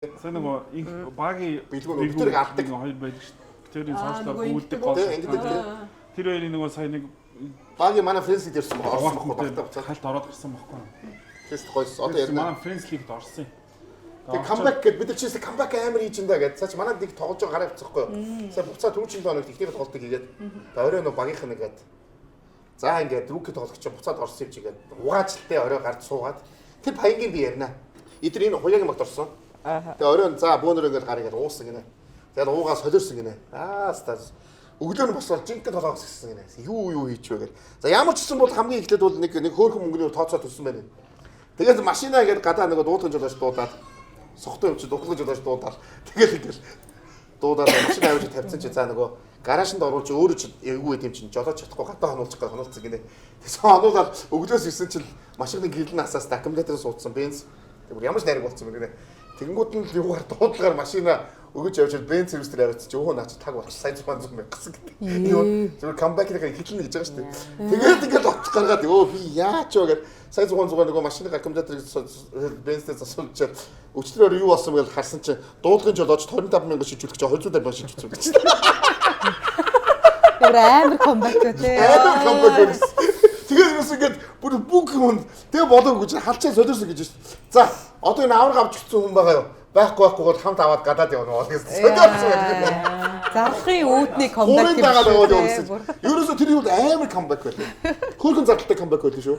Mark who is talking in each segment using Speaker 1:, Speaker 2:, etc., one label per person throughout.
Speaker 1: Сайн нөгөө их багийн
Speaker 2: бэлгүүн өдөр авдаг
Speaker 1: хоёр байдаг шүү дээ. Тэрийн цаашлаар гүйлдэг гол. Тэр хоёрын нөгөө сайн нэг
Speaker 2: багийн манай Фрэнс лиг дээрсэн орсон багтаа
Speaker 1: халт ороод ирсэн байхгүй.
Speaker 2: Тест гойс одоо ярина.
Speaker 1: Манай Фрэнс лигт орсон.
Speaker 2: Тэг камбэк гэд бид нар чийс камбэк амар хийж энэ гэдэг. Цаач манай нэг тоглож байгаа гараа авчихгүй. Сая буцаа түрүүчийн тооног техник тоглолтыг хийгээд орой нөө багийнх нь гээд за ингээд рүүки тоглох чинь буцаад орсон юм чигээд угаачтай орой гард суугаад тэр паянгийн би ярина. Эдгээр энэ хуяагийн багт орсон. Тэгээ орой за бөөнөр ингээд гараа гээд уусан гинэ. Тэгээд уугаа солиорсон гинэ. Стас өглөө нь босвол жинхэнэ толгоос гисэн гинэ. Юу хийчихвэ гээд. За ямар ч гэсэн бол хамгийн эхлээд бол нэг хөөрхөн мөнгөний тооцоо төлсөн байна. Тэгээд машинаа гээд гадаа нэг дуудган жолооч дуудаад сохтой юм чи дуудган жолооч дуудаад тэгээд дуудаад машин авиж тавьсан чи за нөгөө гараашнд оруулж өөрөө ч эвгүй юм чинь жолооч чадахгүй гадаа хонуулчих гэх хонуулсан гинэ. Тэгсэн хонуулаад өглөөс ирсэн чинь машины гэрлийн асаас аккумуляторыг суудсан бенз. Тэгвэр ямар ч найраг болсон юм гинэ. Тэгэнгүүт нь юугаар дуудлагаар машина өгөж явж бенз сервистер аваад чи өөхөө наач таг болох сайн зүүн зүг мэгсэн гэдэг. Зүгээр камбэкийг хэлнэ гэж байгаа шүү дээ. Тэгээд ингээд очих гаргаад өө би яач вэ гэдэг сайн зүүн нөгөө машины аккумуляторыг бензтэй засуулчаад өчтөрөөр юу болсон бэ гэж харсан чинь дуудлагын жолооч 25,000 шижүүлэх чи 250,000 шижүүлсэн гэж.
Speaker 3: Тэр амар камбэк тий.
Speaker 2: Амар камбэк. Тэгээд юус ингээд бүр бүх юм тэгээ болоогүй гэж халчаа солиорсон гэж шүү. За одоо энэ авраг авч гисэн хүн байгаа юу? Байхгүй бол хамт аваад гадаад явна бол гэсэн. Солиорсон гэдэг.
Speaker 3: Зархын үүдний камбэк
Speaker 2: юм шүү. Ерөөсө тэр юу амар камбэк байлаа. Хөөрхөн зардалтай камбэк байлаа шүү.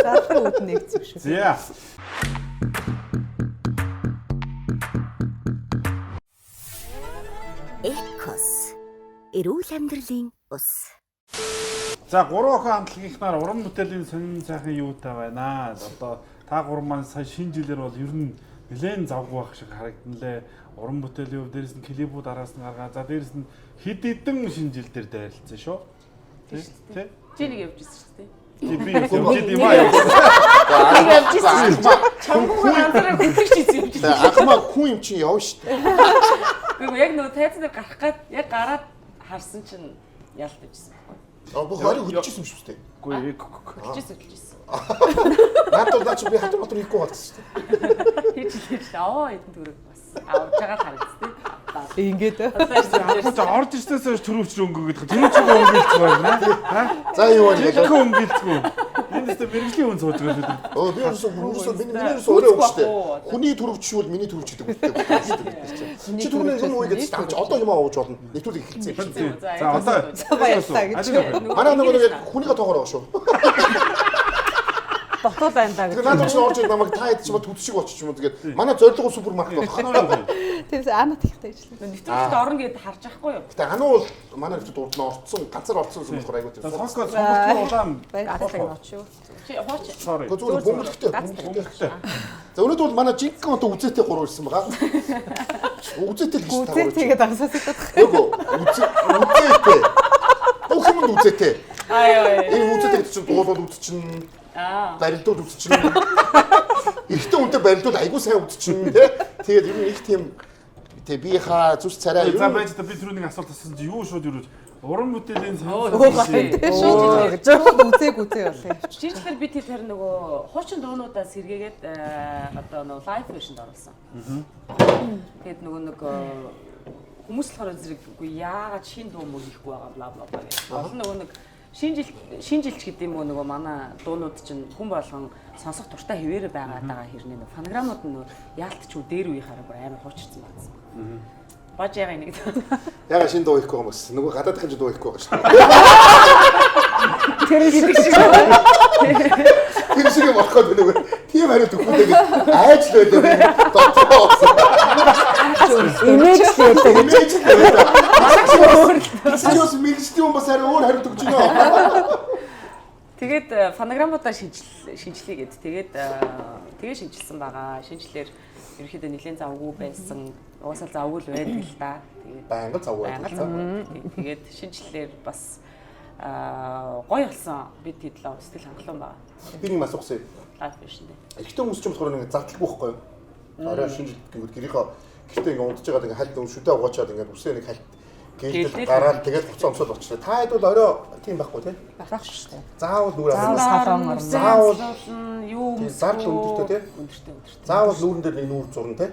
Speaker 3: Зархын үүд нэгцсэн шүү.
Speaker 1: За.
Speaker 4: Экос эрүүл амьдралын ус.
Speaker 1: За 3 охин хамтлагийнхнаар уран бүтээлийн сонин сайхан юутай байна. Одоо та гурван маань сая шинэ жилээр бол ер нь нэлээд завгүй байх шиг харагданлээ. Уран бүтээлийн хувьд дээрээс нь клипүүд араас нь гаргаа. За дээрээс нь хэд хэдэн шинэ жил дээр дайралцсан шүү. Тэ?
Speaker 5: Чи нэг явж ирсэн шүү дээ.
Speaker 1: Би явж идэм аа.
Speaker 5: Явж ирсэн. Чамгүй ганцаараа хөтлөгч хийсэн юм чи.
Speaker 2: Ахмаа хүн юм чи явна шүү дээ.
Speaker 5: Гэхдээ яг нөгөө тайзан дээр гарах гээд яг гараад харсан чинь ялтажсэн байхгүй.
Speaker 2: Бо хоёрыг хөдөлчихсэн юм шүү дээ.
Speaker 1: Үгүй
Speaker 5: хөдөлчихсэн.
Speaker 2: Надад наач би хатар мотор хийхгүй болсон шүү дээ.
Speaker 5: Хийж эдэн төрөг бас авч байгаа харагдсан тийм.
Speaker 3: Ингээд
Speaker 1: орж ирснээс төрөвч өнгө гэдэг. Төрөвч өнгө байна.
Speaker 2: За юу вэ?
Speaker 1: Жинхэнэ өнгөлцгөө. Энд тест мэрэгжлийн хүн сууж байгаа шүү дээ.
Speaker 2: Би ерөөсөө миний өөрөө өгч дээ. Хүний төрөвчшүүл миний төрөвч гэдэг үгтэй. Чи түрүүний юм уу гэж тавч одоо юм авч болно. Нэвтрүүлэг эхэлсэн юм.
Speaker 1: За одоо
Speaker 3: баярлалаа гэж.
Speaker 2: Манай нөгөө хүнийхээ тоогоор байгаа шүү.
Speaker 3: Дотоод байна даа гэж.
Speaker 2: Тэгээд надад ч орж ирээд намайг та хэд ч бод төдшиг болчих юм тэгээд манай зорилго супермаркет болох.
Speaker 3: Тэрс анат ихтэй ажиллана.
Speaker 5: Нэвтрүүлэгт орно гэдээ харж байхгүй юу?
Speaker 2: Гэтэ хануу бол манай хөвчд урд нь орцсон ганцаар орцсон юм болохоор айгуу тийм.
Speaker 1: сонголтын улаан
Speaker 3: Баярлалаа очив.
Speaker 5: Чи хооч.
Speaker 1: sorry.
Speaker 2: Зүгээр бөмбөлттэй. За өнөөдөр бол манай жинхэнэ одоо үзээтэй 3 ирсэн байгаа. Үзээтэй л гэж таа.
Speaker 3: Үзээтэйгээ дагсаасах гэдэг.
Speaker 2: Үгүй үзээтэй. Бүх юм үзээтэй. Энэ үзээтэй чинь дуулууд үзчихнэ. Барилдууд үзчихнэ. Ихтэй үнтэй барилдууд айгуу сайн үзчихнэ тий. Тэгээд ер нь их тийм би хаа зүс царай
Speaker 1: За байж та би түрүү нэг асуулт асуусан чи юу шууд юу уран бүтээлийн
Speaker 3: Шууд үзээгүй болоо.
Speaker 5: Жинхэнэ би тэр нөгөө хуучин дуунуудаа сэргээгээд одоо нөгөө лайв вершнд оруулсан. Тэгээд нөгөө хүмүүс болохоор зэрэг үгүй яагаад шин дуу мөр хийхгүй байгаа бла бла бла гэх. Олон нөгөө нэг шинэ жилч гэдэг юм уу нөгөө манай дуунууд чинь хүн болгон сонсох дуртай хэвээрээ байгаа хэрнээ нөгөө фонограмууд нь яалтчгүй дээр үе хараагүй амар хуучирсан байсан. Баж яга нэг.
Speaker 2: Яга шин дуу ихгүй юм бас. Нөгөө гадаадын дуу ихгүй байгаа шүү.
Speaker 3: Тэр шиг
Speaker 2: Тэр шиг болоход нөгөө тийм хариу төгөөд айж л байлаа. Дотроо.
Speaker 3: имиж лээ.
Speaker 2: Имиж л. Тэсчээс мэрэгчтэй юм бас өөр хариу төгж байна.
Speaker 5: Тэгээд фонограмуудаа шинжилээ гэд. Тэгээд шинжилсэн байгаа. Шинжилээр ерөөхдөө нэлээд завгүй байсан. Уусаал завгүй л байдаг л да. Тэгээд
Speaker 2: байнга завгүй байдаг.
Speaker 5: Тэгээд шинжилээр бас гоё болсон бид хэдлээ сэтгэл хангалуун байгаа.
Speaker 2: Би нэг асуусан.
Speaker 5: Лайф биш нэ.
Speaker 2: Ихтэй хүмүүс ч юм болохоор нэг зардлахгүй байхгүй юу? Орой шинжилт гэвэл гэрийнхээ гэртээ ингээ унтж байгаа ингээ хальт шүдэ угаачаад ингээ үсээ нэг хальт гэлдэл гараад тэгээд буцаа өмсөд болчихлоо. Та хэд бол орой тийм байхгүй тий?
Speaker 3: Байх шүү дээ.
Speaker 2: Заавал нүүр
Speaker 3: Заавал
Speaker 2: авах.
Speaker 3: салон орно.
Speaker 2: Заавал
Speaker 5: юу
Speaker 2: зар өндөртэй тий?
Speaker 5: өндөртэй.
Speaker 2: Заавал нүүрэн дээр нэг нүүр зурна тий?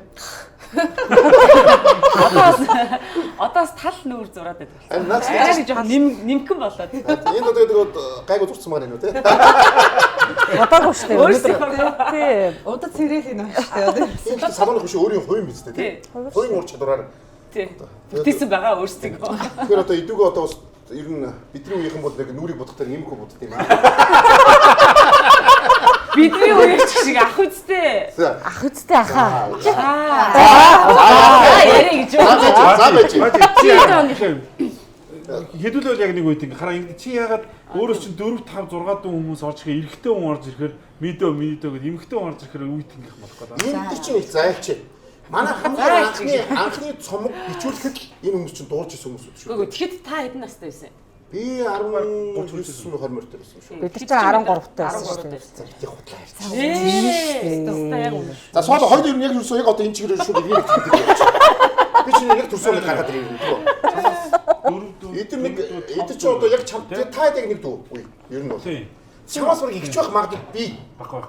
Speaker 5: Одоос тал нүүр зураад байдаг.
Speaker 2: Харин наач
Speaker 5: Арай жоохон нимкэн болоод.
Speaker 2: энэ одоо тэгээд гайгүй зурсан маань юу тий?
Speaker 3: Удаагүй шүү дээ.
Speaker 5: Өөрсдөө
Speaker 3: Тий. Удаа цэрэх юм байна шүү дээ.
Speaker 2: Энэ салоны хөш өөрийн хувийн биз дээ тий? Хувийн ур чадвараар.
Speaker 5: тий. Бүтээсэн байгаа өөрсдөө.
Speaker 2: Тэгэхээр одоо идэвгүй одоо бас ер нь бидний үеийнхэн бол нэг нүрийг бодохтой нэмэхгүй бодд юм аа.
Speaker 5: Бидний үеч шиг ах үстэй.
Speaker 3: Ах үстэй ахаа.
Speaker 5: Яри гэж
Speaker 2: За байж.
Speaker 1: Хэдүүлэл яг нэг үед ингээ хараа чи ягаад өөрөө чинь 4 5 6 дун хүмүүс орж ирэхээр эрэгтэй хүн орж ирэхээр мэдөө гэдэг эмэгтэй хүн орж ирэхээр үйт ингэх болох гэдэг.
Speaker 2: Энэ чинь их зайлч. Манай хамгийн анхны цомог бичүүлэхэд энэ хүмүүс чинь дуулж исэн хүмүүс шүү.
Speaker 5: Үгүй тэгэхэд та хэдэн настай байсан?
Speaker 2: Би 19 20 мөртэй байсан шүү.
Speaker 3: Бид чинь 13 таа байсан шүү дээ.
Speaker 2: Их худлаа ярьж.
Speaker 5: Яг үнэ.
Speaker 2: За сууд хоёр ер нь яг юусэн яг одоо энэ чигээр шууд ирээд хэлдэг. Би чинь яг төрсөөлөд гаргаад ирсэн тийм үү? Эдгээр нэг эдгээр чи одоо яг чам та яг нэг дүү. Үгүй ер нь бол. Чамаас бүр ихч байх магадгүй би.
Speaker 1: Баггүй.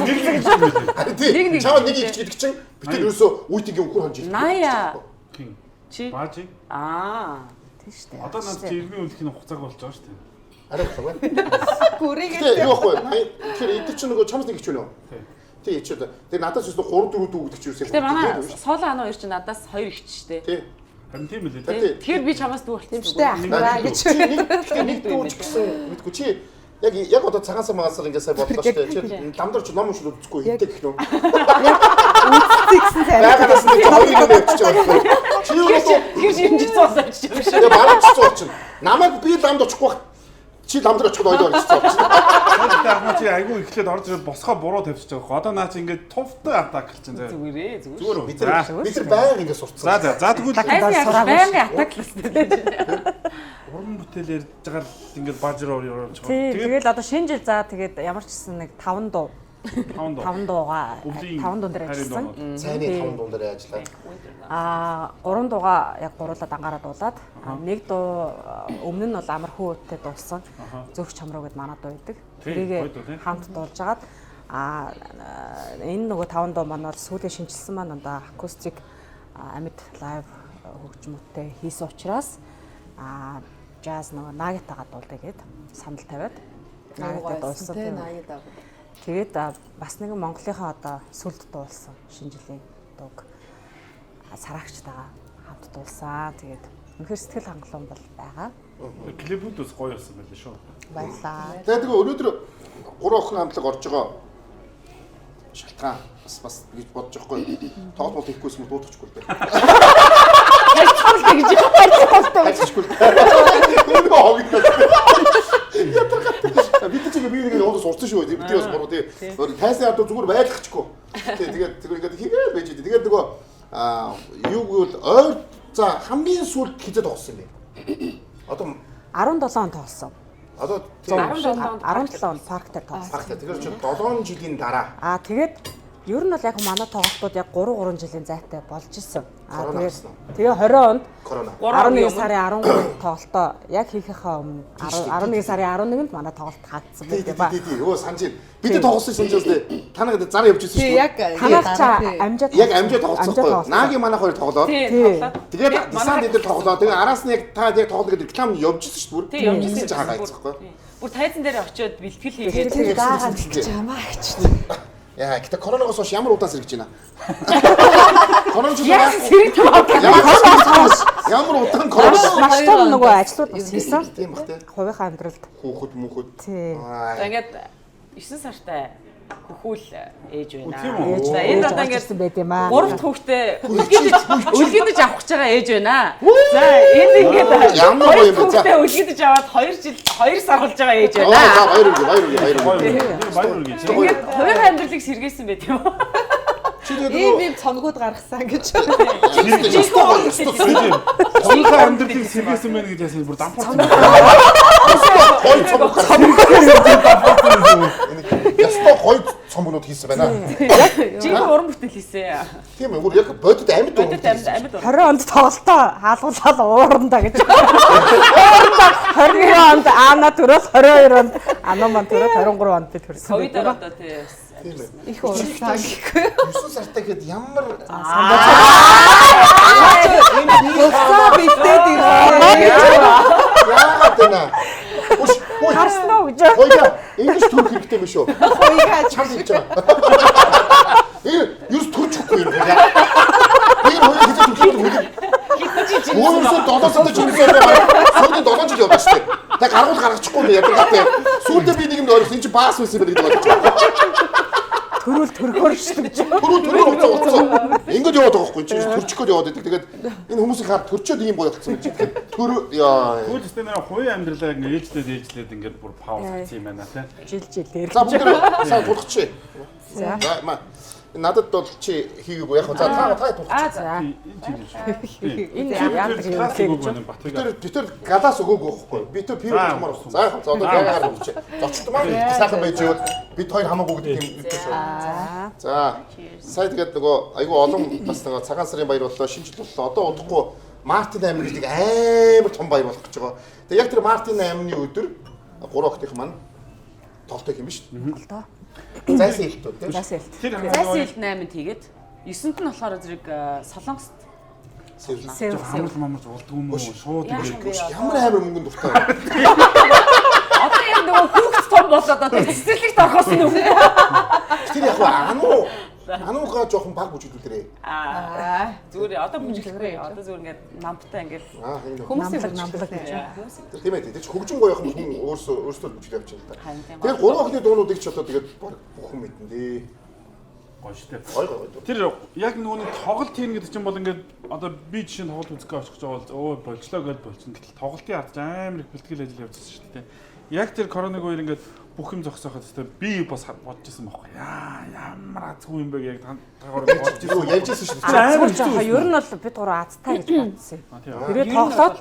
Speaker 1: Нэг гэж юм байна.
Speaker 2: Тийм. Чамаа нэг ихч гэдэг чинь бид ерөөсөө үйтгийн өнгөр хонж ирсэн.
Speaker 5: 80. Чи?
Speaker 1: Баажи.
Speaker 3: Тийм шүү дээ.
Speaker 1: Одоо над чи иргэний үлдэхний хугацааг болж байгаа шүү дээ.
Speaker 2: Арай болов.
Speaker 3: Гүрийгээ
Speaker 2: Тэгээ юу вэ? Тэгэхээр эдгээр чинь нөгөө чамаас нэг ихч байна уу? Тийм ч одоо. Тэгээ надаас ч 3 4 дүү гэдэг чинь юу вэ?
Speaker 5: Тэгээ манай сооло анаа хоёр чинь надаас 2 ихч штэ.
Speaker 2: Тийм.
Speaker 1: Харин тийм үү?
Speaker 5: Тэгэхээр би чамаас дүү болчихсон.
Speaker 3: тийм шүү дээ. Ахнаа гэж.
Speaker 2: Нэг дүү ч гэсэн мэдгүй чи яг одоо цагаансаа магасаар ингээд сайн бодлоо шүү дээ. Чи ламдар чи ном уншиж үзэхгүй хийдэг гэх нөө.
Speaker 3: Үзсэн сайн.
Speaker 2: Байгаас нэг хоёр юм явчих байгаа. Чи юу
Speaker 5: Тэгэхээр юм жицээ болооч юм шүү.
Speaker 2: тэгээ баруун ч цууч. Намайг би ламд очихгүй байх. Чи ламдар очиход ойлоо гэж цууч.
Speaker 1: Тэгтээ ахна чи айгүй ихлээд орж ирээд босгоо буруу тавьчих байгаа. Одоо наа чи ингээд тувтай атак хэлчихэн заяа.
Speaker 5: Зүгээрээ зүгээр.
Speaker 1: Зүгээр үү?
Speaker 2: Бид нар байнга ингээд сурцсан.
Speaker 1: За тэгвэл
Speaker 5: Байнгын атаклас.
Speaker 1: уран бүтээл ярьж байгаа л ингээд бажроор явж байгаа.
Speaker 3: Тэгэл одоо шинэ жил за тэгээд ямар ч гэсэн нэг 5 дуу 5 дуугаа 5 дуун дээр ажилласан.
Speaker 2: Цайны 5 дуун дээр ажиллаа.
Speaker 3: 3 дуугаа яг гуруулаад ангараад дуулаад нэг дуу өмнө нь бол амар хөөтэй дуулсан. Зөвх чамруу гэд манай дуу байдаг. Тэрийг хамт дуулж агаад энэ нөгөө 5 дуу маань бол сүүлийн шинжилсэн маань одоо акустик амьд лайв хөгжмөдтэй хийсэн учраас жаз нөгөө нагитагаа дуулдаг гэд санал тавиад нагитаа дуулсан. Тэгээд бас нэгэн Монголынхаа одоо сүлд дуулсан шинэ жилийн дууг сараагчтайгаа хамт дуулсан. Тэгээд үнэхээр сэтгэл хангалуун бол байгаа.
Speaker 1: Клипүүд бас гоё болсон байл шүү.
Speaker 3: Баярлалаа.
Speaker 2: Тэгээд өнөөдөр 3 охин хамтлаг орж байгаа шалтгаан бас гэж бодож байхгүй. Тоглолт хийхгүйс юм дуудахгүй л дээ. Хайцгүй. Энэ хогдсон. Бид ч ингэ би нэг удаа сурсан шүү. Би бас буруу тий. Тайсан ядуу зүгээр байлгачихгүй. Тэгээд ингээд хийгээд байж дээ. Тэгээд нөгөө юу гэвэл ойр за хамгийн сүүлд хизээд тоглосон юм бэ? Одоо
Speaker 3: 17 он тоглосон.
Speaker 2: Одоо
Speaker 3: 17 он парк дээр тоглосон.
Speaker 2: тэгэхээр чи 7 жилийн дараа.
Speaker 3: Тэгээд ер нь бол яг манай тоглолтууд яг 3 жилийн зайтай болж исэн. Тэгээ 20 онд
Speaker 2: корона
Speaker 3: 11 сарын 13-нд тоглолтоо яг хийхийнхаа өмнө 11 сарын 11-нд манай тоглолт хаагдсан байдаг ба.
Speaker 2: Өө санаж байна. Бид тоглосон санаж байна. Та надад зар явж ирсэн шүү.
Speaker 3: Яг амжаад
Speaker 2: яг амжаад тоглосон байхгүй. Наагийн манайх хоёр тоглоод. Тэгээд десант дээр тоглоо. Тэгээ араас нь яг та яг тоглох гэдэг реклам явж ирсэн шүү.
Speaker 5: Тийм явж ирсэн
Speaker 2: байгаа байхгүй.
Speaker 5: Бүр тайзан дээр очиод бэлтгэл хийгээд
Speaker 3: тэгээд дагаад чамаа гэж.
Speaker 2: Яа, гэтээ коронавигоос хойш ямар удаан сэргэж байна. Корона ч
Speaker 5: яг сэрэг таваа.
Speaker 2: Ямар удаан корона.
Speaker 3: Маш том нөгөө ажлууд бас хийсэн.
Speaker 2: Тийм бах тий.
Speaker 3: Хувийнхаа амьдралд.
Speaker 2: Хүүхэд мөнхөд.
Speaker 3: Тийм.
Speaker 5: Ингээд 9 сартай хөхүүл ээж байна.
Speaker 3: За
Speaker 5: энэ одоо ингээд
Speaker 3: байд юм аа.
Speaker 5: 3 дахь хүүхдээ үлгэдэж авах гэж байгаа ээж байна. За энэ ингээд
Speaker 2: ямар гоё юм бэ?
Speaker 5: хүүхдээ үлгэдэж аваад 2 сар болж байгаа ээж байна.
Speaker 1: Баяр үргэлж.
Speaker 5: Ингээд хувийн амьдралыг сэргээсэн байт юм уу?
Speaker 3: Ийм цомгууд гаргасан гэж.
Speaker 1: Хоёулаа амьдралыг сэргээсэн байна гэж яасан бүр дампуурсан.
Speaker 2: ястаа гоё цомгнууд хийсэн байна.
Speaker 5: Чи уран бүтээл хийсэн.
Speaker 2: Тийм ээ, яг бодит амьд
Speaker 5: Бодит
Speaker 2: уран.
Speaker 5: амьд
Speaker 3: 20 онд тоглолтоо хаалгуулаад уурандаа гэж. Уурандаа 21 онд Ана төрөөс 22 онд Аноман төрөөс 23 онд би төрсөн.
Speaker 5: Ковидор одоо тий.
Speaker 2: Тийм ээ.
Speaker 3: Их уурсаа гэхгүй.
Speaker 2: 9 сартаа гэхэд ямар
Speaker 3: Уурсаа битээд ирээ.
Speaker 2: яагаад байна? Ой,
Speaker 3: Харснаа гэж.
Speaker 2: Хоёга ингэж төрөх хэрэгтэй биш үү?
Speaker 3: Хоёгаа
Speaker 2: Чамд хийж байгаа. Юус төрчихгүй юм байна. Энэ хоёр хийж төрчих. Өөрөөсөө 7 сард жимсээр сүүлийн 7 жил яваад штэ. Тэг гаргачихгүй юм ядаргатай. Сүүлдээ би нэг юм ойлгох энэ чи баас байсан юм байна гэдэг бодож.
Speaker 3: төрөөл төрөхөр шүү гэж.
Speaker 2: Төрөө уцаа. Ингэж яваад байгаа хгүй чи төрчих гээд яваад байдаг. Тэгээд энэ хүмүүсийн хаар төрчөөд ийм гоё болсон гэж. Төрөө яа.
Speaker 1: Түүнээс нэр хувийн амьдралаа ингээ ээжлээд ингээд бүр пауз хийх юм байна тий.
Speaker 3: Жилээр.
Speaker 2: За бүгд сайн тулгач.
Speaker 3: За.
Speaker 2: Надад бол чи хийгээгүй яг за та тулгач.
Speaker 3: За.
Speaker 1: Энэ
Speaker 3: яадаг юм
Speaker 1: бэ? Батыг
Speaker 2: Бид галаас өгөөгүй байхгүй. Би тэр пив хамаар болсон. За яг одоо яагаар өгч. Зочд маань сайхан байж ивэл бид хоёр хамаагүй гэдэг юм хэлдэг шүү. За. Сая тэгээд нөгөө айгүй олон бас нөгөө цагаан сарын баяр боллоо, шинэ жил боллоо. Одоо удахгүй Мартин 8 гэдэг амар том баяр болох гэж байгаа. Тэгээд яг тэр Мартин 8-ны өдөр 3 охтынх маань тоглолт юм биш үү? Зайсан хэлтүүд тийм.
Speaker 3: Зайсан
Speaker 5: Зайсэлд 8-нд хийгээд 9-нд нь болохоор зэрэг Солонгост
Speaker 1: хамар мамарч улдгүй юм уу шууд ингээд
Speaker 2: Ямар амар мөнгөнд дуртай.
Speaker 5: одоо яг нөгөө хүүхд том болоод одоо цэцэрлэгт орхосон юм.
Speaker 2: Тэр яг ануугаа жоохон баг бүжиглүүлэрээ.
Speaker 5: Зүгээр одоо бүжиглэхгүй. Одоо зүгээр ингээд намптай ингээд
Speaker 3: Хүмүүсийн намблаг гэж.
Speaker 2: Тийм ээ. Тэр хөгжин гоё юм хүн өөрсдөө бүжиг явж байна л да. Тэгээд 3 охины дуунуудыг ч одоо тэгээд бүх хүн мэднэ дээ.
Speaker 1: гоё штэ.
Speaker 2: Гоё.
Speaker 1: Тэр яг нөгөө тоглолт хийн гэдэг чинь бол ингээд одоо би жишээ нь тоглолт үзэхээ очих гэж бол болчлоо гэж болчихно. Гэтэл тоглолтын ард амар их бэлтгэл ажил явуулсан шүү дээ. Яг тэр коронавиг үеэр ингээд бүх юм зогсооход тест би бас бодож ирсэн байхгүй. Ямар азгүй юм бэ яг таагаар бодож
Speaker 2: Юу
Speaker 1: ирсэн.
Speaker 2: ярьжсэн шүү дээ.
Speaker 3: Ер нь бол бид гурав азтай гэж бодсон. Тэгээд тоглоод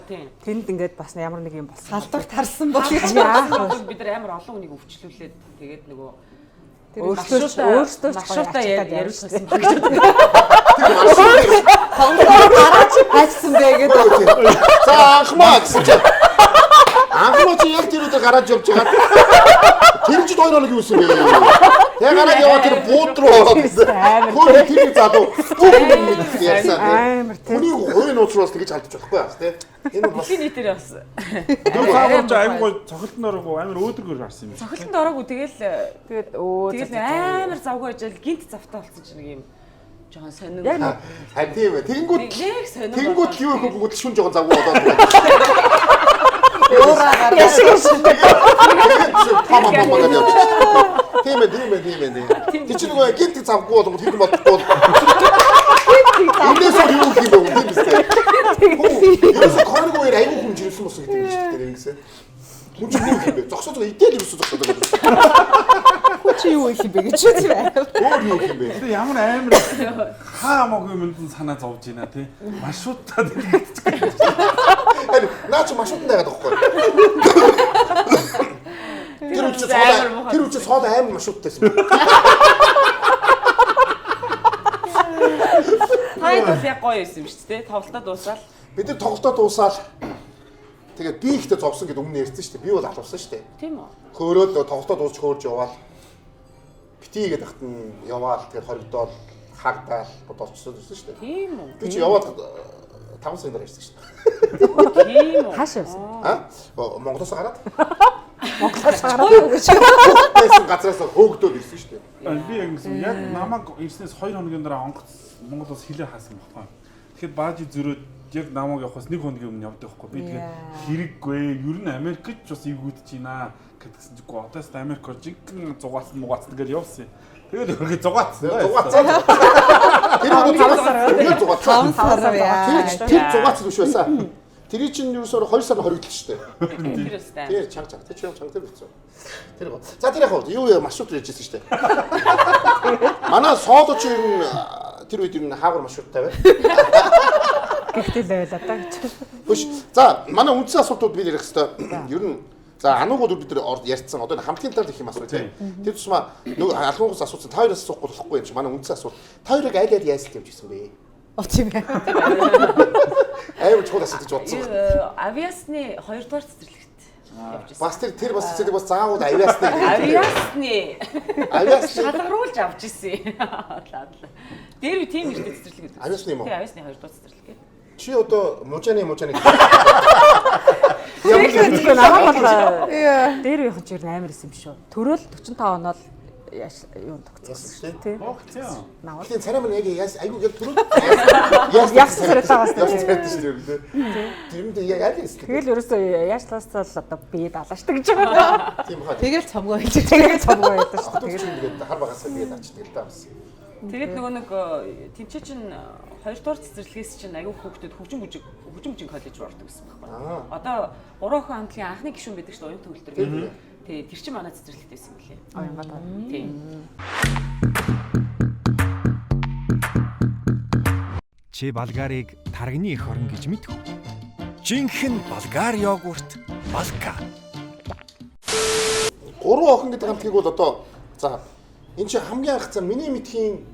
Speaker 3: тэнд ингээд бас ямар нэг юм болсон.
Speaker 6: Салдвар тарсан бол
Speaker 5: бид нар амар олон хүнийг өвчлүүлээд тэгээд нөгөө
Speaker 3: Өөртөө
Speaker 5: маршрутаа яриулсан баг.
Speaker 6: хонгоор гараач хайцсан бэ гэдэг.
Speaker 2: За анхмаа гэсэн чинь. Анхмаа чи яг тэр өдөр гараад явж байгаа. Тэр чи 2 хоног юу юм бэ? Тэгээ гараад яваад тэр бууд руу ороод ирсэн. Хөөе тэр залуу.
Speaker 3: амар тийм.
Speaker 2: Хүний хувийн нууцраас тэгж алдчих болохгүй бас тий. Энэ бас
Speaker 5: Дэлхийн нийтээр бас
Speaker 1: Дөрөвч аймаг цохилтноор амар өөдрөгөр гарсан юм шиг.
Speaker 5: цохилтонд ороогүй
Speaker 3: Тэгээд
Speaker 5: тэгэл амар завгүй ажил гинт завтай болсон ч нэг юм жоохон сонин.
Speaker 2: харин тийм ээ.
Speaker 5: Яг сонин.
Speaker 2: Тэнгүүд юу их бүгд шүн жоохон завгүй болоод байна. Памаа явж. Тийм ээ. Тэг чи нөгөө гинт завгүй болгоод хэдэн бодохгүй. Энэс юу юм бэ? Тийм үстэй. Яс коронавирус аюу хүн жирсэн болсон гэдэг юм шиг тийм ингэсэн. Хүн чинь юу юм бэ? Зогсоод идэл юусэн зогсоод байгаа.
Speaker 6: Чи юу их юм бэ гэж үү тийм ээ.
Speaker 2: Өөр юу юм бэ?
Speaker 1: Тэр ямар амар хаамаагүй юмд санаа зовж байна тий. Маршрутаа
Speaker 2: Харин наа чи маршрутанд байгаад байгаа байхгүй. Тэр үчи цоод амар маршруттайсэн.
Speaker 5: Хайд бол яг гоё юм шүү дээ. Тоглолтоо дуусаад
Speaker 2: Бид нар тоглолтоо дуусаад тэгээд би ихтэй зовсон гэдэг өмнө ярьсан шүү дээ. Би бол алуулсан шүү дээ.
Speaker 5: тийм үү?
Speaker 2: Хөөрөөд тоглолтоо дуусч хөөрж яваад бити гэдэг хат нь яваад тэгээд хоригдоод хагдаад бодолцсон шүү дээ.
Speaker 5: Тийм үү?
Speaker 2: Би чи яваад 5 сарын дараа ирсэн шүү дээ.
Speaker 5: Тийм үү?
Speaker 3: хааш явсан.
Speaker 2: Монголоос гараад
Speaker 3: Монголоос гараад
Speaker 2: гэсэн газраас хөөгдөөд ирсэн шүү дээ.
Speaker 1: би яг гэсэн яг намайг ирснээс 2 хоногийн дараа Монголоос хилээ хаасан багтаа. Тэгэхэд баажи зөрөөд яг намайг явахаас 1 хоногийн өмнө явдаг байхгүй. Би тэгээд хэрэггүй. Ер нь Америкт ч бас игүүдж байна гэдгсэн чиггүй. Одоос Америкоор жинхэнэ зугаалсан мугаалсан гэж явсан. Тэгээд өөргөө зугаалсан.
Speaker 2: Тэр нэг 5 сар
Speaker 6: яа.
Speaker 2: тэр зугаац биш байсан. Тэр чинь юу сар 2 сар хоригдол шүү дээ.
Speaker 5: Тэр өстэй.
Speaker 2: Тэр чанга тэр чинь чанга тэр болсон. Тэр гоо. За тэр яг юу маршрут ярьжсэн шүү дээ. Манай соод ч ер нь тэр үед ер нь хаагур маршруттай байна.
Speaker 3: гихтэл байлаа та гэж.
Speaker 2: Хүш. За манай үндсэн асуултууд бид ярих хэвээр. Ер нь За ануугууд бид нар ярьцсан одоо хамтлагийн талаар их юм асуу тийм. Тэр тусмаа нөгөө алхуугаас асуусан та хоёроос асуухгүй болохгүй юм чи манай үндсэн асуулт. Та хоёрыг аль яасан гэж хэлсэн бэ?
Speaker 6: Тийм ээ.
Speaker 2: Аюул чухал асуулт гэж бодсон.
Speaker 5: Авиасны 2 дугаар цэцэрлэгт явж ирсэн.
Speaker 2: Бас тэр бас цэцэрлэг бас заавал авиасны
Speaker 5: Авиасны шалгаруулж авч ирсэн. Дээр үе тийм ихтэй цэцэрлэг гэдэг.
Speaker 2: Авиасны юм уу?
Speaker 5: Тийм авиасны 2 дугаар цэцэрлэг.
Speaker 2: Чи одоо мужааны
Speaker 3: Тэгэхгүй намайг бол дээр явах чинь амар исэн юм шүү. Төрөөл 45 оноо юунд тогтсон тийм.
Speaker 1: Богцоо.
Speaker 2: Наваа царай мань яг айгуу яг түрүү
Speaker 3: Яасан зэрэг тагаас
Speaker 2: тийм. Тэрэнд яг яасан.
Speaker 3: Тэгэл ерөөсөө яачлаасаа л одоо бие далаашдаг гэж байгаа.
Speaker 2: Тийм хаа.
Speaker 6: Тэгэл цомгоо хийж.
Speaker 3: Тэгээд цомгоо байдаг шүү.
Speaker 2: Тэгэл ингээд хар багасаа тэгээд авчдаг л та бас.
Speaker 5: Тэгээд нөгөө нэг тэнцээ чинь 2 дугаар цэцэрлэгээс чинь аюу хүүхдүүд хөгжим коллеж ордог гэсэн байхгүй. Одоо 3 охин хамтлагийн анхны гишүүн байдаг шүү дээ оюун төгөлдөр гэдэг. Тий, тэр чинь манай цэцэрлэгт байсан юм лээ.
Speaker 3: Оюнгад.
Speaker 5: Тий.
Speaker 7: Чи Болгарыг таргины эх орн гэж мэдв үү? Жинхэнэ болгар йогурт Балка.
Speaker 2: 3 охин гэдэг хамтгийг бол одоо за энэ чинь хамгийн анх цаа миний мэдхийн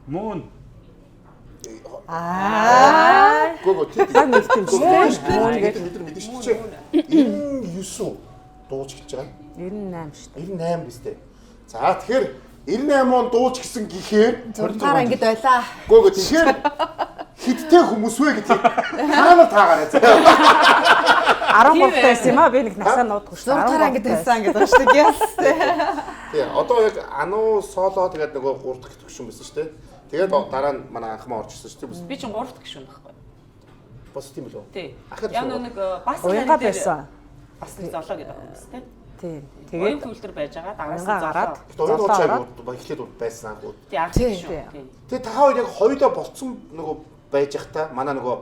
Speaker 1: Мөн.
Speaker 2: гоо тийм
Speaker 3: мэдсэн шүү дээ.
Speaker 2: бид нар мэдэн шүү дээ. 99 дууч гэж байгаа.
Speaker 3: 98 шүү дээ.
Speaker 2: 98 биз дээ. За тэгэхээр 98 он дууч гэсэн гэхээр
Speaker 6: 6 ангид байлаа.
Speaker 2: гоо тэгэхээр хиттэй хүмүүс вэ гэдэг хаана таагаарай заа.
Speaker 3: 13 байсан юм аа би нэг насаа нуудах шүү.
Speaker 6: 6 ангид байсан гэдэг шүү дээ. Яс.
Speaker 2: Тий, одоо яг ануу соло тэгээд нөгөө 3 дахь төгшин байсан шүү дээ. Тэгээд дараа нь манай анхмаа орж ирсэн шүү дээ.
Speaker 5: Би чинь 3 дахь гишүүн байхгүй.
Speaker 2: Бас тийм үү?
Speaker 5: Тий.
Speaker 2: Ахад
Speaker 5: Яг нэг бас
Speaker 3: Уянга байсан.
Speaker 5: Бас нэг золоо гэдэг юм байна тий.
Speaker 3: Тийм.
Speaker 5: Тэгээд
Speaker 3: Тэгээд
Speaker 5: төвлөр байж байгаа. Дагаас
Speaker 3: уянга гараад
Speaker 2: Тэгээд оюун дуучаа эхлээд байсан анхууд.
Speaker 5: тий анх гишүүн. Тий.
Speaker 2: Тэгээд та хоёр яг хоёулаа болцсон нөгөө байж захта манай нөгөө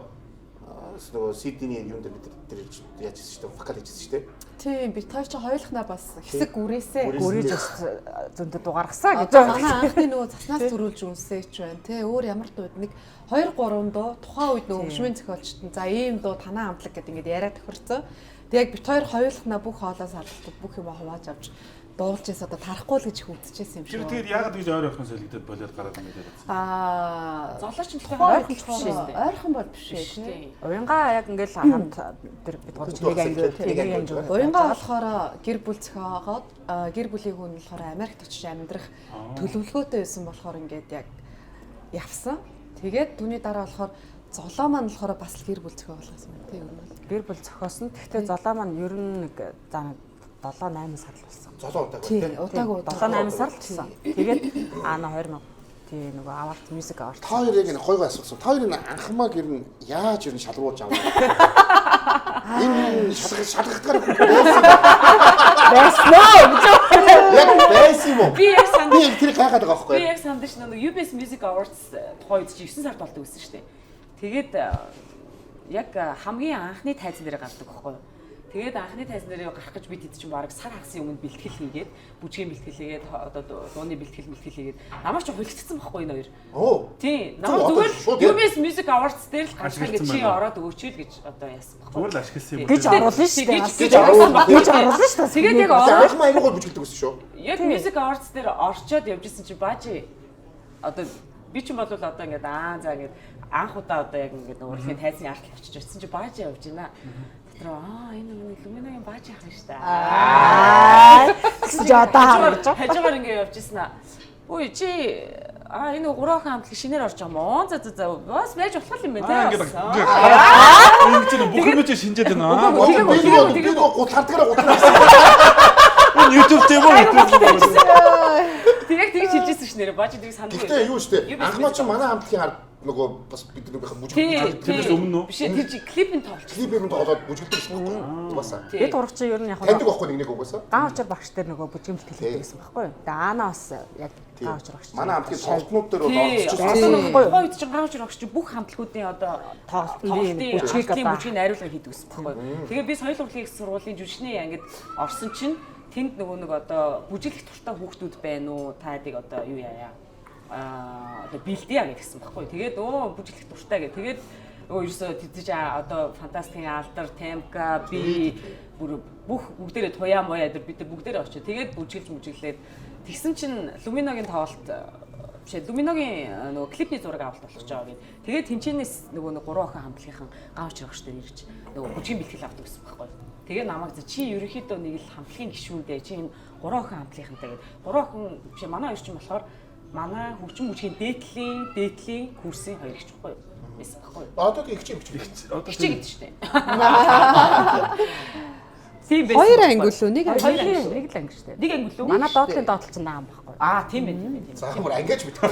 Speaker 2: CD-ний юм дээр бид тэр яаж хийсэн шүү дээ. Вокал хийсэн шүү дээ.
Speaker 6: Тийм бид хоёр ч хоёулахнаа бас хэсэг гүрээсээ.
Speaker 3: гөрөөж бас зөндө дугааргасаа гэж
Speaker 6: Одоо
Speaker 3: байгаа.
Speaker 6: манай анхны нөгөө цаснаас төрүүлж үнсээ ч байна те өөр ямар дууд нэг 2 3 дуу тухайн үед нөгөө хөшмийн зохиолчт нь за ийм дуу танаа хамтлаг гэдэг ингээд яриад тохирцсон. Тэг яг бид хоёр хоёулахнаа бүх хоолоос албалт бүх юм хувааж авч дуулж яс одоо тарахгүй л гэж хүвдчихсэн юм
Speaker 1: Тэр
Speaker 6: шиг.
Speaker 1: тэгээд яагаад гэж ойр охноос хэлэгдээд болоод гараад юм бэ?
Speaker 5: Золооч нь
Speaker 6: ойрхон
Speaker 5: тухайн
Speaker 6: биш ээ. Ойрхон бол биш ээ тий.
Speaker 5: тий.
Speaker 3: Уянга яг ингээл хамт тэр бид гол нэг анги
Speaker 6: Уянга болохоор гэр бүл зохиогоод гэр бүлийн хүн болохоор Америкт очиж амьдрах төлөвлөгөөтэй байсан болохоор ингээд яг явсан. Тэгээд түүний дараа болохоор золоо маань болохоор бас л гэр бүл зохио болгосон байна тий.
Speaker 3: гэр бүл зохиосон. Гэхдээ золоо маань ер нь нэг за 7-8 сар л болсон.
Speaker 2: Золоо удааг
Speaker 6: Тий,
Speaker 2: үү?
Speaker 6: удаагүй
Speaker 3: 7-8 сар л болсон. Тэгээд ана 2000 тий нөгөө аварт мьюзик аварт.
Speaker 2: Та хоёр яг энэ хойгоо асуусан. Та хоёрын анхмаа гэр нь яаж ер нь шалгуулж авав? Энэ шалгахтаар яг байсан юм уу?
Speaker 5: Би яг санд
Speaker 2: Би яг тэр гайхаад байгаа
Speaker 5: би
Speaker 2: байхгүй.
Speaker 5: яг санд ш нэг UBS Music Awards тухайд чи 9 сард болдог гэсэн шүү дээ. Тэгээд яг хамгийн анхны тайзан дээр гардаг байхгүй юу? Тэгээд анхны тайзан дээр гарах гэж бид хэд чинь баг сар хагасын өмнө бэлтгэл хийгээд, бүжгийн бэлтгэл хийгээд, одоо дууны бэлтгэл хийгээд намайг ч хөлтцсэн байхгүй энэ хоёр.
Speaker 2: Оо.
Speaker 5: Тий, намайг зүгээр UBS Music Awards дээр л гарч ингэж чи ороод өгөөч л гэж одоо яасан байхгүй.
Speaker 1: Зүгээр л ашигласан юм.
Speaker 3: гэж оруулна шүү дээ.
Speaker 5: Гэж оруулсан
Speaker 3: Гэж оруулна шүү дээ.
Speaker 5: Тэгээд яг ороод
Speaker 2: Анхмаа аюугаар бүжгэлдэг гэсэн шүү.
Speaker 5: яг Music Awards дээр орчоод явж исэн чи баажи одоо би ч юм бол одоо ингээд за ингээд анх удаа одоо яг ингээд урлагийн тайзны арт очиж очсон чи баажи явж байна. Дотроо энэ Люминогийн баажи ахна шүү дээ.
Speaker 3: Гэж одоо харж байгаа.
Speaker 5: Хажуугаар ингээд явж исэн аа. Үй чи энэ 3 охин хамтлаг шинээр орж байгаа мó. За бас байж болох юм байна те.
Speaker 1: Ингээд чинь бүх юм чи шинжээд байна.
Speaker 2: Би нөгөө гутардгаараа гутраас.
Speaker 1: Энэ YouTube дээр юм.
Speaker 5: Тэг хэлжсэн ш нэрэ баажи тэрийг сандгүй.
Speaker 2: Гэхдээ юу штэ анхмаа чи манай хамтлагийн ард нөгөө бас бид нэг бүжгэлдэг.
Speaker 5: Тэрээс
Speaker 1: өмнө үү?
Speaker 5: Биш тэр чи клипэн тоолч.
Speaker 2: Клипээр нь тоглоод бүжгэлдэг шүү дээ. Басаа.
Speaker 3: Бид урагч чи ер нь яг
Speaker 2: Таньдаг байхгүй нэг угаасаа.
Speaker 3: гаан очор багш дээр нөгөө бүжгэмт хэлдэг гэсэн байхгүй юу? Тэгээ аана бас яг гаан очор багш.
Speaker 2: Манай хамтлагийн тоглолтнууд дээр бол орчихсон.
Speaker 5: Тухайд чинь гаавч рогч бүх хамтлагуудын одоо
Speaker 3: тоглолтын бүжгийг одоо
Speaker 5: бүжгийг найруулга хийдэг гэсэн байхгүй юу. Тэгээ би соёл урлагийн их сургуулийн жүжигчний ангид орсон чинь тэнд нөгөө нэг одоо бүжиглэх туртай хүүхдүүд байна уу? Таадыг одоо юу яая? Одоо бэлдээ гэсэн баггүй. Тэгээд бүжиглэх туртай гэх. Тэгээд ерөөсөө тэдэж одоо фантастикийн алдар, темка, би бүр бүгдээрээ туяа моя дээр бид бүгдээрээ очив. Тэгээд бүжиглээд тэгсэн чинь Luminoгийн тоглолт Luminoгийн нөгөө клипний зураг авалт болох ч байгаа гэд. Тэгээд тэнчэнээс нөгөө 3 охин хамтлагийнхан гавч рагч дээр ирж нөгөө бүжгийн бэлтгэл авдаг гэсэн байхгүй. Тэгээд намайг чи ерөнхийдөө нэг л хамтлагийн гишүүндээ чи энэ 3 охин хамтлагийнхантай гэд. 3 охин биш манай хоёр ч юм болохоор манай хөгжим бүжгийн дээдлийн курсын хоёр гişч байхгүй юу? Байсан байхгүй юу?
Speaker 2: Одоо ихчээ.
Speaker 5: Одоо хичээ гэдэг шүү дээ.
Speaker 6: Хоёр анги лөө нэг
Speaker 3: Нэг л анги шүү дээ.
Speaker 5: Нэг анги лөө.
Speaker 3: Манай доотлын доотлолцсон наам байхгүй.
Speaker 5: Тийм ээ.
Speaker 2: За бүр ангиж мэдээ.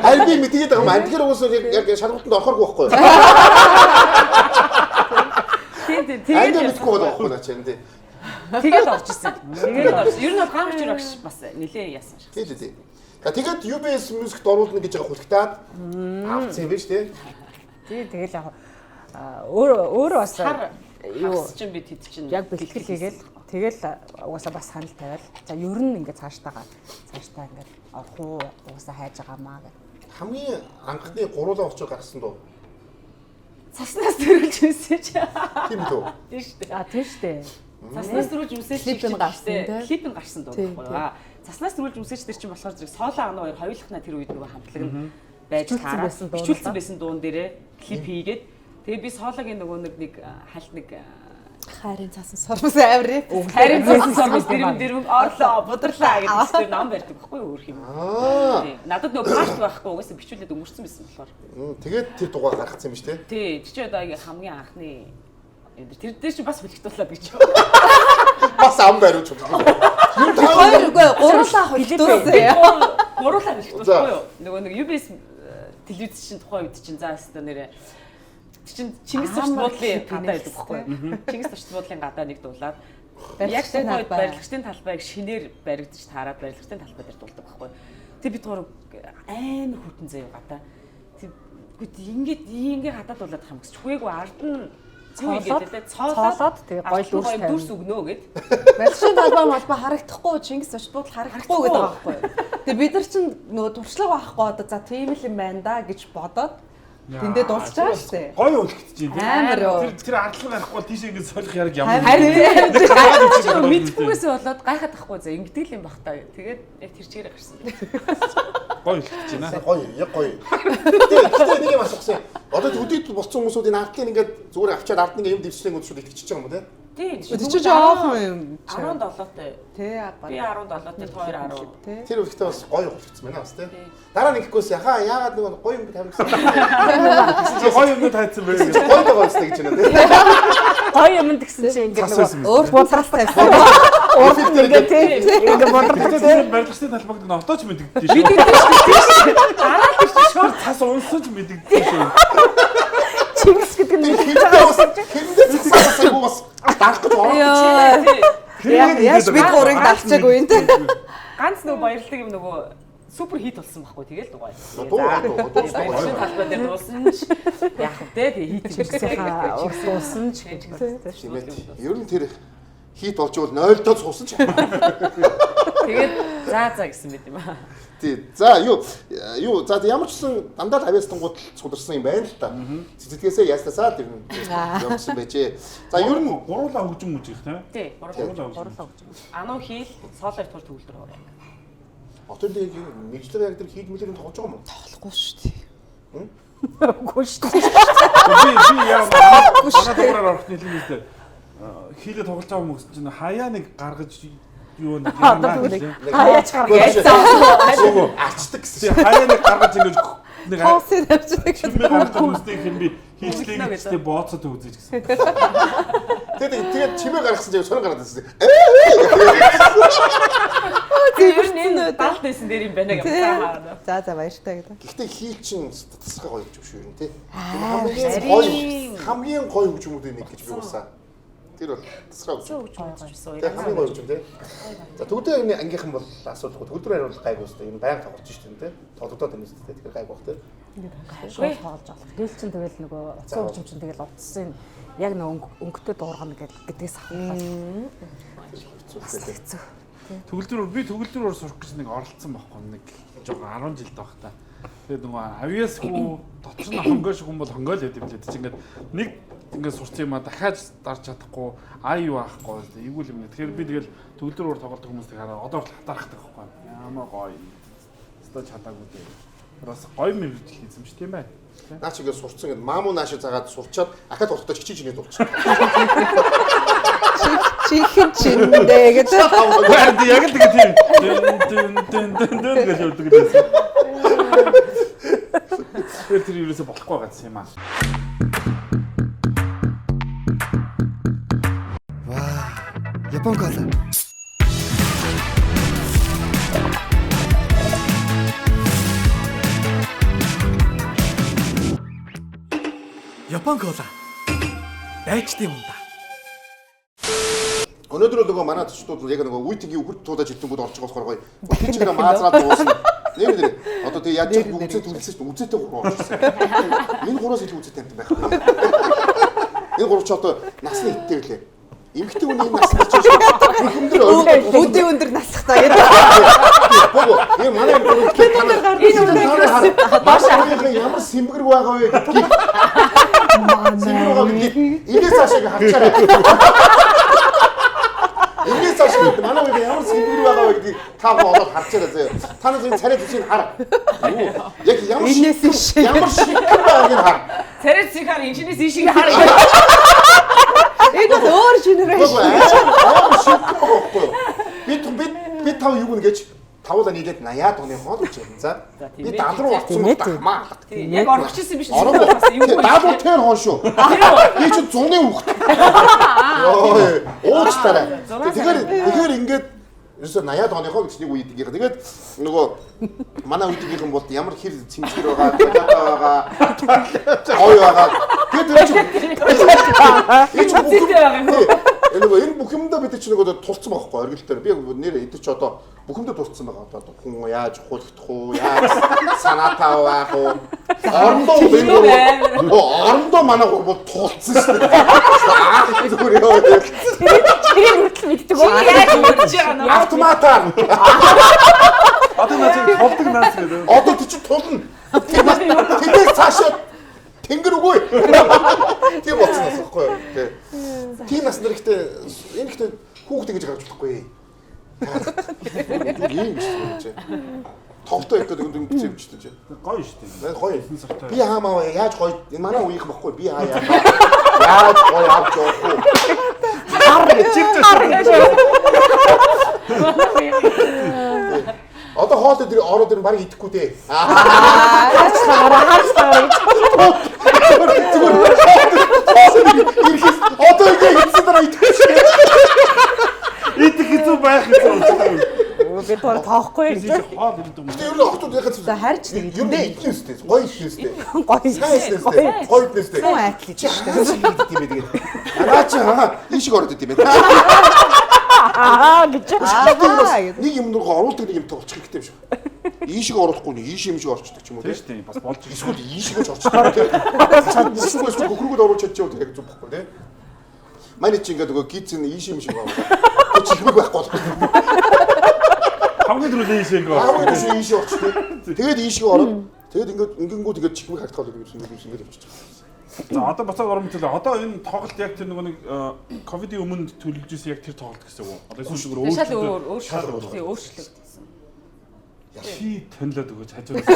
Speaker 2: Харин би мэдгээд байгаа юм. Ангир уусаа яг шалгалтанд орохоргүй байхгүй юу?
Speaker 5: Тийм.
Speaker 2: Ангир мэдгүй байхгүй наа чинь тий.
Speaker 5: Тэгээд орж ирсэн. Ер нь бол гамч рагч бас нилээ яасан шиг.
Speaker 2: Тийм. Тэгээд UBS Music-т оруулна гэж байгаа хулигтаад авцсан юм биш тий.
Speaker 3: Тэгэл яг өөр бас
Speaker 5: юу чинь бид хэд чинь
Speaker 3: яг бэлтгэл хийгээл тэгэл угаасаа бас санал тавиал. За ер нь ингээд цаашдаа ингээд орох уу угаасаа хайж байгаамаа гэх.
Speaker 2: Хамгийн анхны гуруулаа очиж гарсан дөө.
Speaker 5: Цаснаас төрүүлж юмсэж.
Speaker 2: Тийм үү?
Speaker 5: Тийм шүү дээ.
Speaker 3: Тийм шүү дээ.
Speaker 5: Цаснаас төрүүлж юмсэж
Speaker 6: Клипэн гарсан тий.
Speaker 5: Клипэн гарсан дөө байхгүй. Цаснаас төрүүлж юмсэж тэр чинь болохоор зэрэг соолоо ана хоёр хоёулахна тэр үед нөгөө хамтлаг нь байж таарсан бичүүлсэн байсан дуун дээрээ клип хийгээд тэгээ би соологийн нөгөө нэг хальт нэг
Speaker 6: хайрын цаасан сормос амир.
Speaker 5: хайрын цаасан сормос дэрм орлоо бодрлаа гэдэг чинь ном барьдаг байхгүй юу өөр юм. Надад нөгөө паст байхгүй угаасаа бичүүлээд өнгөрцөн байсан болохоор.
Speaker 2: Тэгээд тэр дугаар гаргацсан юм биш тий?
Speaker 5: Тий, чи одоо хамгийн анхны тэр дээр чи бас хөлтүүлээ гэж.
Speaker 2: Бас ам бариуч юм.
Speaker 6: Хоёр үгүй гурлаа хөлтөөсэй.
Speaker 5: Гурлаа хөлтөөсэй юу? Нөгөө нэг UBS телевиз чинь тухайн үед чинь заа хэвээр нэрээ чинь Чингис Турш буудлын гадаа байдаг байхгүй юу? Чингис Турш буудлын гадаа нэг дуулаад яг тухайд барилгачдын талбайг шинээр баригдаж таарад барилгачдын талбай дээр дуулдаг байхгүй юу? Тэг бид гурав амар хүтэн заяа гадаа. Тэг ингээд гадаа дуулаад хам гэсч хүүгүй ард нь цоолоод тэгээ гоё дүрс өгнөө гэд.
Speaker 6: Барилгын талбай харагдахгүй Чингис Турш буудал харагдахгүй гэдэг байгаа байхгүй юу? Тэгээ бид нар чинь нөгөө туршлага байхгүй одоо за тийм л юм байна да гэж бодоод тэндээ дуулж байгаа шүү дээ.
Speaker 1: Гоё үлгдэж байна.
Speaker 6: Амар.
Speaker 1: Тэр ардлага гарахгүй тийш ингэ солих яриг юм.
Speaker 5: Харин мэдхгүйгээс болоод гайхаад ахгүй за ингэдэг л юм бах та. Тэгээд яг тэр чигээр гарсан.
Speaker 1: Гоё үлгдэж байна.
Speaker 2: Гоё, яг гоё. Гэтэ нэг юм асуусан. Одоо төдийд болсон хүмүүсүүд энэ ардлыг ингээд зүгээр авчаад ард нэг юм дэвшлэн үзүүлээд итгэж байгаа юм уу те?
Speaker 5: Тийм.
Speaker 6: Чи жоохон юм.
Speaker 5: 17-тай.
Speaker 6: Тэ
Speaker 5: Би 17-тай хоёр 10.
Speaker 2: Тэр үлгтээ бас гоё үлгцсэн байна бас те. Дараа нь ихэхгүйс яагаад нэг гоё юм тавьсан.
Speaker 1: Гоё юм тайцсан байх.
Speaker 2: Гоё байгаа үстэй гэж байна те.
Speaker 3: Гоё юм гэсэн чинь ингээд нөгөө өөр бодлогоос тавьсан.
Speaker 2: Ингээд
Speaker 3: Ингээд бодлогоос
Speaker 1: барилгачдын талбайг нь отооч мэдэгдэж шүү.
Speaker 5: Дараа нь
Speaker 1: Шорт цас унсаж мэдэгдэж шүү.
Speaker 3: Чингис гэдэг нь
Speaker 2: хэрэндээ цацсаагүй бас даах гэж орох.
Speaker 6: Яаж бид гурыг далчаагүй юм те.
Speaker 5: ганц нөгөө баярлдаг юм нөгөө супер хит болсон байхгүй тэгэл дугаа.
Speaker 2: Дуу.
Speaker 5: Талбай дээр дуулсан ч яах вэ те хит
Speaker 3: Чингисийнхаа дуусан ч
Speaker 2: Тийм ээ. Ер нь тэр хит болж бол 0-доо суусан ч.
Speaker 5: тэгээд за гэсэн мэт юм аа.
Speaker 2: Тий. За юу за ямар ч сан дандаа 50-аас тунгууд сударсан юм байна л та. Цэцэдгээсээ яастасаа тэр явсан байжээ. За ер нь
Speaker 1: гуруулаа хөгжим мужих те.
Speaker 5: Тий.
Speaker 1: Гуруулаа хөгжим.
Speaker 5: Ануу хийл соолоор тул төгөлдөр хоорой.
Speaker 2: отод нэгжлэр яг тэр хийд мэлэр тоглож байгаа юм уу?
Speaker 6: Тоглохгүй шүү дээ.
Speaker 3: Үгүй шүү дээ.
Speaker 1: Би яа манай орох нийлэмжтэй хийлээ тоглож байгаа хүмүүс чинь хаяа нэг гаргаж юу нэг
Speaker 3: хаяач гаргаж
Speaker 2: ачдаг гэсэн.
Speaker 1: хаяа нэг гаргаж ингэж нэг
Speaker 6: Тоосын авчдаг
Speaker 1: би гаргаж хүмүүстэй хэм би хийчлээ гэжтэй бооцоод үзэж гэсэн.
Speaker 2: Тэгээд чимээ гаргасан чинь сонир гараад ирсэн.
Speaker 5: Тэр даалт байсан дээр юм байна гэж хаа.
Speaker 6: За баяртай гэдэг.
Speaker 2: Гэхдээ хий чин тасгаа гоё юм шүү юм тий. Хамгийн гоё хөгжмүүдийн нэг гэж би уусаа. Тэр бол тасгаа хөгжим. Хамгийн гоё хөгжим тий. За төгөлдөр ангийнхан бол асуудалгүй төгөлдөр хариулах гайгүй өстой юм байнга тоглож шүү дээ тий. Тоглодод байна шүү дээ. Тэгэхээр гайгүй бах тий.
Speaker 3: Шууд тоолж авах. Тэгэл чин тэгэл нөгөө утсан хөгжим чин тэгэл утсан яг нэг өнгөтэй дуургана гэдгээс ахуулаад.
Speaker 1: Төгөлдөр би төгөлдрөөр сурах гэж нэг оролцсон байхгүй нэг жоо 10 жилд байх та. Тэгээд нөгөө авиасгүй дотор нь хонгой шиг хүн бол хонгой л байд юм лээ. Чи ингээд нэг ингээд сурсан юм а дахиад дарж чадахгүй аюу аахгүй эвгүй юм. Тэгэхээр би тэгэл төгөлдөр тоглолт хүмүүсийг хараа одоо бол хатаархдаг байхгүй. Ямар гоё. Өстө чадаагүй дээ. Бас гоё мэрэгжил хийсэн ч тийм байна.
Speaker 2: Наа чи ингээд сурцсан ингээд маамуу наашаа заагаад сурчаад ахад болохдоо чичиж нэг дуулчих.
Speaker 3: Чихэн чиндээ гэдэг.
Speaker 1: Харин яг л тэгээ тийм гэж явдаг гэсэн. Тэр юусоо болохгүй байгаа юм аа.
Speaker 8: Ваа, Япон кола. Япон кола. Дайчтай юм да.
Speaker 2: Өнөөдөр нөгөө манай төчтүүд яг нөгөө үеийн үхэрд туудаж хэлтэнгүүд орж байгаа болохоор гоё. Тийчгээ маазраад дуусна. Нэмэр одоо тэг яаж ч үзээд үлдсэн шүү дээ. Үзээтэй гурав орчихсон. Энэ гураас илүү үзээтэй юм байхгүй. Энэ гурав ч одоо насны хиттэй гэлээ. Эмэгтэй хүний насны ч бүхэмдэр
Speaker 3: Өдөө өндөр насхтаа гэдэг.
Speaker 2: богоо. Энэ манай эмэгтэй танаа баашаа ямар симбгэр байгаа вэ гэдгийг. Инээс ашиг харчаарай. Инээс ашиг манай үеийн ямар симбгэр байгаа вэ гэдгийг та болоод харчаарай заяа. Танаас энэ царай зүсийг хар. Яг ямар шиг байгааг нь хар.
Speaker 5: Царай зүсийг хар, инженеэс ийшийг хар.
Speaker 3: Энэ өөр генерашн.
Speaker 2: Ямар шиг байхгүй. Би тав юу гэнэ гэж тавуулаа нийлээд 80-аад оны хоол гэж юм. За. Би дадруу болсон маа.
Speaker 5: Яг орчихсон биш үү?
Speaker 2: Дадруу тэр хон шүү. Би чи 100-ны хүүхд. Уучлаарай. Тэгэхээр ингээд ерөөсө 80-аад оныхоо гэж нэг үед гэх. Тэгээд нөгөө манай үеийнхэн бол ямар хэр цэмцгэр байгаа, байгаа. Ой байгаа. Энэ бүх юмдаа бид чинь нөгөө тулцсан байхгүй оргил дээр. Би нэр эдэр чи одоо бүх юмдаа тулцсан байгаа. Одоо хүн яаж хуулагдах уу, яаж санаатаа байх уу. Орондоо манай гурвууд тулцсан шүү дээ. Зүгээр яа.
Speaker 3: Тэр хүртэл мэддэг үү?
Speaker 5: Яаж үрж байгаа нөө?
Speaker 2: Автоматар.
Speaker 1: Одоо наа толдог наас гэдэг.
Speaker 2: Одоо тийч тулна. Тэгээд цаашаа тэнгэр үгүй. Тийм болчихсон байхгүй юу? Тийм нас нэрхтээ энэ ихтэй хүүхдээ гэж гаргаж болохгүй. Ийм шүү дээ. Тоглолтоо их гэдэг юм бичсэн чинь.
Speaker 1: Гоё шүү дээ.
Speaker 2: Гоё. Би хаамаа яаж гоё энэ манай үеийнх баггүй би хаа яаж гоё авч явахгүй. Одоо хоол дээр ороод ирэн баг идэхгүй дээ. Одоо ингэ хийсэн дараа идэхгүй шүү.
Speaker 1: Идэх хэцүү байх хэцүү.
Speaker 3: Би тоо тоохгүй.
Speaker 1: Хоол ирдэг юм.
Speaker 2: Тэр нь охтууд яхаж
Speaker 3: За харж нэг
Speaker 2: юм идэхгүй шүү дээ. Гоё шүү дээ.
Speaker 3: гоё.
Speaker 2: Сайн шүү дээ. Гоё шүү дээ.
Speaker 3: Нуу айтлж
Speaker 2: Чи хагас юм тэгээд. Араа чи ийшиг ороод идэв юм байна.
Speaker 3: гэж.
Speaker 2: Нэг юм руу оруулдаг нэг юмтай болчих хэрэгтэй юм шиг. Ийшиг оруулахгүй нь ийш юм шиг орчдөг ч юм уу
Speaker 1: Тийм шүү дээ. Бас болж ирсэн.
Speaker 2: эсвэл ийшигэж орчдөг тийм. Эсвэл хөргүүд оруулж чадчихвал яг зүг бохгүй тийм. Манай чи ингээд нөгөө гизэн ийш юм шиг байна. Тэг чихмэг байхгүй болох.
Speaker 1: Хамгийн түрүү ийш ингэ
Speaker 2: Аавын шиг ийш орчдөг. Тэгээд ийшиг ороод тэгээд ингэнгүү тэгээд чихмэг хагтахад ингэж явчих.
Speaker 1: За одоо бацаа орон мөтөл одоо энэ тоглолт яг тэр нөгөө нэг ковидын өмнө төлөвлөж исэн яг тэр тоглолт гэсэн үг. Одоо эсвэл зүгээр
Speaker 5: Шал өөрчлөгдсөн.
Speaker 1: Чи тонлоод өгөөч хажуураас.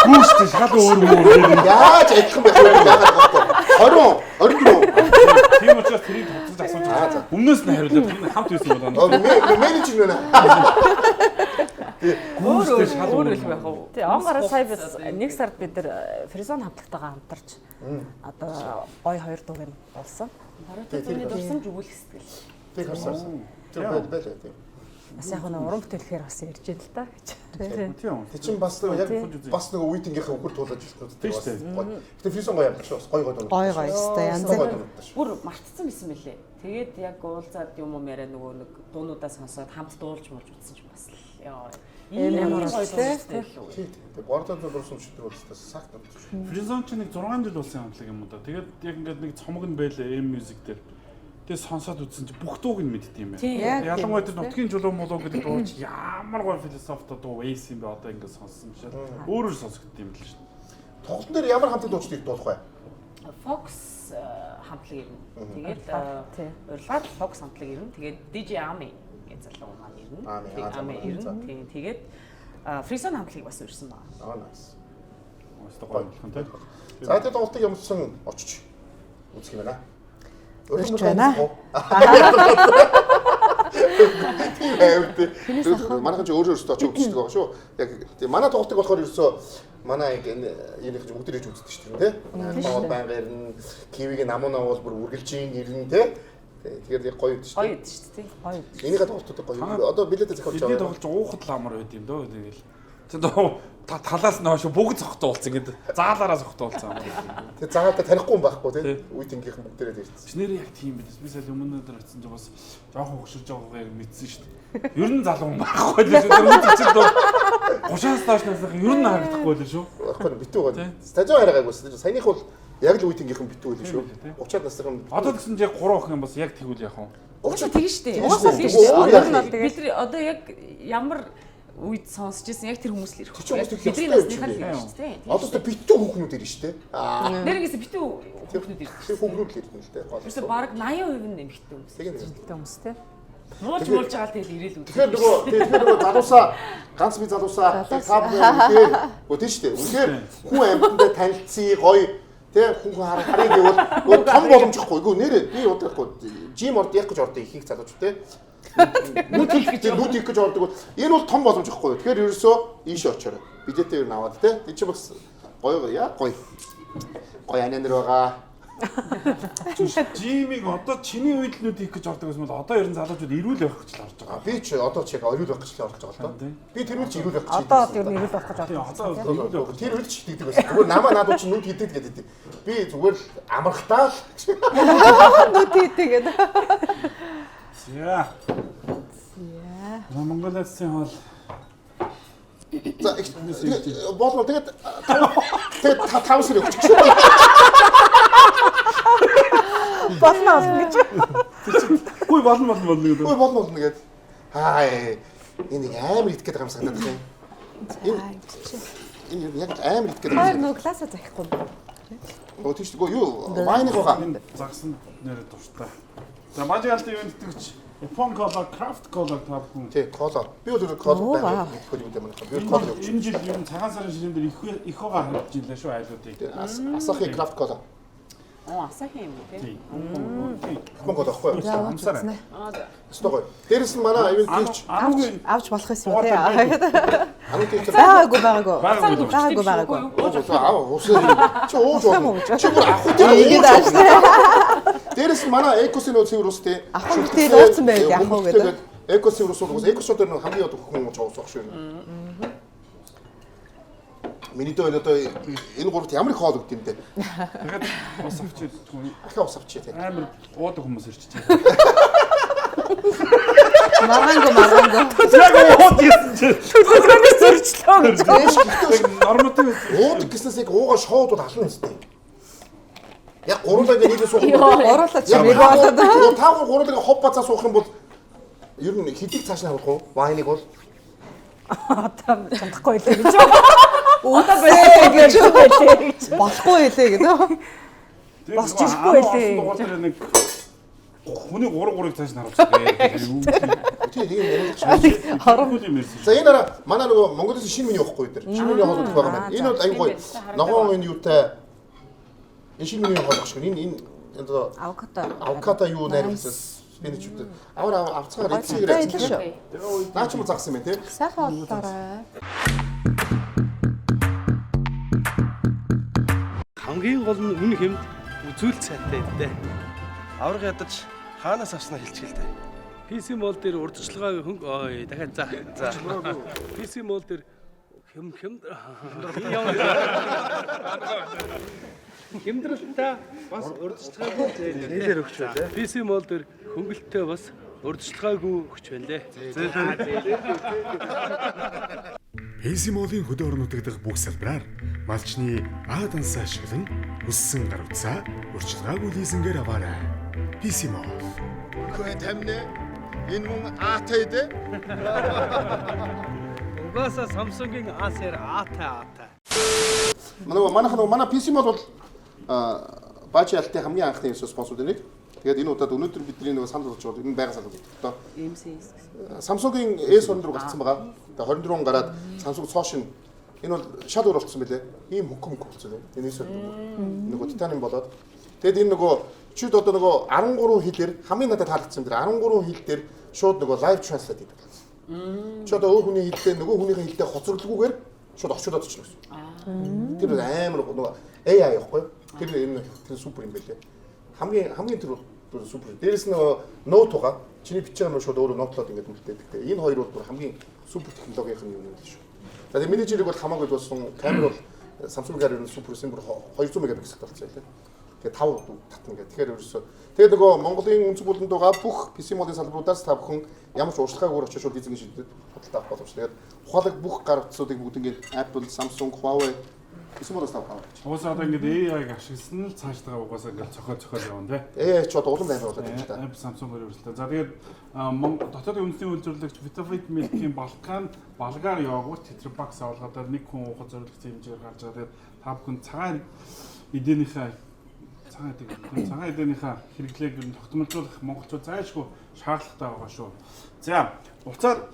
Speaker 1: Гүүштэй шал өөр мөр.
Speaker 2: Яаж адилхан байх вэ? Яагаад гэвэл 20
Speaker 1: Тийм учраас тэрийг тоцож асууж байгаа. Өмнөөс нь хариулаад энэ хамт байсан юм байна.
Speaker 2: менежер байна.
Speaker 1: Гүүштэй шал өөр
Speaker 5: байх уу?
Speaker 3: Тий, он гараа сая бид нэг сард бид нар Фризон хамтлагтайгаа хамтарч одоо гой хоёр дууг нь болсон.
Speaker 5: Барууны зүүнний дурсамж өгүүлэх сэтгэл.
Speaker 2: Тэг харсан. Тэр байлаа тийм.
Speaker 3: Бас яг нэг уран бүтээлхээр бас ярьж байна л да гэж.
Speaker 1: Тийм.
Speaker 2: Тэг чин бас яг бас нэг үеийнхээ үхэр туулаж ирсэн
Speaker 1: Тийм шүү дээ.
Speaker 2: Гэтэ фризон гоё явдаг шүү. Бас гоё дуу.
Speaker 3: Гой гой өстэй янз бүр.
Speaker 5: Бүр мартцсан байсан мөлий. Тэгээд яг уулзаад юм яриа нөгөө нэг дуунуудаа сонсоод хамт дуулж муулж үзсэн ч бас л яа.
Speaker 3: Ямар гоё
Speaker 2: Тийм. Тэг бордод дурсан шүтэр болстой сагт амт.
Speaker 1: Фризон ч нэг 6 жил болсон хамтлаг юм уу да. Тэгээд яг ингээд нэг цомог нь байлаа M-music дээр. Тэгээ сонсоод үзсэн чи бүх дууг нь мэддэм юм байна. Ялангуяа тэр нутгийн чулуу молоо гэдэг дуу чи ямар гоё философи дуу Ace юм бэ одоо ингээд сонссон чинь өөрөөр сонсогдсон юм л шүү дээ.
Speaker 2: Тоглолтын дээр ямар хамтад дуучдыг дуулах вэ?
Speaker 5: Fox хамтлаг ирнэ. Тэгээд урилгаад Fox хамтлаг ирнэ. Тэгээд DJ Ami гэж залуу маань ирнэ. Ami ирнэ. Тэгээд Frison хамтлагийг бас урьсан байна.
Speaker 2: Nice.
Speaker 1: Өөстөө гоё болох нь тийм.
Speaker 2: За тэгээд тоглолтыг ямарсан очиж үзэх юм байна.
Speaker 3: Урьж байна.
Speaker 2: Манайхан ч өөрөө өөртөө очиж үздэг байгаа шүү. Яг тийм манай тоглолтыг болохоор ерөөсөө манай энийх ч бүгд ирж үздэг шүү дээ тийм. Баал байнга ирнэ, кивиг намуунаа бол бүр үргэлжийн ирнэ тийм. Тэгэхээр яг гоё шүү дээ.
Speaker 5: Гоё шүү дээ. Гоё.
Speaker 2: Энийгээ тоглолтууд гоё. Одоо билетээ зохиолж
Speaker 1: Бидний
Speaker 2: байгаа.
Speaker 1: тоглож уухад л амар байд юм дөө тэгэл. Талаас нь хойш бүгд зогтуулсан гэдэг. Заалаараа зогтуулсан.
Speaker 2: Тэгээ заагаад танихгүй юм байхгүй тийм. Үеийнхийнхэн бүгдээрээ ирсэн.
Speaker 1: Чинээр яг тийм байд. Би сая өмнө өдөр очсон ч бас жоохон хөшөрж байгааг мэдсэн шүү дээ. Ер нь залуу юм байхгүй л шүү. Үдчихэд 30-аас доош насных ер нь харагдахгүй л шүү.
Speaker 2: Баггүй битүү гоо. Стадион хараагаагүйс. Саяных бол яг л үеийнхийнхэн битүү л шүү. 30-аад насныхан.
Speaker 1: Одоо гэсэн чи яг 3 охин бас яг тэгвэл яах вэ?
Speaker 5: Уусаа тэгэн штэ.
Speaker 2: Уусаа
Speaker 5: тэгэн
Speaker 2: тэгэн.
Speaker 5: штэ. Бид нар одоо яг ямар үед сонсч ирсэн яг тэр хүмүүс л ирэх. Бидний насныхан л ирэх шүү дээ.
Speaker 2: Одоо ч битүү хүүхнүүд ирнэ шүү дээ.
Speaker 5: Нэрнээс битүү хүүхнүүд ирэх.
Speaker 2: Тэр хүүхнүүд л ирнэ л дээ.
Speaker 5: Тэрс баг 80% нь эмэгтэй хүмүүс.
Speaker 2: Тэгэн
Speaker 3: хүмүүс те.
Speaker 5: Муулж байгаа тэгэл ирээл үү.
Speaker 2: Тэгэхээр нөгөө залуусаа ганц би залуусаа тав үгээр тийм шүү дээ. Үнээр хүн амьтандаа танилцъя гоё тий хүн харыг гэвэл том боломжихгүй. Үгүй нэрээ би удахгүй жим орд яг гэж ордог ихийг залууч тий. Нүд их гэж ордог. Энэ бол том боломж ихгүй. Тэгэхээр ерөөсөө ийшээ очоорой. Билетээ юу наваад те. Энд чи бас гоё яа гоё. Гоё ананер байгаа.
Speaker 1: Жимиг одоо чиний үед л нүд их гэж ордог гэсэн бол одоо ер нь залуучууд ирүүл байх гэж л орж байгаа.
Speaker 2: Би ч одоо ч яг орой байх гэж л орж байгаа л да. Би тэр үед ч ирүүл байх гэж.
Speaker 3: Одоо тэр нэрэл болох гэж
Speaker 2: одоо тэр үед ч тэгдэг байсан. Зүгээр намаа надад ч нүд хийдэг гэдэг. Би зүгээр л амрахтаа
Speaker 3: нүд хийдэг гэдэг.
Speaker 1: За. Монголын хоол.
Speaker 2: За бодлоо тэгээд тавс ирэх гэж.
Speaker 3: Болно гэж.
Speaker 1: Хүй болно гэдэг.
Speaker 2: Хүй болно гэдэг. Хаа энэ амар идэх гэдэг юм санагдаад байна. Энэ яг амар идэх гэдэг юм.
Speaker 3: Аа нөө классаа захихгүй.
Speaker 2: Оо тийш гоо юу вайныг байгаа.
Speaker 1: Загсан нэрээ дуртай. За мажигалт ивент гэж Япон кола, крафт кола тавхан.
Speaker 2: Тий, кола. Би бол кола байна. Хөл юм байна. Би кола явуулж.
Speaker 1: Энэ жил юу цагаан сарын ширэн дээр их байгаа харагдж илээ шүү айлуудыг.
Speaker 2: Асахи крафт кола.
Speaker 5: Асахи юм тий.
Speaker 2: Япон кола ахгүй.
Speaker 1: Амсараа.
Speaker 2: Стогой. Дээрээс нь манай ивент тийч
Speaker 3: авч болох юм тий.
Speaker 2: Anu тийч.
Speaker 3: Байгаагүй.
Speaker 2: Аа, уусаа. Чи ууж байна. Чи бүр авах тийм. Дээрээс манай экосиноо цэврүүстэй
Speaker 3: шүлтэй дууцсан байв яах вэ гэдэг.
Speaker 2: Экосиноо уус экосиноо дээр хамгийн ядуу хүн жоосох шүү. Миний дөө одоо энэ гуравт ямар их хоол өгд юм бэ?
Speaker 1: Тэгээд ус авчиж
Speaker 2: ахаа ус авчиж тийм.
Speaker 1: Амар уудаг хүмүүс ирчихжээ.
Speaker 3: Маранго.
Speaker 1: Яг ууд гэсэн чи.
Speaker 3: Төлөвлөгөөний зөрчлөө гэж.
Speaker 1: Норматив
Speaker 2: уудаг гэснээс яг уугаа шоудууд ална үстэй. Яг гурлаа нэг суух.
Speaker 3: Оруулаад чи мэг болоод.
Speaker 2: Тав гурлаа хоп бацаа суух юм бол ер нь хэдийг цааш нь авах уу? Вайныг бол
Speaker 3: Одоо чадахгүй байлаа гэж.
Speaker 5: Одоо болоо гэж.
Speaker 3: Болохгүй байлаа гэдэг. Бас жирэхгүй байлээ.
Speaker 1: Нэг хүний 3-3-ыг цааш нь харуулчихсан.
Speaker 2: тийм
Speaker 3: Харахгүй
Speaker 1: юм ирсэн.
Speaker 2: За энэ дараа манай нөгөө Монголоос шинэ миний явахгүй дээр. Шинэ миний хоол удах байгаа юм. Энэ бол аюу гоё. Ногоон энэ юутай энэ шинэ миний хоол багш. Энэ одоо авокадо юу найруулсан спинич үү. Аваар авцгаар эцгээр. Наа ч юм загсан юм тий.
Speaker 3: сайхан бодлоорой.
Speaker 9: Хамгийн гол нь үн хэмд үзүүлэлт сайтай дээ. Авраг ядаж хаанаас авснаа хэлчихэл дээ. PC mall дээр урдчилгаа хөнгө дахиад за. PC mall дээр хэмдрэлтэй бас урдчилгаагүй нэлээр өгч байлаа. PC mall дээр хөнгөлттэй бас урдчилгаагүй өгч байлаа.
Speaker 10: PC mall-ийн хөдөө орнууд дэх бүх салбараар малчны А дансаа ашиглан өссөн гар утсаа урьдчилгаагүй лизингээр аваарай. PC mall.
Speaker 2: Хөөе тамне энэ мөн аатай дээ.
Speaker 9: Угаасаа Samsung-ийн A-сэр аатай.
Speaker 2: Манай PC mall бол Баажи алтын хамгийн анхны спонсорууд нэг. Тэгээд энэ удаад өнөөдөр бидний нэг санал болж байгаа энэ байга санал болтой. Samsung-ийн S24 гарсан байгаа. Тэгээд 24 гараад Samsung Soshin энэ бол шал өөр болсон мөлий. Ийм хөнгөн болсон юм. Энэ эсвэл нөгөө титаниум болоод. Тэгээд энэ нөгөө чид одоо нөгөө 13 хэлээр хамгийн надад таалагдсан дээр 13 хэл дээр шууд нөгөө live translate хийдэг болсон. Чи одоо өөр хүний хэлтэй нөгөө хүнийхээ хэлтэй хоцроглогүйгээр шууд очиодод очихно гэсэн. Тэр амар нөгөө AI яахгүй. Тэр энэ супер юм байлээ. Хамгийн тэр супер. Дээрээс нөгөө ноут байгаа. Чиний бичиж байгаа нь шууд өөрөө ноутлоод ингэж үлдээдэг. Энэ хоёр бол хамгийн супер технологийн юм юм шүү. За тэгээд миний жирийг бол хамаагүй болсон. Камер бол Samsung-аар ер нь супер 200 мегапиксел болсон байлээ. Тэгээд 5 татна гэх. Тэгэхээр ерөөсөө тэгээд нөгөө Монголын өнцөг бүлэнд байгаа бүх PC модын салбаруудаас та бүхэн ямар ч уучлахаагүй очиж шууд эзэн шийдээд бодлоо авах боломжтой. Тэгээд ухаалаг бүх гар утсуудыг бүгд ингээд Apple, Samsung, Huawei PC модоос тавах.
Speaker 1: Уусаа одоо ингээд AI-г ашигласан л цаашдаа угаасаа ингээд цохол явна тий.
Speaker 2: AI ч одоо улам амар болоод байна л та.
Speaker 1: Apple, Samsung-оор өрсөлдөө. За тэгээд дотоодын үндэсний үйлдвэрлэгч Vitafit Milk-ийн Балгаар йогурт тетрапакс авалгадаар нэг хүн уухад зориулагдсан хэмжээгээр гарч байгаа. Тэгээд та бүхэн цагаан эдээнийхээ хэрэглээг нь тогтмолжуулах монголчууд зайлшгүй шаардлагатай байгаа шүү. За, уцаар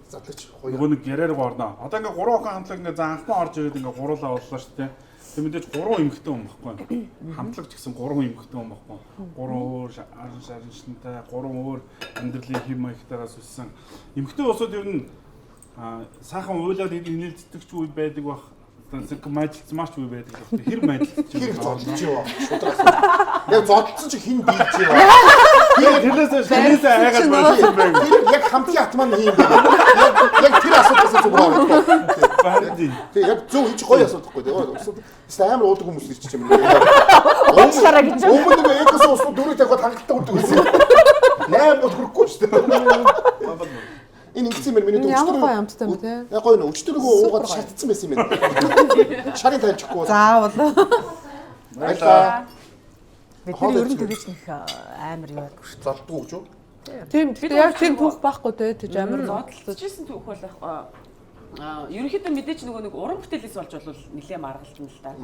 Speaker 2: задлаач
Speaker 1: нөгөө нэг яриараа орно. Одоо ингээ 3 охин хамтлаг ингээ анхмаа орж ирээд ингээ гуруулаа боллоо шүү дээ. Тэг мэдээж 3 эмэгтэй хүн баггүй. Хамтлагч гэсэн 3 эмэгтэй хүн баггүй. 3 өөр шарншинтай, 3 өөр амьдралын хэм маягтайгаас үссэн. Эмэгтэй усууд ер нь сайхан уйлаад инээлддэг ч үе байдаг бах. Тэг мэдлэлц маш үе байдаг л байна. Хэр мэдлэлц
Speaker 2: хэр зодолж яваа. Шудраас. Яг зодолсон чи хин дийлж яваа.
Speaker 1: Тэрнээс хайгаад байсан байх.
Speaker 2: Яг хамтын атман юм байна. Яг тэр асуудалаас зүгээр байна. Тэг яг зөв хийж гоё асуудахгүй. Тэг амар уудаг хүмүүс ирчих юм.
Speaker 3: Уучлаарай гэж.
Speaker 2: Өмнө нэг экос уус дөрөв тавихад хангалттай уудаг байсан. 8 бол хөрөхгүй шүү дээ. Энэ ингэсэн юм миний дүү
Speaker 6: ямар гоё амттай юм те.
Speaker 2: Яг гоё нөө өчтөргөө уугаад шатцсан байсан юм байна. Шарын тайлчихгүй.
Speaker 6: Заавал.
Speaker 2: Баярлаа.
Speaker 3: Бидний ер нь тэгэж нэг амар яадаг шүү дээ.
Speaker 2: Залдгүй гэж юу?
Speaker 6: Тийм яг тийм түүх байхгүй те. Тэгж амар
Speaker 5: зодтолчихсэн түүх бол ерөнхийдөө мэдээч нөгөө нэг уран бүтээлээс болж бол нэлээд маргалж юм л та.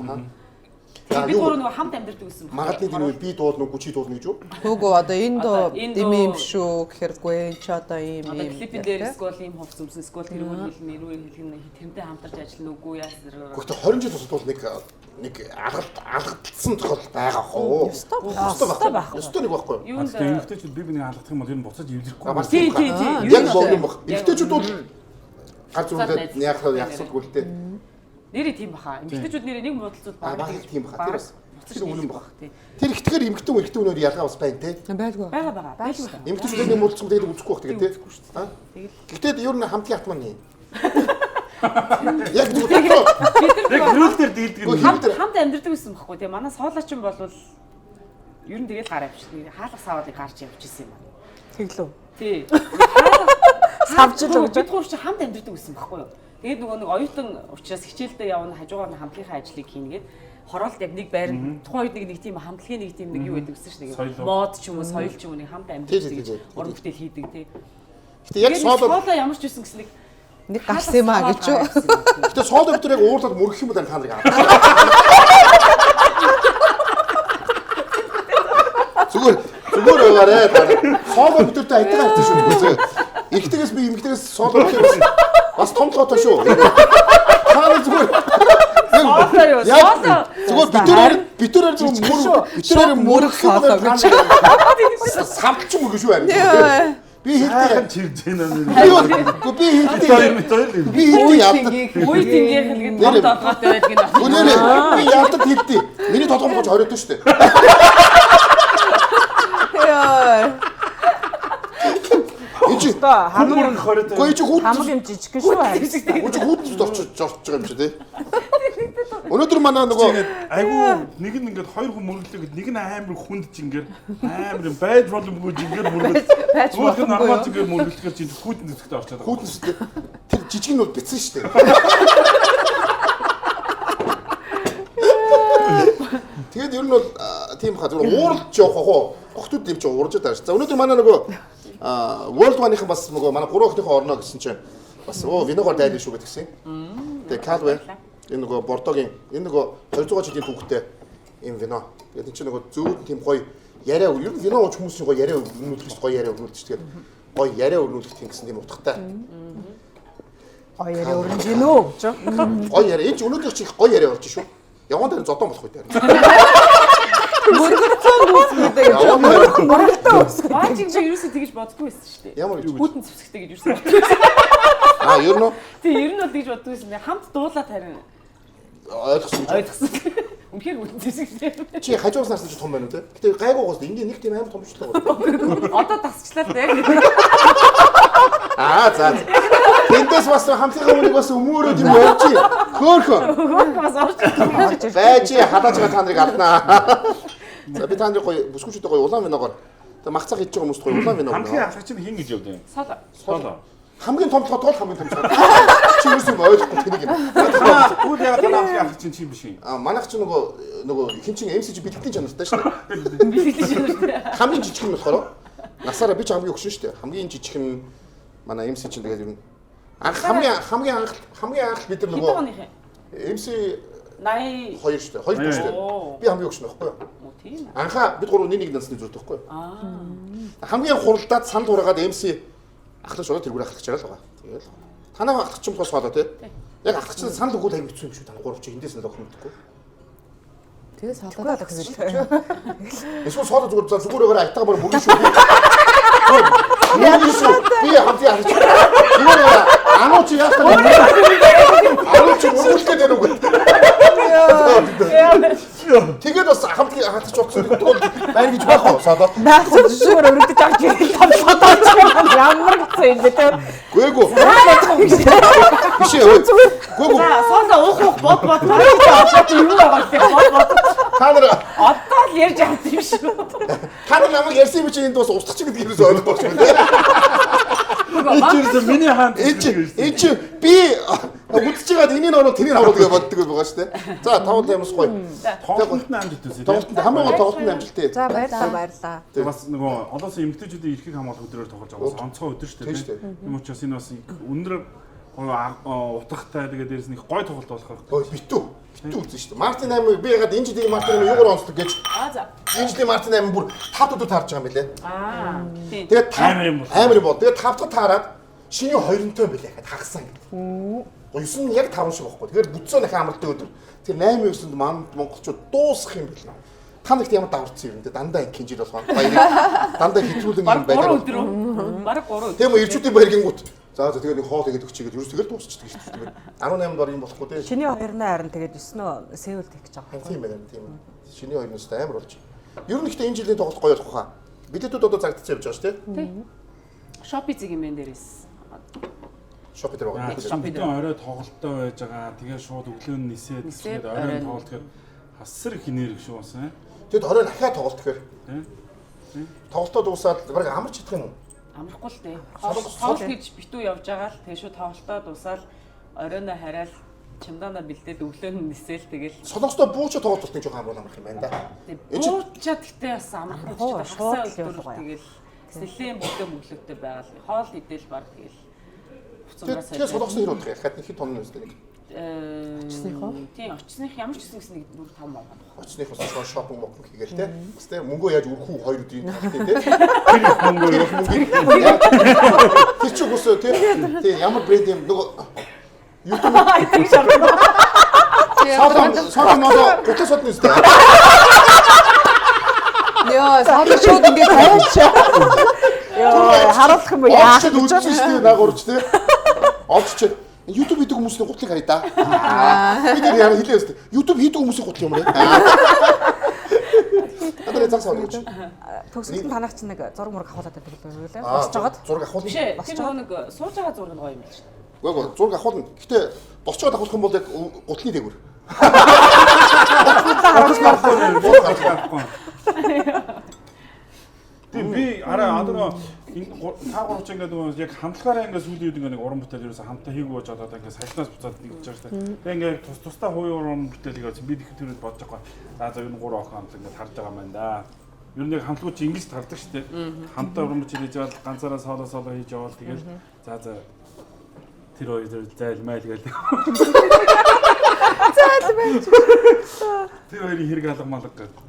Speaker 5: Би гурав нөгөө хамт амьдардаг гэсэн байна.
Speaker 2: Магадгүй тэр үе би дуулна уу, чи дуулна гэж юу?
Speaker 6: Үгүй одоо энэ доо дэмэм шүү гэхэргүй чи одоо ийм
Speaker 5: клипэн дээр эсвэл ийм хувц өмсөн эсвэл тэрүүн хэлнэ тэрнтэй хамтарч ажиллана уугүй яасэр.
Speaker 2: Гэхдээ 20 жил тусдвал нэг алгадсан тохиол байгаа хоо. Өстой байх. Өстой нэг байхгүй юу?
Speaker 1: Тэгээд эмэгтэйчүүд би бинийг алгадах юм бол энэ буцаж эвлэхгүй.
Speaker 5: Тийм.
Speaker 2: Яг богино баг. Эмэгтэйчүүд бол гар зүрхлээд яахсалгүй л тээ.
Speaker 5: Нэрээ тийм баха. Эмэгтэйчүүд нэрээ нэг муудалцууд
Speaker 2: баг тийм баха. Тэр бас тэр үнэн баг. Тэр ихтгэр эмэгтэй өнөр ялгаа бас байна те.
Speaker 6: Байггүй.
Speaker 5: Бага.
Speaker 2: Эмэгтэйчүүд нэг муудалцсан тэгээд үзэхгүй бах тэгээд те. Гэхдээ ер нь хамтын атман юм. Яг зүгээр.
Speaker 1: Яг нүүл дээр дийлдэг юм.
Speaker 5: Хамт амьдардаг гэсэн баггүй те. Манай соолоочин бол ер нь тэгээд гар авчих. Хаалга саваадыг гарч явчихсан юм байна.
Speaker 3: Тэглүү.
Speaker 5: Тий.
Speaker 3: Савжил өгч
Speaker 5: бид гурав чи хамт амьдардаг гэсэн баггүй юу? Тэгээд нөгөө нэг оюутан учраас хичээлдээ явна хажуугаар нь хамтынхаа ажлыг хийнгээд хороолт яг нэг байрны тухайн үед нэг тийм хамтлагийн нэг тийм нэг юу байдаг гэсэн чинь нэг мод ч юм уу соёл ч юм уу нэг хамт амьдардаг уран бүтээл хийдэг тий.
Speaker 2: Гэтэ яг соолоо
Speaker 5: ямар ч байсан гэсэн
Speaker 6: нэг гарсан юм аа гэж юу.
Speaker 2: Гэтэ соолоо бид яг уурлаад мөрөх юм бол та нарыг авах. Зүгээр байгаарэ. Соолоо бидэртэй айдаг авчих шүү. Ихтгээс би эмгтгээс соолоо бас том тоотой шүү. Хаа зүгээр. Зүгээр битүүрээр мөрөх соолоо гэж. Самч мөрөх шүү харин. Би хэлдэг
Speaker 1: чирж байна.
Speaker 2: Би хэлдэг. Би яадаг.
Speaker 5: Үе тингээр хэлгээд том толгойтой байдаг юм байна.
Speaker 2: Үнээр би яадаг хэлдэг. Миний толгой гож хориотой шүү дээ.
Speaker 3: Яа.
Speaker 1: Хамгийн хориотой.
Speaker 2: Гой чи хүүд
Speaker 3: хамгийн жижиг шүү харин.
Speaker 2: Үгүй хүүдд орчиж байгаа юм чи тий. Өнөөдөр манай нөгөө
Speaker 1: айгу нэг нь ингээд хоёр хүн мөрөглөөд нэг нь амар хүндж ингээд амар байж боломгүй ингээд мөрөглөж. Зүгээр нормал зүгээр мөрөглөхөөр чи хүүдэн зүгтээ орчоод байгаа.
Speaker 2: Хүүдэн шүү дээ. Тэр жижиг нь бол бицэн шүү дээ. Тэгээд ер нь бол тийм хаа зүгээр ууралж явах хоо. Охтууд юм чи уурж байгаа ш. За өнөөдөр манай нөгөө World One-ийн бас нөгөө манай 3 охиныхоо орно гэсэн чинь бас виногоор дайлын шүү гэдгсэн. Тэгээ Calway энэ нөгөө Бордогийн энэ нөгөө 200 жилийн түүхтэй ийм вино. Тэгээд энэ чинь нөгөө зөөд тийм гоё яриа ер нь вино ууч хүмүүс чинь гоё яриа өрнүүлэх гоё яриа өрнүүлдэг. Тэгээд гоё яриа өрнүүлэх тийм гэсэн тийм утгатай.
Speaker 3: Гоё яриа өрнөж гинөө гэж.
Speaker 2: Гоё яриа энэ ч өнөөдөр чи их гоё яриа болж шүү. Явган дээр зодон болох үү дээр.
Speaker 3: Мөргөцөн үсгдэг. Мөргөлтөө үсгдэг.
Speaker 5: Баажиг чи юусе тэгж боддгүй байсан шүү дээ.
Speaker 2: Ямар гэж
Speaker 5: Бүтэн зэвсэгтэй гэж юусе боддгүй.
Speaker 2: ер нь
Speaker 5: Тэг ер нь бол тэгж боддгүй байсан. Хамт дуулаад харин
Speaker 2: ойлгосон.
Speaker 5: Үнэхээр бүтэн зэвсэгтэй.
Speaker 2: Чи хажуугаснаас ч том байна үү те? Гэтэ гайгуугаас ингээ нэг тийм амар томчлоо.
Speaker 5: Одоо тасчлаа те.
Speaker 2: За. Тэндээс бас хамтлагаа үнийг бас өмөрөөд юм явчих. Хөөхөн.
Speaker 5: Бас орж
Speaker 2: Байж хадаж байгаа та нарыг алднаа. За би та нарыг гоё бүсгүүчтэй гоё улаан виногоор тэг мах цаг хийж байгаа хүмүүст гоё улаан виногоор.
Speaker 1: Хамгийн анхаач нь хин гэж явдаг.
Speaker 5: Соло.
Speaker 2: Хамгийн том толгой хамгийн том. Чи юусэн ойлгохгүй тэнийг юм.
Speaker 1: Түл яг танаа анхаач чинь чи биш юм.
Speaker 2: Манайх ч нөгөө хин чин MCG бэлтгэлийн чанартай шүү дээ.
Speaker 5: Бэлтгэлийн чанартай.
Speaker 2: Хамгийн жижиг нь болохоор насаараа би ч хамгийн өгшин шүү дээ. Хамгийн жижиг нь манай MC чинь тэгээд ер нь хамгийн анх бид нар нөгөө MC
Speaker 5: 82
Speaker 2: шүү дээ. 2 шүү дээ. Би хамгийн өгшин байхгүй юу?
Speaker 5: Тийм.
Speaker 2: Анхаа бид гурав нэг насны зүрх байхгүй юу? Хамгийн хуралдаад санал ураагаад MC ахлах шууд тэргүүр ахлах чараа л байгаа. Тэгээд танаа ахлах юм тусгаалаа тий. Яг ахлах чинь санал өгөөд аяг хэцүү юм шүү. Танаа гурав чи эндээс л өгөх мэдгүй.
Speaker 3: Тэгээ солоодоо гэсэн үү?
Speaker 2: Эсвэл соод зүгээр айтаа бүр мөрөн шүү. Би хамтын ахлах. Зүгээр ануу чи яах вэ? Ануу чи мөрөлтэй дээр үгүй. Тэгээд бас хамтын ахлах утсан гэдэг байна гэж байхгүй саад.
Speaker 3: Наад зүгээр өргөдөж авч ирэх фоточ ямар гэсэн юм бэ те?
Speaker 2: Гүйгүү. Биш ээ. Гүйгүү.
Speaker 5: Сонда уух бод аваад юм байгаа те.
Speaker 2: Та нар
Speaker 5: одоо л ярьж авт юм шүү.
Speaker 2: Та нар намайг ярьсан юм чи энд бас устгач гэдэг юм ойлгохгүй шүү дээ.
Speaker 1: Эцээс миний хаан
Speaker 2: Энд чи би үдчихэж байгаад энэний ороо тэрийг аваад гэж боддог байгаа шүү дээ. За тавд юмс гоё.
Speaker 1: тоглолтын амжилт үсэ.
Speaker 2: Тоглолтын хамгийн гол тоглолтын амжилтээ.
Speaker 3: За баярлаа.
Speaker 1: Тэгээ бас нөгөө олонсын эмэгтэйчүүдийн эрхийг хамгаалах өдрөөр тоглож байгаа бас онцгой өдөр шүү дээ. Юм учраас энэ бас өндөр утгатай тэгээ дээрээс нэг гой тоглолт болох.
Speaker 2: Битүү үзэн шүү дээ. Мартин 8 би ягаад энэ жилийн Мартин 8 юугаар онцлог гэж.
Speaker 5: За.
Speaker 2: Энэ жилийн Мартин 8 бүр 5 өдөр таарч байгаа юм билэ.
Speaker 5: Тийм.
Speaker 2: Тэгээд
Speaker 1: амар юм
Speaker 2: бол. Тэгээд 5 дахь таарад шиний 2-той билээ хахад хагасан гэдэг. 9 нь яг 5 шиг байхгүй. Тэгээд бүтцөө дахин амралтын өдөр. Тэр 8-9-нд монголчууд дуусах юм билээ. Та нэгт ямар даварцсан юм бэ? Дандаа ингийн жил болгоо. Дандаа хэтрүүлэн юм байна.
Speaker 5: Бараг 3 өдөр. Бараг 3 өдөр.
Speaker 2: Тийм үү, ирчүүдийн баяргингууд. За тэгээд нэг хоол игээд өгчигээд ерөөс тэгэл дуусчихдаг шүү дээ. 18 дор юм болохгүй дээ.
Speaker 3: Чиний 2-ны харин тэгээд 9-нөө Сеулд хийх гэж байгаа.
Speaker 2: Тийм байна, тийм. Шиний 2-ноос амар болж. Ер нь ихтэй энэ жилийн тоглолт гоё болох хаа. Билетүүд одоо загдчихсан явж байгаа шүү дээ.
Speaker 5: Тийм. Шопи зэг юм байна дээрээс.
Speaker 2: Шопи дээр байгаа.
Speaker 1: Шопидын орой тоглолттой байж байгаа. Тэгээд шууд өглөө нь нисээд тэгээд орой тоглолт гэхээр хасар их нэрэг шүү бас.
Speaker 2: Тэгэд орой дахиад тоглолт гэхээр. Тоглолтоо дуусаад бараг амарч чадах юм уу?
Speaker 5: Амрахгүй л дээ. Тоглолт гэж битүү явж байгаа л тэгээ шууд тоглолтоо дуусаад оройноо хараад чамдаана бэлдээд өглөө нь нисээл тэгэл
Speaker 2: Солонгостой буучаа тоглолт болтын жоохон амрах юм байна да.
Speaker 5: Буучаа гэхдээ бас амрах болчихсон. Хасаа өдөр тэгэл нэлийн бүлгээ мөглөөтэй байгаа л хоол идэл баг тэгэл
Speaker 2: буцаагаа сайн. Тэгээ Солонгосны хэр удах яхад нэг тонн үстэй нэг.
Speaker 5: Тийм очсных ямар ч гэсэн нэг 4-5 мянга.
Speaker 2: Очсных бас шопинг мокк хийгээл те. Бас те мөнгөө яаж өрхүү 2 өдрийн тахтай те. Тэр ч үгүй те. Тийм ямар брэнд юм нөгөө YouTube
Speaker 5: тийм шаардлага.
Speaker 2: Садан модо гутас содны үстэй.
Speaker 3: Яа, садан шууд ингээд тавьчих. Яа, харуулах юм яа.
Speaker 2: Очд үзчихсэн шүү дээ наагурч те. Очч YouTube хийдэг хүмүүсийн гутлыг харъя да. Бид яа хэлээ өстэй. YouTube хийдэг хүмүүсийн гутал юм бэ? Адаа зах сав гэж.
Speaker 3: Төгсөлт танах чинь нэг зураг мураг авахлаад байдаг юм байна лээ. Босч жагаад.
Speaker 2: Зураг авах
Speaker 5: биш ээ. Тэр нэг сууж байгаа зураг нь гоё юм л шүү.
Speaker 2: Үгүй зураг авах нь. Гэтэ босчоод авах юм бол яг гутлын дээгүүр.
Speaker 1: Тийм би араа одоо та гурав ч ингээд нөгөө яг хамтлагаараа ингээд сүүлийн үед ингээд нэг уран бүтээл ерөөсө хамтаа хийгүү болж одоо ингээд сахилнаас буцаад нэгж байгаа шүү дээ. Тэгээ ингээд тусдаа хувийн уран бүтээл хийгээд би их төрөд бодож байгаа. За энэ 3 охин хамт ингээд харж байгаа юм байна да. Ер нь яг хамтлагууд чи ингэж тардаг шүү дээ. Хамтаа уран бүтээл хийж явал ганцаараа соло хийж явал тэгэл за тэр хоёр зайл майл гээл.
Speaker 3: Зайл байж.
Speaker 1: Тэр хоёрын хэрэг алга малга гэдэг.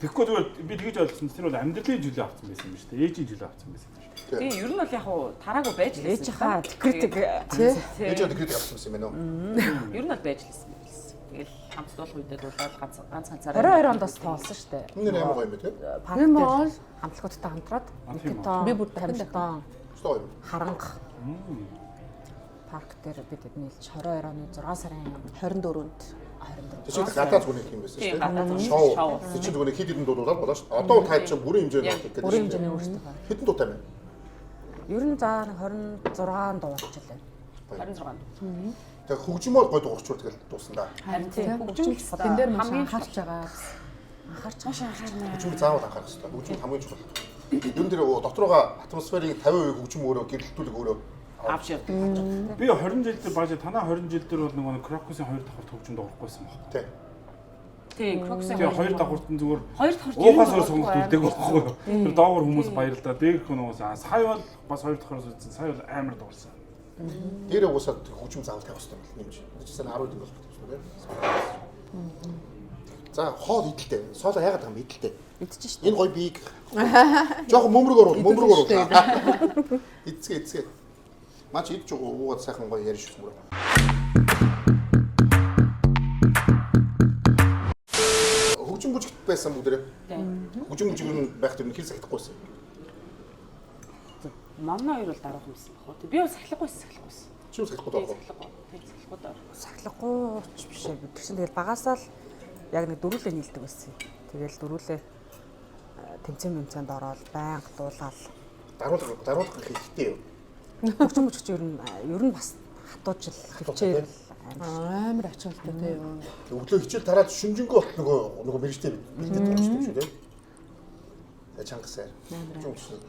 Speaker 1: Тэгэхгүй зүгээр би тэгэж ойлгосон. Тэр бол амьдралын төлөө авсан байсан юм шүү дээ. Ээжийн төлөө авсан байсан юм шүү дээ.
Speaker 5: Тэгээ ер нь бол яг хуу тараагүй байж л
Speaker 3: Ээжийнхаа критик тий.
Speaker 2: Ээжээ критик авсан юм байна уу?
Speaker 5: Ер нь бол байж л байсан. Тэгэл хамт дуулах үедээ дуулаад ганц ганцаараа
Speaker 3: 22 онд бас тоолсон шүү дээ.
Speaker 2: Энэ амар гоё юм тий.
Speaker 3: Парк дээр хамтлагуудтай хамтраад
Speaker 6: Би бүр дахин
Speaker 2: Стоо юм.
Speaker 3: харанга парк дээр бид нийлж 22 оны 6 сарын 24-нд
Speaker 2: Тэшээ гадаа зүгнэх юм байсан шүү дээ. Шоу. Тэшээ зүгнэх хэд хэдэн дуудаад болоо шүү. Одоо таад чинь бүрэн хэмжээнд хийх гэдэг.
Speaker 3: бүрэн хэмжээний өөрсдөө.
Speaker 2: Хэдэн дуутай байна?
Speaker 3: Ер нь заа 26 дуурчлаа.
Speaker 5: 26.
Speaker 2: Тэгээ хөгжмөөр гой дуурчуул тэгэл дуусна да.
Speaker 5: Харин тийм хөгжим
Speaker 6: энэ дээр маш анхаарч байгаа.
Speaker 3: Анхаарч анхаарна.
Speaker 2: Хөгжмөөр заавал анхаарах хэрэгтэй. Хөгжим хамгийн чухал. Юун дээр дотрууга атмосферыг 50% хөгжим өөрөө гэрэлтүүлэг өөрөө
Speaker 5: авч явдаг.
Speaker 1: Би 20 жил дээр бааж танаа 20 жил дээр бол нөгөө Крокусын 2 давхар төвчөнд орохгүй байсан баг.
Speaker 2: тий.
Speaker 5: Тийм, Крокусын
Speaker 1: Тэгээ 2 давхарт нь зүгээр
Speaker 5: 2 давхарт
Speaker 1: уухаас өөр сонголт үлдээх байхгүй юу? Тэр доогор хүмүүс баярлалаа. Дээрх хүмүүс сая бол бас 2 давхараас үзсэн. Сая бол амар дуурсан.
Speaker 2: Тэр уусаад хөгжим заавал тавих хэрэгтэй юм нэмж. Жишээ нь 10 дэх болох юм тийм. За хоол идэлтэй. Сооло яагаад байгаа юм идэлтэй?
Speaker 3: Идчих шүү.
Speaker 2: Энэ гоё бийг. Жохо мөмрөг оруу. Эцгээ. Мач идэж уугаад сайхан гоё яриш шүү мөрөө. Хөгжим бүжигт байсан бүгдээрээ. Хөгжим бүжиг нь байх тэр хэр сахихдахгүйсэн.
Speaker 5: Манай хоёр бол дараах юмсан баг. Би бас сахилахгүйсэн.
Speaker 2: Чи юу сахихгүй даа?
Speaker 3: Сахилахгүй ч биш ээ. Бид чинь тэгэл багасаа л яг нэг дөрүүлээ нийлдэг байсан. Тэгэл дөрүүлээ тэмцээнд ороод байнга дуулаад
Speaker 2: Даруулах хэрэгтэй юу?
Speaker 3: хөгжим бүжигч ер нь бас хатуужил хөвчээр
Speaker 6: Амар ачаалтай тий юу.
Speaker 2: Өглөө хичээл тараад шүнжэнгөө бот нөгөө мэрэгтэй бэлдээд байгаа шүү дээ. Тэгээ чангасаар.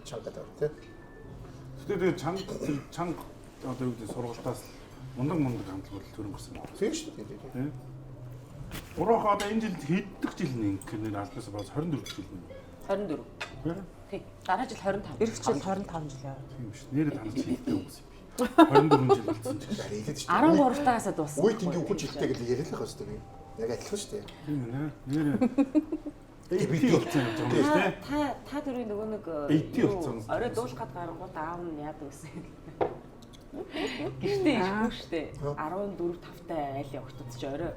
Speaker 2: Чанга даа тий.
Speaker 1: Тэгээ чанга одоо юу гэдэг сургалтаас мундаг хамтлагууд төрөн гарсан байна.
Speaker 2: Тийм шүү дээ.
Speaker 1: Урах одоо энэ жилд хэддэх жил нэр албаас бас 24 жил нэ.
Speaker 5: 24. Тий. Дараа жил 25.
Speaker 3: Ирэх жил 25 жил яа.
Speaker 1: Тийм шүү. Нэрээ таньж хэлдэг юм шиг. 24 жил болсон ч гэсэн.
Speaker 2: Хэлээд шүү.
Speaker 5: 13 тагаас дууссан.
Speaker 2: Үе тэнгийн хүн жилтэй гэж яриад байгаа шүү дээ. Яг адилхан шүү дээ.
Speaker 1: Тийм нэрээ. Эйти болсон юм байна шүү дээ.
Speaker 5: Та дөрөв нөгөө нэг орой дуулах гад гарангууд аав нь яадаг гэсэн. Гэртээ ирэхгүй шүү дээ. 14 5-тай айл явахтад ч орой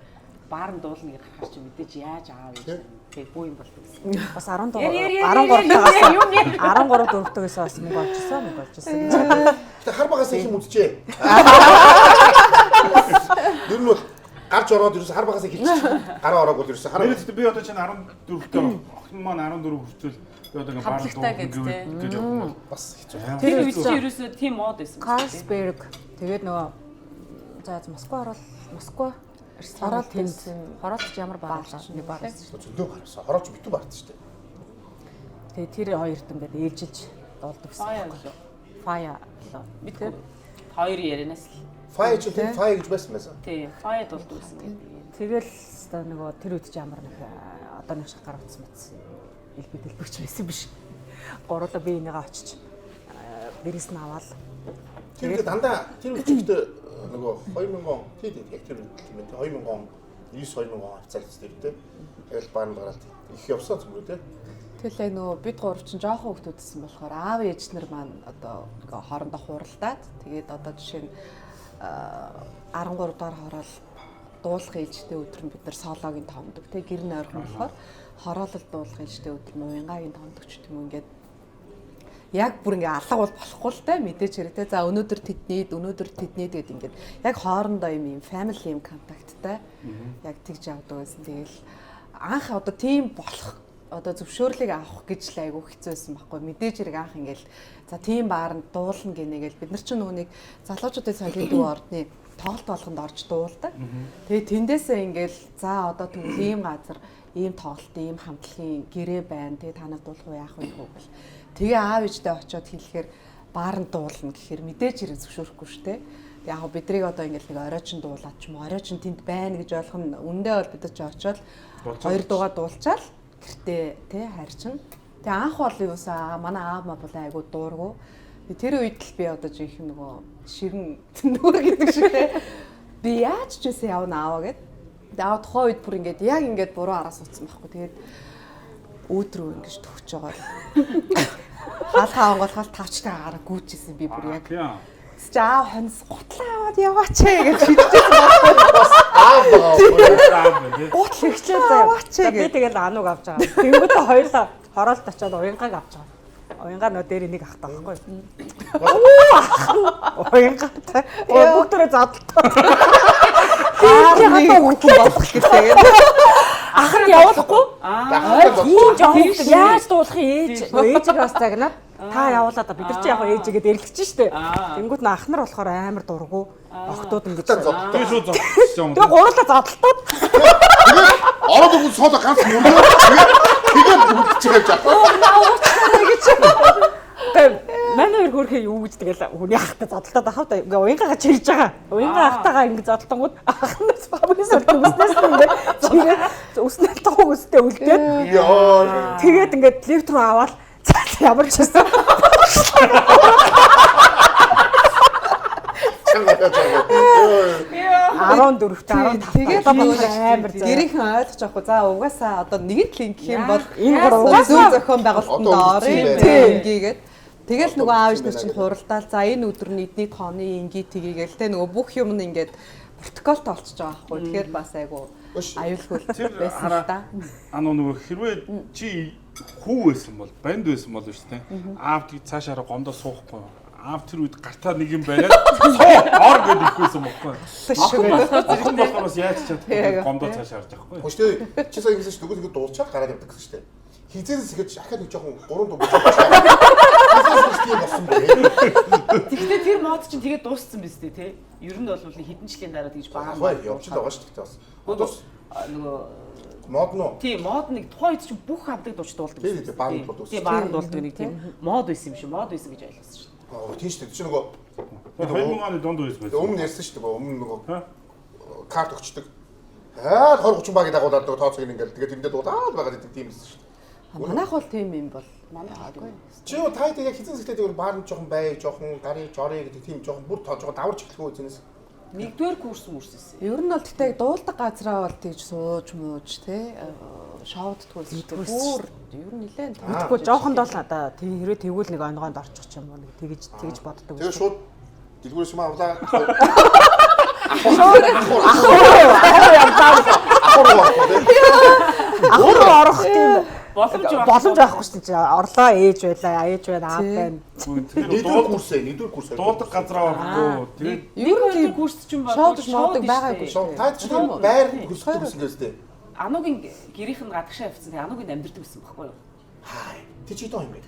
Speaker 5: баарн дуулна гэж харахаар чи мэдээж яаж аав юм. Тэгээ бүү юм болдог гэсэн.
Speaker 3: Бас 13 дөрөвтөөс бас мөнгө олжсэн.
Speaker 2: Гэтэ хар багаас их юм үдчихээ. Ер нь бол гарч ороод ерөөс хар багаас хэлчих. Гараа ороог бол ерөөс хараа.
Speaker 1: Би одоо чинь 14-тэй охин маань 14 хүртэл би одоо ингээ баарн дуулна гэж явах
Speaker 2: бас хэцүү.
Speaker 5: Тэр үед чи ерөөсөө тийм мод байсан.
Speaker 3: Карлсберг тэгээд нөгөө за Москва ороод тэнд хороод ч ямар баалаа нэг баар байсан.
Speaker 2: Зөндөө гарсан. Хорооч битүү баард шүү дээ.
Speaker 3: Тэгээд тэр хоёрт ингээд ээлжилж дуулдаг гэсэн. Фая
Speaker 5: бид хоёр ярианаас л
Speaker 2: Фай ч тийм фай гэж байсан байсан.
Speaker 5: тий, фай дуулдаг гэсэн гэдэг.
Speaker 3: Тэгэл одоо нөгөө тэр үед ч ямар нэг одоо нэг шиг гар утсан мэдсэн. Илбэгч байсан биш. Гурлаа би энийгээ очиж дээрээс нь аваад
Speaker 2: Тэр дандаа тэр үчигт нөгөө 2000 он тийм яг тэр үед юм те 2000 он 9-2000 он хавцaalц дээр те яг л баанд гараад их явсан юм уу те.
Speaker 6: Тэгэл яг нөгөө бид гурав чинь жоохон хөвгтүүдсэн болохоор аав ээж нар маань одоо хоорондоо хуралдаад тэгээд одоо жишээ нь 13 дахь хороол дуулах ээлжтэй өдөр нь бид нар соологийн томдог те гэр нь ойрхон болохоор хороолол дуулах ээлжтэй өдөр нь уянгагийн томдог ч юм ингээд яг бүр ингээ алга бол болохгүй л те мэдээж хэрэгтэй. За өнөөдөр тэднийд гэдэг ингээд яг хоорондоо юм family юм контакттай яг тэгж явдаг байсан. Тэгэл анх одоо тийм болох одоо зөвшөөрлийг авах гэж л айгүй хэцүүсэн байхгүй. Мэдээж хэрэг анх ингээл за тийм бааранд дуулна гинэгээл бид нар ч нүг залуучуудын сангийн дүү ордны тоглолт болгонд орж дуулдаг. Тэгээ тэндээсээ ингээл за одоо тэгвэл ийм газар ийм тоглолт ийм хамтлагийн гэрээ байна. Тэгээ танад дуулах уу яах вэ гэвэл тэгээ аав ээжтэй очиод хэлэхээр бааранд дуулна гэхээр мэдээж хэрэг зөвшөөрөхгүй шүү дээ. Яг го бидрийг одоо ингээл нэг оройчин дуулаад ч юм уу оройчин тэнд байна гэж ойлгох нь үндэ бол бид ч очиод хоёр дуугаа дуулчаал гэртээ тий харчин. Тэгээ анх бол юусаа манай аав маа бол айгу дуургүй. Тэр үед л би одоо жинх нөгөө ширэн нүүр гэдэг шиг тий. Би яаж ч үсэн явна ааваа гэд. Тэгээд тухайн үед бүр ингээд яг ингээд буруу араас утсан байхгүй. Тэгээд өөдрөө ингэж төвч байгаа. Хаалхаа онгоолгоол тавчтай гараа гүйчихсэн би бүр яг. Чи аав хонс гутлаа аваад яваач гэж шийдчихсэн байхгүй.
Speaker 2: Аав байгаа.
Speaker 3: Гутал ихчлээ заяа. Би тэгэл ануг авч байгаа. Тэнгүүтээ хоёулаа хороолт очиод уянгааг авч байгаа. Уянгаа нөө дээр энийг ахтаа байхгүй. Уянгатай. Бүгдээрээ задлаа.
Speaker 6: Хаагаад өгөх болох гэдэг.
Speaker 3: Ах нь явуулахгүй.
Speaker 2: Тийм
Speaker 3: жоохон яаж дуулах ээжийг бас загнаад та явуулаа да бид нар чи яг ээжигээд эрлэгч штэ. Тэнгүүт н ах нар болохоор амар дургу. Охтууд ингэж
Speaker 1: Тэгээ шүү зогсож юм.
Speaker 3: Тэгээ гурлаа задлаад.
Speaker 2: Ороод өгөх сооло ганц мөрөө. Тэгээд бүгдчихэж
Speaker 3: гэж. Манай хоёр хөрхөө юу гэж тэгэл хүний ахтай задлаад ахав та ингээ уянгагаа чилж байгаа. Уянгаа ахтайгаа ингээ задлангууд ахнаас бабаас өснөөс ингээ өснөл тоо өстэй үлдээд. Тэгээд ингээ лифт руу аваад ямар ч байсан. Арон дөрөвт 15.
Speaker 6: Тэгээд амар гэрийнхэн ойлгож авахгүй. За угаасаа одоо нэгэн линк гэх юм бол энэ гурав зөв зохион байгуулалтанд орё ингээгээд. Тэгэл нөгөө аав ээж нар чинь хуралдаал. За энэ өдөр нь эдний тооны ингээ тгийгээл те нөгөө бүх юм ингээд протоколд олчж байгаа байхгүй. Тэгэхээр бас айгу аюулгүй байсан л да.
Speaker 1: Нөгөө хэрвээ чи хүү байсан бол банд байсан бол шүү дээ. Аав тийг цаашаараа гомдоо суухгүй. Аав тэр үед гартаа нэг юм бариад ор гэдэг ихгүйсэн бохгүй. Охин болохоор бас яаж чадахгүй гомдоо цааш харж байхгүй.
Speaker 2: Хөөе шүү дээ. Чи сая гэсэн чинь дүгэл ингэ дуусчаад гараад явдаг гэсэн шүү дээ. Хизээс ихэж ахаад нэг жоохон 3 дугаар. Хизээс тийм болсон бэ.
Speaker 5: Тэгтээ тэр мод чинь тэгээд дууссан биз дээ тий. Ер нь бол хэдэн жилийн дараа тэгж баа.
Speaker 2: Явж л байгаа шүү дээ бас.
Speaker 5: Нөгөө
Speaker 2: мод нөө.
Speaker 5: Тийм, мод нэг тухайн үед чинь бүх хамтыг дууч дуулдаг.
Speaker 2: Тийм, баанд дуулдаг.
Speaker 5: Тийм, баанд дуулдаг нэг тийм мод байсан юм шиг, мод байсан гэж ойлгосон шүү дээ.
Speaker 2: Тийм шүү дээ. Чи нөгөө
Speaker 1: 2000 оны дунд үеэс байсан.
Speaker 2: Өмнө ярьсан шүү дээ. Өмнө нөгөө карт өгчдөг. 20 30 багийн дагуулаад тооцоог ингээл тэгээд тэндээ дуулаад байгаа гэдэг тийм байсан шүү дээ.
Speaker 6: Манайх бол тийм юм бол манайхаагүй.
Speaker 2: Чи юу таад яг хизэн сэтгэлтэй зүгээр баарын жоохон бай, жоохон гарын жоры гэдэг тийм жоохон бүр жоохон даварч эхлэхүү зэнэс.
Speaker 5: Нэгдүгээр курс мөрсөсөн.
Speaker 6: Ер нь бол тэгтээ дуулдаг газраа бол тэгж сууж мууж те шоуддггүй бүр ер нь нэлээд
Speaker 3: тэгвэл жоохонд бол одоо хэрвээ тэгвэл нэг онгоонд орчих юм уу нэг тэгж боддог.
Speaker 2: Тэгээ шууд дэлгүүрээс юм авлаа.
Speaker 3: Ахур орох тийм
Speaker 5: боломж
Speaker 3: байхгүй шүү дээ. Орлоо ээж байлаа, ээж байна, аав байна.
Speaker 2: Нэгдүгээр курс.
Speaker 1: Дуулдаг газраа орохгүй. Тэгээд
Speaker 5: нэг хоёр курс ч юм бол
Speaker 6: шоудж муудаг байгаагүй.
Speaker 2: Таад чи байр хөсөлдөг гэсэн юм дээ.
Speaker 5: Анугийн гэрийнх нь гадагшаа явцсан. Тэгээ анугийн амьдэрдэг байсан байхгүй юу?
Speaker 2: Хай. Тэ чи доо юм бэ?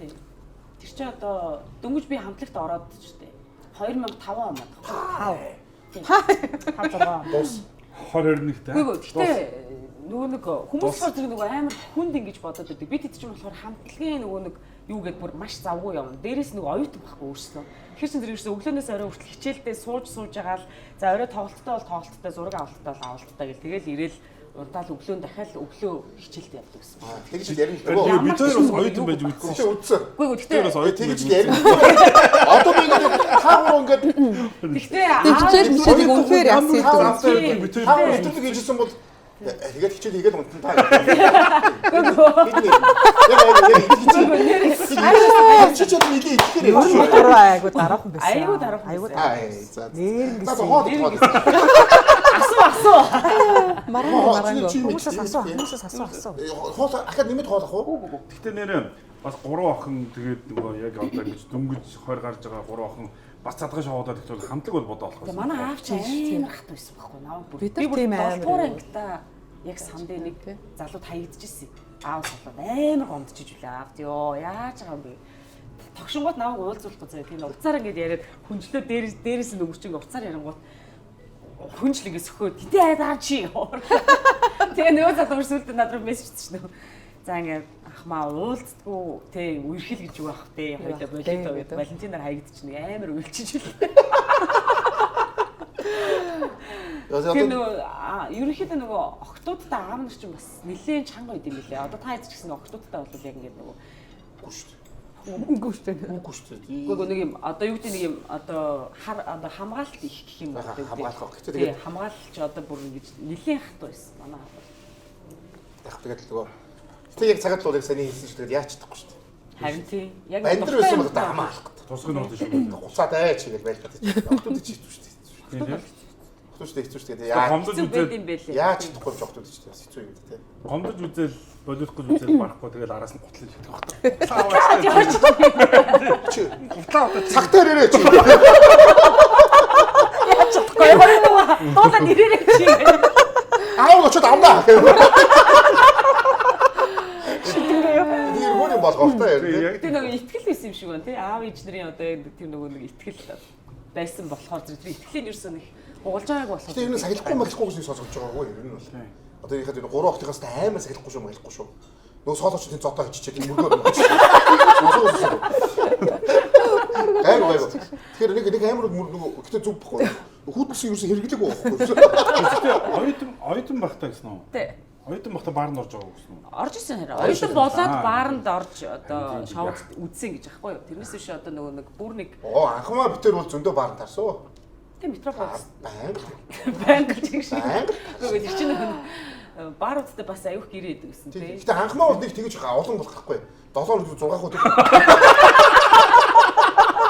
Speaker 5: Тэр чи одоо дөнгөж би хамтлагт ороод ч дээ. 2005 он мод. 5.
Speaker 2: Дус.
Speaker 1: 2021-тэй.
Speaker 5: Үгүй гэхдээ нөгөө нэг хүмүүс болохоор нөгөө амар хүнд ингэж бодоод байдаг. Би тэд чинь болохоор хамтлагийн нөгөө нэг юу гэдээ бүр маш завгүй явна. Дээрээс нөгөө оюутан байхгүй өөрсдөө. Тэгэхээр чинь тэр ерөөсөө өглөөнөөс орой хүртэл хичээлдээ сууж байгаа л за орой тоглолттой бол тоглолттой, зураг авалттай бол авалттай гэл тэгэл ирээл урдаал өглөө дахиад өглөө хичээлд явдаг гэсэн.
Speaker 2: Тэгж ярих нөгөө
Speaker 1: бид хоёр бас оюутан байж үзсэн шүү.
Speaker 2: Үдсэн.
Speaker 5: Үгүй гэхдээ
Speaker 1: бас оюутан
Speaker 2: тэгж ярих. Одоо би ингээд таагаар ингээд
Speaker 5: гэхдээ
Speaker 6: хичээл мичээл үнэхээр яасан юм.
Speaker 2: таагаар өчтөрдөг хийжсэн бол тэгээд хичээл хийгээд унтан таа. Хичээл хийгээ ихээр
Speaker 3: Өөрөө айгу дараахан байсан.
Speaker 5: айгу дараахан.
Speaker 2: за.
Speaker 3: Нэр
Speaker 5: Асуу.
Speaker 3: хүмүүсээс асуу.
Speaker 2: Хоол ахад нэмэт хоолох уу?
Speaker 1: Гэхдээ нэрээ бас 3 охин тэгээд нөгөө яг одоо ингэж дөнгөж 20 гарч байгаа 3 охин бас цадган шоудаад ихтэй хамтлаг бол бодоо болох байсан.
Speaker 5: Манай аав чи амар хат байсан байхгүй наа бүр.
Speaker 6: Бид нар тийм амар.
Speaker 5: Долдуур ангита яг санд нэг залууд хаягдчихсэн. Аав солоод амар гомдчихж үлээ аав ёо яаж байгаа юм бэ? Тогшингууд наваг уулзуулахгүй заяа тийм уцаар ингэж яриад хүнжлөө дээрээс нь өвчин уцаар ярингууд хүнжл ингэ сөхөө тэтэ айдаа чи. Тэгээ нөгөө залуур сүлдө надруу мессеж хийсэн шүү. За ингэ ахмаа уулздгүй тий үерхэл гэж юу ах тий хоёлоо Валентинаар хаягдчихна амар уйлчиж үлээ. Тэр нөгөө ерөнхийдөө нөгөө охтуудтай аав нар чинь бас нэлээд чанга байд юм билээ. Одоо та яз ч гэсэн охтуудтай бол яг ингэ нөгөө
Speaker 3: Үгүй шүү дээ.
Speaker 2: Үгүй шүү дээ.
Speaker 5: Үгүй нэг юм одоо юу гэдэг нэг юм одоо хамгаалалт их гэх юм байна.
Speaker 2: Хамгаалах гэх
Speaker 5: тийм хамгаалалч одоо бүр ингэж нэлийн хат байсан манай.
Speaker 2: Яг тэгээд нөгөө тэг яг цагаат луулыг саний хэлсэн шүү дээ яач чадахгүй шүү дээ.
Speaker 5: Харин тийм яг
Speaker 2: бандэр байсан бол одоо хамгаалах гэдэг.
Speaker 1: Тусгын нот шүү.
Speaker 2: Хуцаад айч гэж байх гэдэг. Охтууд ч хэцүү шүү дээ. Охтууд ч хэцүү шүү дээ. Яаж чадахгүй охтууд ч хэцүү юм дээ.
Speaker 1: Гомдож үзэл болихгүй үзэл барахгүй тэгэл араас нь гутлаж идэх байх.
Speaker 2: Цагтаар ирээ чи.
Speaker 5: Яаж чадахгүй юм доода нэрээ чи.
Speaker 2: Аав очоод амнаа. Тэр юу юм болгоохтой яг.
Speaker 5: Тэр нэг итгэл байсан юм шиг байна тий. Аав ээж нарын одоо тэр нөгөө нэг итгэл байсан болохоор тэр итгэлийн ерөөсөө нэг угалж байгааг болохоор.
Speaker 2: Тэр нэг сахилахгүй мэдлэхгүй гэж сонсогдож байгаагүй ер нь бол. Одоо энэ хад 3 октоогоос амар сахилахгүй шүү мэдлэхгүй шүү. Нөгөө соолооч тийм зодоо хиччихэд мөргөө. Тэгэхээр нэг амар нөгөө гэтээ зүг бохгүй. Хүүтэлсэн юусэн хэрэглээг байхгүй.
Speaker 1: Оюутан багтаа гэсэн үү?
Speaker 5: Тий.
Speaker 1: Оюутан багтаа баарнд орж байгаа гэсэн үү?
Speaker 5: Орж исэн хараа. Оюутан болоод баарнд орж одоо шоуд үзсэн гэж аахгүй юу? Тэрнээс биш одоо нөгөө нэг бүр нэг
Speaker 2: анхмаа битэр бол зөндөө баарнд тарсан.
Speaker 5: Тэг метрополис.
Speaker 2: Банк
Speaker 5: гэж шиг. Нөгөө тэр чинь бааруудтай бас аюух гэрээ идэг гэсэн тий.
Speaker 2: Гэтэ анхмаа бол нэг тэгэж олон болох байхгүй. 7 6 хот.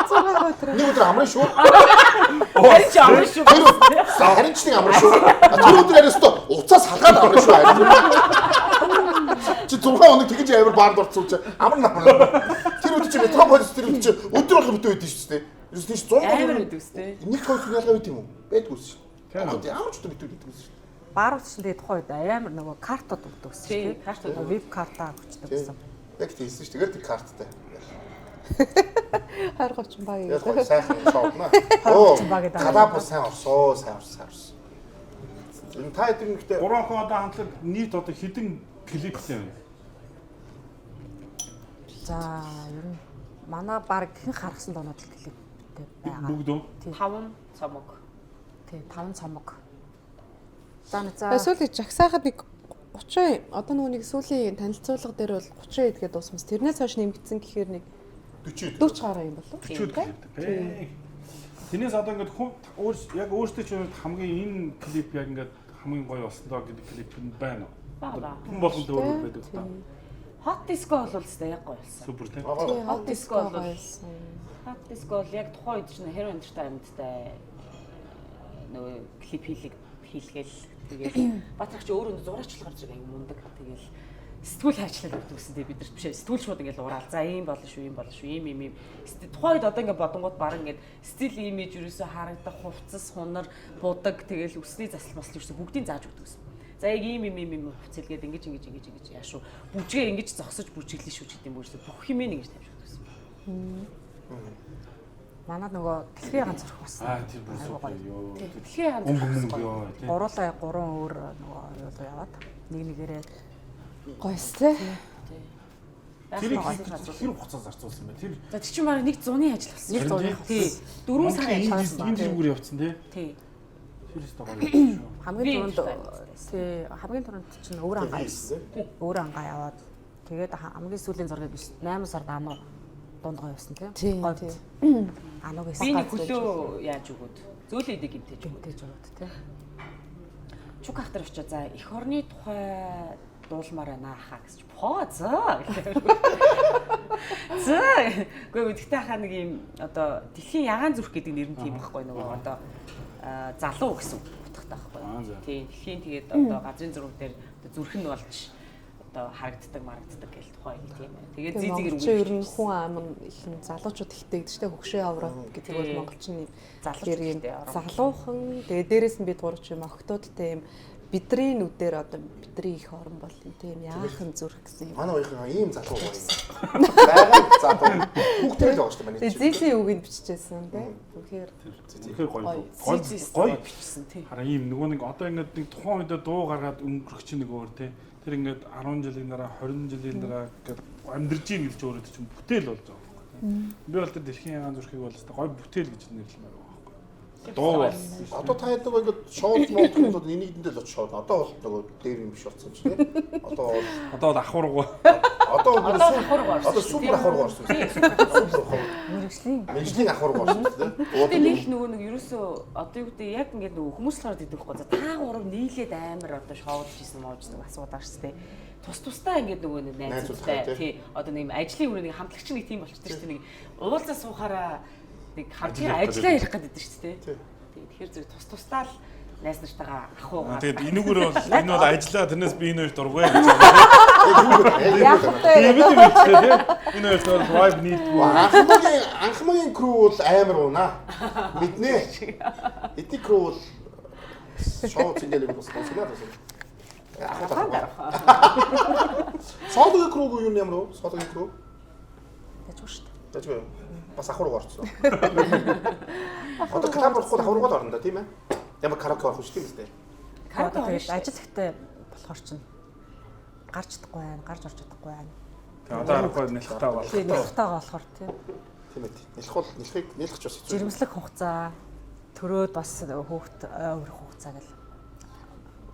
Speaker 2: Нэг өдөр амрын шүү.
Speaker 5: Харин ч амрын шүү.
Speaker 2: Харин ч нэг амрын шүү. Тэр өдөр ариустай уцаас халгаад амрын шүү. Чи 6 хоног тэгэж амар баард орцсон чи амар намар. Тэр өдөр чи метрополис тэр өдөр чи өдөр болго битүү байдсан шүү дээ. Юус тийш 100
Speaker 5: амар идэг үстэй.
Speaker 2: Нэг хоёр ялгаа байт юм уу? Байдгүй шүү. Ямар ч өдөр битүү байдаг шүү.
Speaker 3: Баарууд чинь тэгээд тухайн үед амар нөгөө картууд өгдөг гэсэн
Speaker 5: тийм картууд
Speaker 3: веб картаа өгчдөг гэсэн.
Speaker 2: Яг тийсэн шүү. Тэгээд тэр карттай.
Speaker 6: Хайр горчин баг
Speaker 2: яг сайхан шоудна. Оо калабус сайн орсоо, сайн орсон. Энэ та хэдэн нэгтэй
Speaker 1: 3 охин одоо хамтлаг нийт одоо хэдэн клиптэй вэ?
Speaker 3: За ер нь манай баг хэн харгасан доонод клиптэй байгаа.
Speaker 1: Бүгд үү?
Speaker 5: 5 цомог.
Speaker 3: Тий 5 цомог. За
Speaker 6: сүүлийн жагсаахад нэг 30 одоо нөгөө нэг сүүлийн танилцуулга дээр бол 30 эдгээд дуусмас. Тэрнээс хойш нэмэгдсэн гэхээр нэг 40 гаруй юм болов.
Speaker 1: 40 клиптэй. Тэрнээс одоо ингээд хүн яг өөртөө ч хамгийн энэ клип яг ингээд хамгийн гоё болсон доо гэдэг клип нь байна уу?
Speaker 5: Баа.
Speaker 1: Хүн болгонд өөр байдаг та.
Speaker 5: Hot disco бол өстэй яг гоё болсон.
Speaker 1: Супер тийм.
Speaker 5: Hot disco бол Hot disco бол яг тухайн үед чинь Hero Entertainment-тай нөгөө клип хийлгээл тэгээд Батрагч өөрөө зураачлал гарч байгаа юм мундаг. Тэгээд сэтгүүл хайчлал өгдөгсөн тийм бид нар биш сэтгүүл шууд ингээд ураал. За ийм болно шүү, ийм болно шүү, ийм. Тухайн үед одоо ингээд бодонгууд баран ингээд стил имиж ерөөсө харагдах, хувцас, хунар, будаг тэгэл өсний засал бас ерөөсө бүгдийг зааж өгдөгсөн. За яг ийм хувцэлгээд ингэж яашуу. Бүжгээ ингэж зогсож бүжиглээ шүү гэдэг юм ерөөсө бүх юм ингэж тавьж өгдөгсөн.
Speaker 3: Манай нөгөө дэлхийн ганц зурх бас.
Speaker 1: Тэр бүр супер ёо.
Speaker 5: Дэлхийн ганц зурх
Speaker 1: ёо.
Speaker 3: Гурлаа 3 өөр нөгөө юу яваад нэгээрээ
Speaker 6: гойс тий.
Speaker 1: Тэр хэр хугацаа зарцуулсан бэ? Тэр
Speaker 5: за чи маань нэг зуны ажил болсон.
Speaker 3: Нэг зуны.
Speaker 5: Тий. 4 сар ажилласан.
Speaker 1: Энэ зэргээр явцсан тий.
Speaker 5: Тий.
Speaker 1: Тэр өстө гоё шүү.
Speaker 3: Хамгийн түрүүнд чинь өөр ангаа явсан. Өөр ангаа яваад тэгээд хамгийн сүүлийн зургийг биш 8 сард ануу дундгаа явсан тийм.
Speaker 6: Тий.
Speaker 3: Анууг
Speaker 5: би нэг хөлөө яаж өгөөд зөөлөө идэг гэмтэж
Speaker 3: өгөөд тийм.
Speaker 5: Чук хахтар очоо за эх орны тухай дуулмаар байна хаа гэж зөө гэлээ. Гэхдээ гэхдээ хаа нэг юм одоо дэлхийн ягаан зүрх гэдэг нэр нь тийм байхгүй нөгөө одоо залуу гэсэн утгатай байхгүй. Тийм дэлхийн тэгээд одоо газрын зураг дээр зүрх нь болж одоо харагддаг гэл тухай тийм ээ. Тэгээд зэзгээр
Speaker 6: үг ер нь хүн ам их залуучууд ихтэй гэдэг чинь хөгшөө аврал гэдэг бол монголчны залуухан тэгээд дээрээс нь бид гурав ч юм охтуудтай юм бидний нүдээр одоо бидний их орон бол тийм яахан зүрх гэсэн юм.
Speaker 2: Манай хоёрын ийм залуу гоё. Байгаад залуу хүүхдтэй л байгаа шүү дээ манай.
Speaker 6: Зэзийн үгийг биччихсэн тийм.
Speaker 1: Тэгэхээр гоё бичсэн тийм. Хараа ийм нөгөө нэг одоо ингээд нэг тухайн үед дуу гаргаад өнгөрөх чинь нэг өөр тийм. Тэр ингээд 10 жилийн дараа 20 жилийн дараа ингээд амьдарч ийн гэж өөрөө чинь бүтээл болж байгаа байхгүй. Би бол тэр дэлхийн ягаан зүрхийг бол гоё бүтээл гэж нэрлэмээр байгаа. Доо
Speaker 2: одоо та яадаг ингээд шоуд модууд энийг дэндэл очоод одоо бол нөгөө дээр юм биш болсон ч тийм. Одоо
Speaker 1: бол ахургуу.
Speaker 2: Одоо
Speaker 5: давхар
Speaker 2: супер ахуйг орсон. Мэргэжлийн ахуйг орсон тийм.
Speaker 5: Тэгээд нэг нөгөө нэг ерөөсөө одоо юу гэдэг яг ингээд нөгөө хүмүүс л ороод идэх байхгүй. Та гурав нийлээд амар одоо шоудж ийсэн моождаг асуудаг шүү дээ. Тусдаа ингээд нөгөө нэг найзуудтай тий одоо нэг ажлын үрээ нэг хамтлагч нэг тийм болчихсон шүү дээ. Нэг уулзаа суухаараа нэг хамтын ажиллаа ярих гэдэг шүү дээ. Тэгэхээр зөв тусдаа л найз нартайгаа ахуугаа.
Speaker 1: Тэгээд энүүгээр бол энэ бол ажиллаа тэрнээс би энэ хоёр дургүй гэж.
Speaker 3: Яг
Speaker 1: тийм энэ хоёр бол vibe нийлдэггүй.
Speaker 2: Анхмагийн crew бол амар уунаа. Мэднэ. Эдний crew бол шоу зингэлэг бас сонсогдоод байна. Содгийн crew юу юм бэ? Содгийн crew.
Speaker 3: Тэжгүй шүү дээ.
Speaker 2: Тэжгүй. Бас ахург орсон. Одоо клаб орох ахургууд орно да тийм ээ. Ямар караоке орох шүү дээ.
Speaker 3: Караоке тэгээд ажил ихтэй болохоор чинь гарч чадахгүй байна, гарч орж чадахгүй байна.
Speaker 1: Тэгээд одоо харахгүй нэлхтаа болох.
Speaker 3: Тийм нэлхтаа болохоор тийм.
Speaker 2: Тийм ээ. Нэлхэж бас хэцүү.
Speaker 3: Жирэмслэх хугацаа төрөөд бас хөөхт өөрөх хугацаа гэл.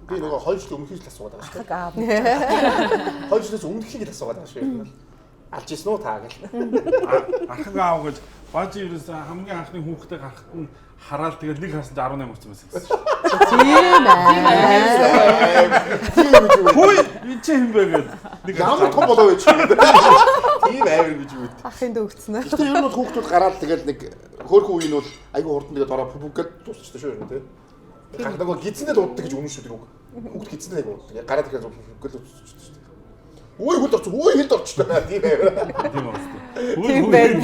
Speaker 2: Би нөгөө 2 жил өмнөх л асуугаад байгаа шүү.
Speaker 3: Аа.
Speaker 2: 2 жилээс өмнөхийг л асуугаад байгаа шүү. Алж исэн үү таа гэл.
Speaker 1: Ахыг аав гэж бажи ерөөс хамгийн анхны хүүхдээ гарахт нь хараад тэгээд нэг харсан 18 хүрсэн байсан.
Speaker 3: Тийм ээ.
Speaker 1: Хөөе энэ чи юм бэ гээд
Speaker 2: нэг ямар том болоо байж байгаа. Тийм амар гэж үү.
Speaker 6: Ахын дөвгцнэ.
Speaker 2: Гэхдээ ер нь бол хүүхдүүд гараад тэгээд нэг хөөрхөн үеийн бол айгүй хурдан тэгээд ороо бүбггээд дуусчихсан шүү юм тий. Гараад нөгөө гидсэндээ дууддаг гэж үнэн шүү тэр үг. Хүүхд гидсэндээ нэг дууддаг. Гараад ирэхэд бүбггээд дуусчихсан шүү. Ой хөлд орч. Ой хөлд орчлоо. Тийм ээ.
Speaker 1: тийм үү.
Speaker 3: Тийм байна.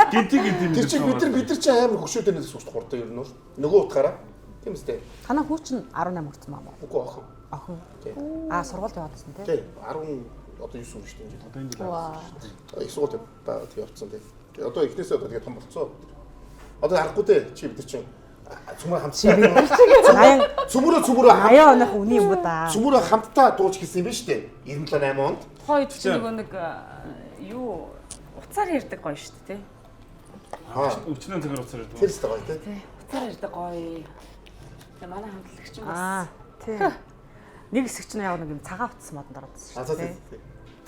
Speaker 1: Гинтиг.
Speaker 2: Тэр чинь бид нар чи амар хөшөөд нэлээс суусдаг хурдан ер нь бол. Нөгөө утгаараа. Тийм үстэй.
Speaker 3: Танаа хүү чинь 18 хүрсэн маа.
Speaker 2: Үгүй охин.
Speaker 3: Охин.
Speaker 2: Тийм.
Speaker 3: Сургууль яваадсан тий.
Speaker 2: Тийм. 10 одоо 9 үе шүү дээ.
Speaker 1: Одоо энэ жил.
Speaker 3: Ваа.
Speaker 2: Их сургууль явуулсан тийм. Одоо эхнээсээ одоо тэгээд том болцсон. Одоо харахгүй дээ. Чи бид нар чинь цөмөр хамтдаа. Цөмөрөө
Speaker 3: 80 оных үний юм ба да.
Speaker 2: Цөмөрөө хамтдаа дууж хэлсэн юм ба штэ. 97 8 онд.
Speaker 5: Хойд чи нөгөө нэг юу уцаар ярьдаг гоё шүү дээ тий.
Speaker 1: Өчнөө цагаар уцаар ярьдаг.
Speaker 2: Тэр өстэй гоё тий.
Speaker 5: Уцаар ярьдаг гоё. Тэгээ манай хамтлагч юм бас.
Speaker 3: Тийм. Нэг хэсэг чинь яг нэг юм цагаан утас модонд орсон шүү дээ.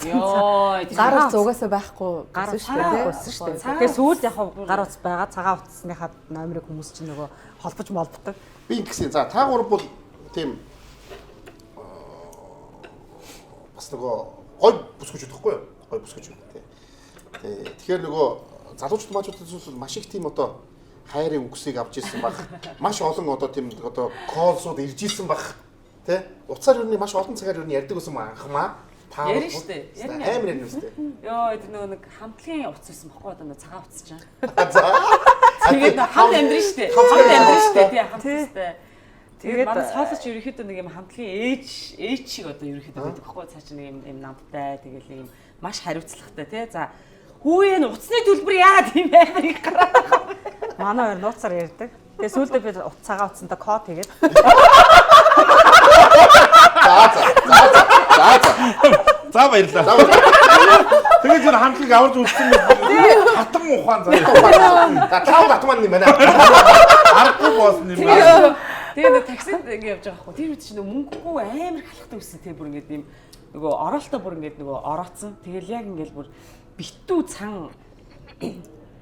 Speaker 5: Йоо,
Speaker 6: Гар утас угаасаа байхгүй
Speaker 3: Гар утас
Speaker 6: шүү дээ.
Speaker 3: байсан шүү дээ. Тэгэхээр сүүлд яг гар утас байгаа цагаан утасныхаа номерыг хүмүүс чинь нөгөө холбож молддог.
Speaker 2: Би ингэсэн. За та гурав бол тийм бас нөгөө гой бүсгэж удахгүй юу? Гой бүсгэж ud тий. Тэгэхээр нөгөө залуучууд маачуудад маш их тийм одоо хайрын үгсийг авч ирсэн баг. Маш олон одоо тийм одоо колсууд ирж ирсэн баг. Тэ? Уцаар юу нэг маш олон цагаар юу ярьдаг гэсэн анхмаа.
Speaker 5: Ярин штэ.
Speaker 2: Амар ярин штэ.
Speaker 5: Йоо, это нөгөө нэг хамтлагийн утас байсан бохгүй одоо нөгөө цагаан утас чинь.
Speaker 2: За.
Speaker 5: Тэгээд хамт амьдрын штэ. Хамт амьдрын штэ. Тий, хамт утастай. Тэгээд манай соолч ерөөхдөө нэг юм хамтлагийн ээж шиг одоо ерөөхдөө байдаг бохгүй цаа чи нэг юм намтай тэгэл юм маш хариуцлагатай тий. За хүүе нуцны төлбөр яагаад тийм амар их гараад байгаа.
Speaker 3: Манай хоёр нууцаар ярьдаг. Тэгээ сүүлдээ би цагаан утсандаа код хийгээд.
Speaker 1: За баярлалаа. Тэгээд зөв хамтлаг аварж үлдсэн юм. Хатан ухаан заа.
Speaker 2: Тав татман юм байна.
Speaker 1: Аргагүй болсон юм байна.
Speaker 5: Тэгээд таксид ингэ явж байгаа хгүй. Тэр үед чинь мөнгөгүй амар халахтай үсэн тий бүр ингэ юм нөгөө ороолтой бүр ингэ нөгөө орооцсон. Тэгэл яг ингэ бүр битүү цан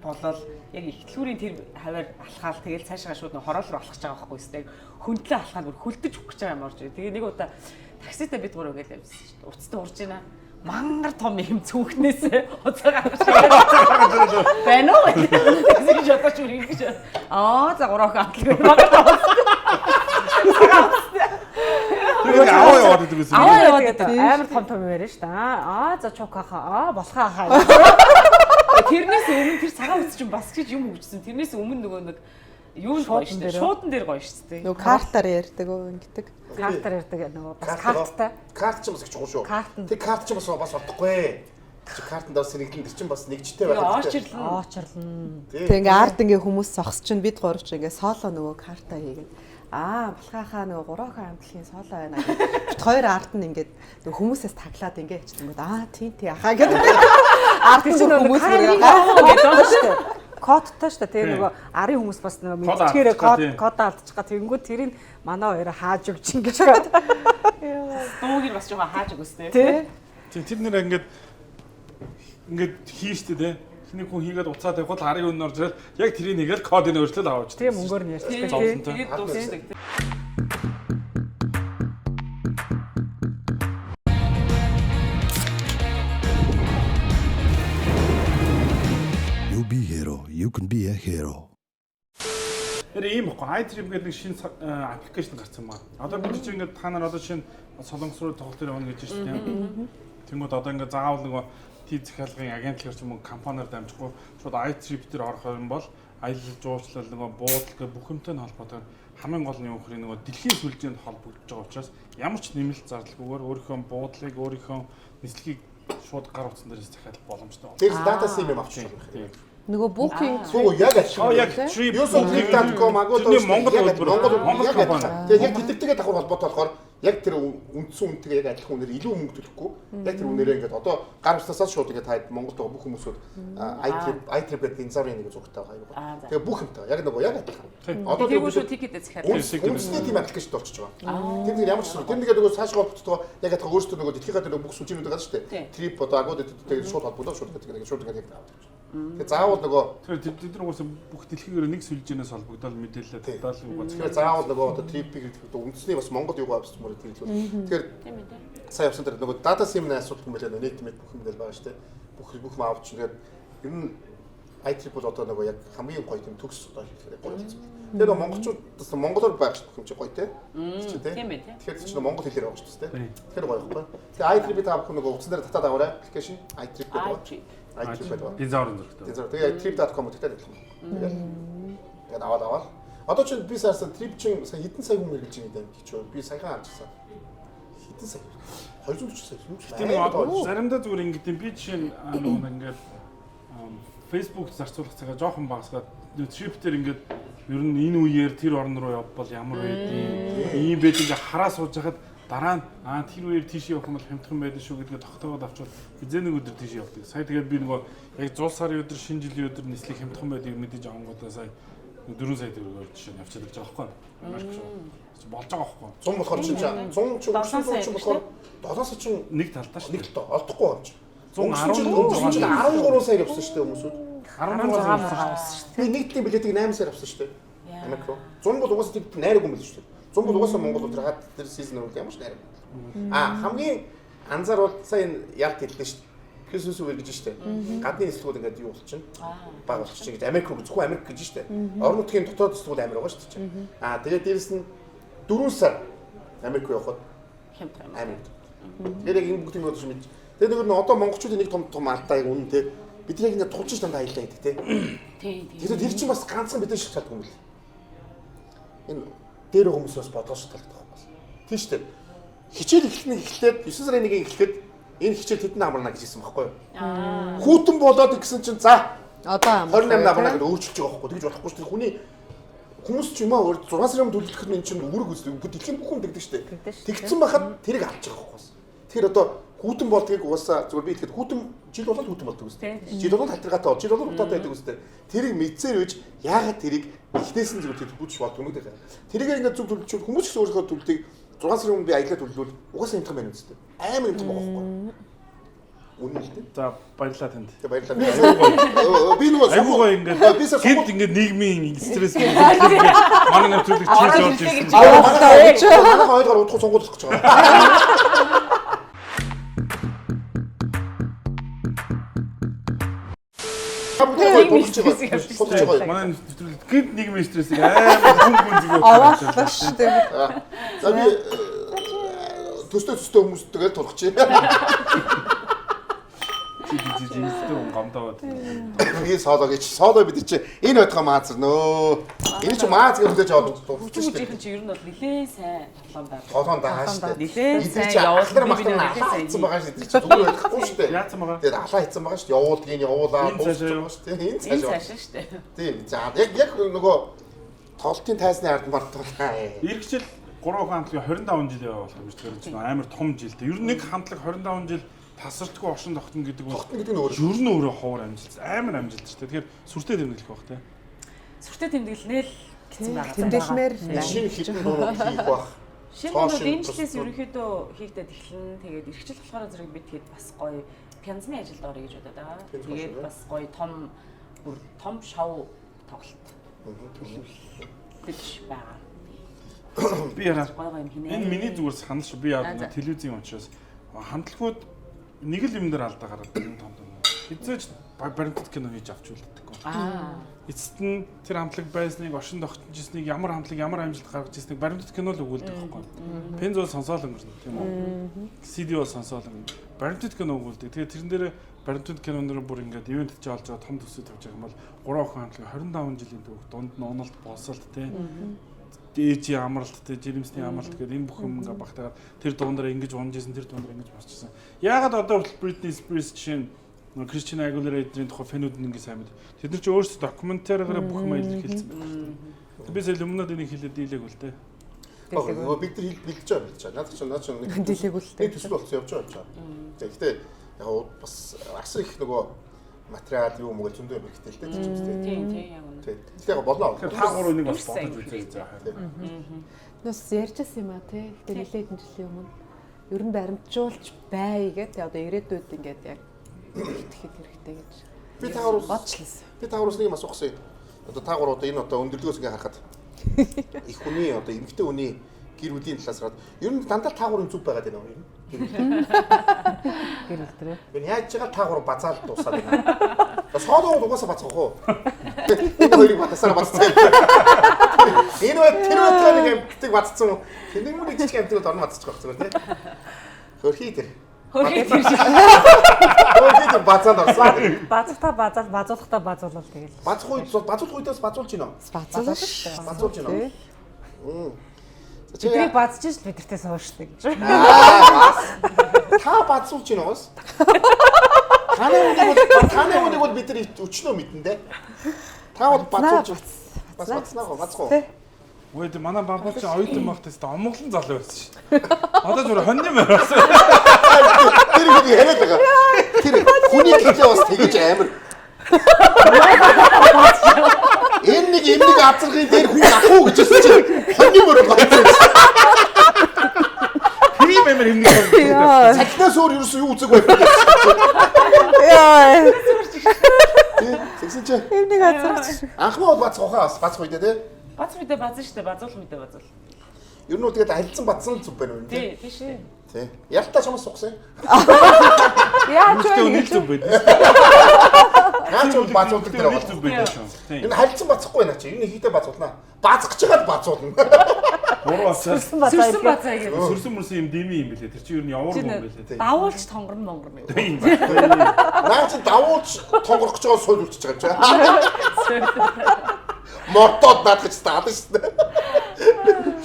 Speaker 5: болол яг ихтлүүрийн тэр хаваар алхаал тэгэл цаашаа шууд нөгөө хороол руу алхаж байгаа байхгүй өстэй. Хөндлөө алхаад бүр хөлдөж өгөх гэж байгаа юм орж. Тэгээ нэг удаа такситай бид гурав ингэ явсан шүү дээ. Уцтай урж ийна. Мангар том юм цүнхнээс уцаа гаргаж байна уу? Такси жоточ үрийг гэж. За гурав хамтлаг мангар том.
Speaker 1: Тэгээд аваа яваад идэг гэсэн.
Speaker 3: Аваа яваад идэг. Амар том юм яриа шүү дээ. За чук хаа. Болохоо хаа.
Speaker 5: Тэрнээс өмнө тэр цагаан утас чинь бас гэж юм өгчсөн. Тэрнээс өмнө нөгөө нэг юу гоё шүү дээ. Шуудан дээр гоё шүү дээ.
Speaker 6: Нөгөө картаар ярьдаг уу ингэдэг.
Speaker 3: Картаар ярьдаг нөгөө бас карттай.
Speaker 2: Карт ч бас их чухал шүү. Тэг карт ч бас олдохгүй. Чи картанд бас сэрэгдэн тэр чинь бас нэгжтэй байх
Speaker 3: хэрэгтэй. Оочрлно.
Speaker 6: Тэг ингээ ард ингээ хүмүүс зогс чинь бид гурав ч ингээ соло нөгөө картаа хийгээд болохаахаа нөгөө гурван хамтлагийн соло байна гэдэг. Бид хоёр ард нь ингээд нөгөө хүмүүсээс таглаад ингээ ячдаг. Тий ахаа гэдэг. Ард нь хүмүүс
Speaker 3: гэдэг шүү дээ. Кодтай шүү дээ. Тэгээ нөгөө арын хүмүүс бас нөгөө мэдчихээрээ код алдчих га тэгэнгүүт тэрийг манай хоёроо хааж өгч ингэж байгаа.
Speaker 5: Дуугир бас жоохон хааж өгөөстэй.
Speaker 3: Тий.
Speaker 1: Тэр нэр ингээд хийжтэй те. Хиний хүн хийгээд уцаад явхад харыг өнөөр зэрэг яг тэрийг нэгээл кодыг өөрчлөл аваад.
Speaker 3: Тийм мөнгөөр нь ярьдаг.
Speaker 5: Тэгээд дуусдаг.
Speaker 11: You be hero, you can be a hero.
Speaker 1: Тэр ийм ихгүй iTrip гэдэг нэг шинэ аппликейшн гарсан байна. Одоо бид чинь ингээд та нар одоо шинэ солонгос руу тоглолт явна гэж байна шүү дээ. Тэнгүүд одоо ингээд заавал нөгөө тий захиалгын агентлагаар ч юм уу компаниар дамжихгүй шууд iTrip дээр орох юм бол аялал жуулчлал нөгөө буудал гэх бүх юмтай холбоотой хамгийн гол нь юу гэхээр нөгөө дэлхийн сүлжээнд холбогдож байгаа учраас ямар ч нэмэлт зардалгүйгээр өөрийнхөө буудлыг өөрийнхөө нислэгийг шууд гар утсан дээрээс захиалах боломжтой байна.
Speaker 2: Тэр дата сим юм авчих юм.
Speaker 6: Нөгөө booking
Speaker 2: Суу яг ашиг.
Speaker 1: Яг trip
Speaker 2: trip.com агуулж
Speaker 1: Монгол компани.
Speaker 2: Тэгээ яг тэтгтэйгээ давхар холбоотой болохоор яг тэр үндсэн үнэтэйгээ яг адилхан үнээр илүү мөнгө төлөхгүй. Яг тэр үнээрээ ингээд одоо гар уснасаас шууд ингээд таад Монголд байгаа бүх хүмүүсүүд iTrip гэдэг динзаврын нэг зургтай байгаа юм. Тэгээ бүх юмтай яг нөгөө яг адилхан.
Speaker 5: Одоо тэр шүү тикетээ захиалдаг.
Speaker 2: Үндэсний тийм аппликейшн болчихж байгаа. Тэр нэг ямар ч зүйл. Тэр нэгээ нөгөө цааш холбогддог яг адилхан өөрсдөө нөгөө дэлхийн хадаа бүх сүлжээнүүд байгаа шүү дээ. Trip одоо агууд гэдэг шууд холбогдоод шууд гэдэг шууд ингээд яг авдаг. Тэгээ заавал нөгөө
Speaker 1: тэр угсаа бүх дэлхийгээр нэг сүлжээнээс холбогдоод мэдээлэл татаал юм байна.
Speaker 2: Тэгэхээр заавал нөгөө одоо трипиг гэдэг үндэсний бас Монгол юу авч мөр гэдэг л. Тэгэхээр сая явсан дээр нөгөө дата симний асуудал юм байлаа нийт бүх юм дээр байгаа шүү дээ. Бүх юм авч тэгээд ер нь iTrip бол одоо нөгөө яг хамгийн гоё юм төгс одоо хэлэхээр гоё болсон. Тэгээд монголчууд бас монголоор байх бүх юм чи гоё те.
Speaker 5: Тийм ээ.
Speaker 2: Тэгэхээр чи Монгол хэлээр байгаа шүү дээ. Тэгэхээр гоё байхгүй. Тэгээд iTrip та бүх нөгөө утсан дээр татаад аваарай аппликейшн iTrip гэдэг. iTrip гэдэг.
Speaker 1: Дизайн зургтай.
Speaker 2: Тэгээд trip.com гэдэгтэй адилхан. Тэгээд аваад. Одоо ч би сарсан trip чинь сая хэдэн сая хүн хэрэгжилж байгаа юм гэж байна. Би саяхан харчихсан. Хэдэн сая? 240 сая юм шиг.
Speaker 1: Тийм заримдаа зүгээр ингэдэм би жишээ нь ингээд Facebook зарцуулах цагаа жоохон багасгаад trip дээр ингээд ер нь энэ үеэр тэр орн руу явбал ямар байдгийг ийм байдаг ингээ хараа сууж хахад дараа нь тэр үеэр тийш явах юм бол хямдхан байдаг шүү гэдгээ тогтоогоод авчвал хизээ нэг өдөр тийш явдаг. Сая тэгээд би нөгөө яг 100 сарын өдөр шинэ жилийн өдөр нислэг хямдхан байдгийг мэдээж авангуудаа сая 4 сая төгрөгөөр жишээ нь авчаад байгаа байхгүй. Америк шүү. Болж байгаа байхгүй.
Speaker 2: 100 болохоор чинь 100 ч болохоор 7 сая чинь
Speaker 1: нэг талдаа шүү.
Speaker 2: Нэг л олдохгүй болж.
Speaker 1: 113
Speaker 2: сая явсан шүү дээ хүмүүсүүд.
Speaker 3: 16 авсан шүү
Speaker 2: дээ. Би нийтийн билетийг 8 сая авсан шүү дээ. Америк руу. 100 бол угаасаа тийм найраг юм биш шүү дээ. 100 бол угаасаа Монгол удиргаад тэр сизон руу ямар ч найраг. Хамгийн анзаар бол сая яг хэлдэг шүү дээ. Крисмс үер гэж штэ. Гадны эслүүд ингээд юу болчихно? Баг болчих гэж Америк руу зөвхөн Америк гэж штэ. Орон нутгийн дотоод эслүүд Америк байгаа штэ. Тэгээд дээрэс нь 4 сар Америк руу явхад
Speaker 5: хямдхан
Speaker 2: Америк. Тэгээд яг энэ бүгд юм бодож мэдж. Тэгээд нэг нь одоо монголчуудын нэг том алдаа яг үнэн те. Бид яг ингээд тулж штанд аялаа гэдэг те.
Speaker 5: Тийм.
Speaker 2: Тэгээд тэр чинь бас ганцхан бидний шиг чаддаг юм л. Энэ дээр хүмүүс бас бодож талдах юм бас. Тийм штэ. Хичээл эхлээд 9 сарын 1-ийг эхлэхэд энэ хичээл тэдэн амарна гэж хэлсэн байхгүй юу? Хүүтэн болоод гэсэн чинь за
Speaker 6: одоо
Speaker 2: 28 амарна гэж өөрчилж байгаа байхгүй. Тэгж болохгүй шүү дээ. Хүний хүмүүс ч юм аа 6 сарын өмнө төлөвлөх нь чинь үүрэг үздэг. Дэлхийн бүх хүн дэгдэг шүү дээ. Тэгсэн байхад тэрийг авч байгаа байхгүй. Тэгэхээр одоо хүүтэн болдгийг угаасаа зүгээр би ихэд хүүтэн жил болоод хүүтэн болдог үстэй. Жил болоод хатиргаатай бол жил болоод утаатай байдаг үстэй. Тэрийг мэдсээр үж яагаад тэрийг эхнээс нь зүгээр төлөвлөж болдог юм гэдэг. Тэрийг ингээд зөв төлөвлөж хүмүүс ч өөрийнхөө төлөвлөлтийг 6 сарын өмнө би аялал төлөвлөвөл угаасаа юмхан байна үстэй. Амар юмхан байгаа байхгүй. Үнэн л дээ.
Speaker 1: За баярлалаа танд.
Speaker 2: Тэг баярлалаа. Би нөгөө
Speaker 1: айгуугаа ингээд хэд ингээд нийгмийн стресс манай нэвтрүүлэг чийж орж ирсэн.
Speaker 2: Манай хоёроор удахгүй сонгуулах гэж байгаа.
Speaker 1: Манай нэвтрүүлэг хэд нийгмийн стрессийг амар хүн зүгээр
Speaker 6: авааллаа шүү дээ.
Speaker 2: За би төстэй хүмүүстэйгээ тулгачих. Би соолоо гэж соолоо бид чи энэ байтга маазарнөө. Энэ чи мааз гэж хүлээж аваад дурдсан шүү дээ.
Speaker 5: Хүүхдийн чи ер нь бол нэлээд сайн
Speaker 2: толгоон даа шүү дээ.
Speaker 5: Нэлээд сайн явуулсан
Speaker 2: би нэлээд байгаа шүү дээ. Зүгээр байхгүй шүү дээ.
Speaker 1: Яасан байгаа.
Speaker 2: Тэгээд алаа хийцэн байгаа шүү дээ. Явуулдгийг явуулаа дуусчихсан шүү дээ.
Speaker 5: Энэ цаашаа шүү дээ.
Speaker 2: Тийм. За яг нөгөө тоглолтын тайзны ард мартуулаа.
Speaker 1: Иргэжил 3 хамтлаг 25 жил яваа болох юм шиг байна. Амар том жилдээ. Ер нь нэг хамтлаг 25 жил тасардгүй оршин тогтно гэдэг бол ер нь өөрөө ховор амжилт амар амжилт шүү дээ. Тэгэхээр сүртэй тэмдэглэх байх тийм.
Speaker 5: Сүртэй тэмдэглэнэл гэсэн байгаа.
Speaker 6: Тэмдэглэмээр
Speaker 2: шинэ хитэн дуурай хийх байх.
Speaker 5: Шинэ нүүд дэмжлээс ерөнхийдөө хийгдээд эхэлнэ. Тэгээд эрхчил болохоор зэрэг бид тэгээд бас гоё пянзны ажилд орё гэж бодоод байгаа. Тэгээд бас гоё том шоу тоглолт төлөвлөж байгаа.
Speaker 1: Би яраа. Энэ миний зүгээр санал шүү. Би яг телевизийн уншаас хамтлагууд нэг л юм дээр алдаа гараад энэ том. Эцэж баримтат кино хийж авч үлддэггүй. Эцэст нь тэр хамтлаг байсныг оршин тогтножсныг ямар хамтлаг ямар амжилт гаргаж ирснийг баримтат кино л өгүүлдэг байхгүй. Пенз бол сонсоол өнгөрнө тийм үү? CD бол сонсоол өнгөрнө. Баримтат кино өгүүлдэг. Тэгээд тэрэн дээр баримтат киноноор бүр ингээд ивент хийж олж байгаа том төсөв тавьж байгаа юм бол 3 охин хамтлаг 25 жилийн түүх дунд нь уналт босолт тийм. Ээжийн амралт тийм жирэмсний амралт гэдэг энэ бүх юм ингээд багтаагаад тэр дундаар ингэж унжсэн тэр дундаар ингэж босчихсан. Яагаад одоо Britney Spears жишээ Кристина Агилера эдрийн тухай фэнүүд нэг сайн мэд. Тэд нар ч өөрсдөө докюментараараа бүх юм илэрхийлсэн байна. Би сая өмнөд энийг хэлээд дийлээг үл тээ.
Speaker 2: Бид нар бэлдэж байгаа. Надад ч нэг
Speaker 3: дийлээг үл тээ.
Speaker 2: Нэг төсөл болсон явж байгаа. Гэхдээ яг бас асар их нөгөө материал юу мөгөл зөндөө хэрэгтэй л дээ тийм.
Speaker 5: Тийм яг үнэ.
Speaker 2: Тэгэхээр болно.
Speaker 1: Та гурав нэг бас бодож үзээ заахаа.
Speaker 6: Нүс ярьжсэн юм а тий. Тэгээ нэлээд жилийн өмнө ер нь баримтжуулж бай гэдэг одоо ирээдүйд ингээд яг итгэхэд хэрэгтэй гэж.
Speaker 2: Би тааруус
Speaker 6: бодлоо.
Speaker 2: Би тааруус нэг юм асуусан. Одоо та гурав одоо энэ одоо өндөрлөгөөс ингээ харахад их хүний одоо эмэгтэй хүний гэр бүлийн талаас гараад ер нь дандаа та гурав зүг байгаад байна уу юм?
Speaker 3: Гэр бүлтрээ.
Speaker 2: Би яаж чигээр та гурав бацаал дуусаад байна. Бас хоолоо угаасаа бацах уу? Энэ хоёрыг бацсаар бацсан. Энэ тэр нэг амтыг бацсан. Тэнийг мөн нэг жижиг амтыг орно бацчих байх зүгээр тийм. Хөрхий тэр. Хөрхий бацаад орсон.
Speaker 3: Базахта базаал, базуулахта базуулал тэгэл.
Speaker 2: Бацуулах үедээс бацуулж гинөө.
Speaker 3: Базуулж шүү.
Speaker 2: Бацуулж гинөө.
Speaker 3: Тэдрийг базж ш бидэртээс хуушдаг гэж.
Speaker 2: Та бацуулж гинөө бас. Таны үнийг бол бид нар өчнөө мэднэ дээ. Та бол бацуулж бас бацнаа.
Speaker 1: Ой тэ манай бабаа чи оюутан багтаас та омглон залуу байсан ш. Одоо зүгээр хоньны мөрөөсөн.
Speaker 2: Тэр үнийг яриад байгаа. Тэр хүний хэлээ бас тэгэж амар. Энэ нэг азаргын дээр хүн ахуу гэж хэлсэн чинь хоньны мөрөө багтсан.
Speaker 1: Хий мэмэр юм нэг.
Speaker 2: Цахнаас өөр ерөөсөө юу үзэг байхгүй.
Speaker 3: Яа.
Speaker 2: Тэгсэн чи.
Speaker 3: Нэг азарч.
Speaker 2: Анхмаа бол бацх ухаа бас бацх үедээ тий.
Speaker 5: Бац мэдээ базна штэ базуулах мэдээ базуул.
Speaker 2: Ер нь тэгээд алилцсан бацсан зүг байна уу
Speaker 5: тий? Тий шээ.
Speaker 2: Тий. Ялтаа чамаас сухсан.
Speaker 3: Яа ч
Speaker 1: үнэл зүг байдаг.
Speaker 2: Наач бол бацуулдаг дээр байгаа зүг байдаг шүү. Энэ халилцсан бацхгүй байна чи. Энэ хийдэ бацуулнаа. Бацах гэж байгаад бацуулна.
Speaker 1: Уруу асаа.
Speaker 5: Сүрсэн бацаа гэх.
Speaker 1: Сүрсэн мөрсөн юм дими юм бэлээ. Тэр чи ер нь явар юм бэлээ.
Speaker 5: Давуулж тонгорно монгорно.
Speaker 2: Наач давуулж тонгорох гэж байгаа суулж үлчиж байгаа юм чи. Мортод наадах гэж таалаа шүү дээ.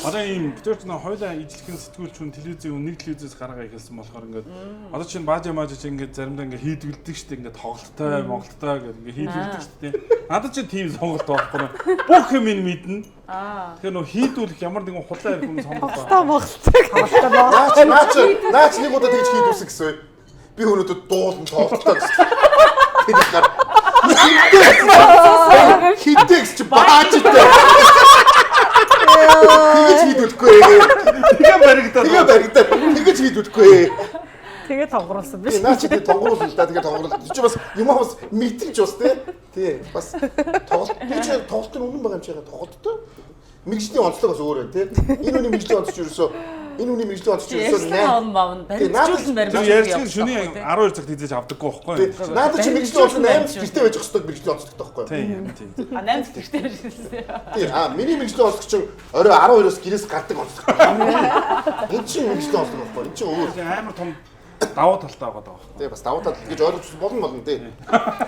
Speaker 1: Одоо ийм битүүрч нөө хойлоо ижлэхэн сэтгүүлч хүн телевизийн нэг телевизээс гаргаа ихэлсэн болохоор ингээд одоо чинь баажа чи ингээд заримдаа ингээд хийдгэлдэг шүү дээ ингээд тоглолттой монголтой гэдэг ингээд хийдгэлдэг шүү дээ. Надад чинь тийм сонголт байхгүй. Бүх юм мэднэ. Тэгэхээр нөө хийдүүлэх ямар нэгэн худлаа ярих юм сонголт байна.
Speaker 2: Наач нэг удаа тэгж хийдүүлсэн гэсэн. Би өнөөдөр дуулан тоглолттой гэсэн. Тэгээд гар хитэгч баажтай. Тэгэж хийдүүлэхгүй. Тэгээ баригдаа. Тэгэж хийдүүлэхгүй.
Speaker 3: Тэгээ тонгоруулсан биш.
Speaker 2: Наа чи тэгээ тонгоруулсан л да. Тэгээ тонгоруулсан. Чи бас юм бас мэдэрч бас тий. Бас тоглолт. Би чи тоглолт нь үнэн байгаа юм чи яга тоглолттой. Мэргэжлийн онцлог бас өөр байна тий. Энэ үний мэргэжлийн онцлог ерөөсөө энэ үний мэргэжлийн онцлог ерөөсөө
Speaker 5: баримтжуулсан баримтжуулсан.
Speaker 1: Ярьж шөнийн 12 цагт хийж авдаггүй байхгүй.
Speaker 2: Надад чи мэргэжлийн онцлог 8 гэртээ байж хэвчээ мэргэжлийн онцлогтой байхгүй.
Speaker 1: Тийм.
Speaker 5: 8 гэртээ байж хэвчээ.
Speaker 2: Тийм. Миний мэргэжлийн онцлог чинь орой 12-оос гэрээс гардаг онцлог. Энэ чинь мэргэжлийн онцлог байхгүй. Энэ чинь өөр
Speaker 1: амар том давуу талтай байгаа даа.
Speaker 2: Тий бас давуу тал гэж ойлгож болно тий.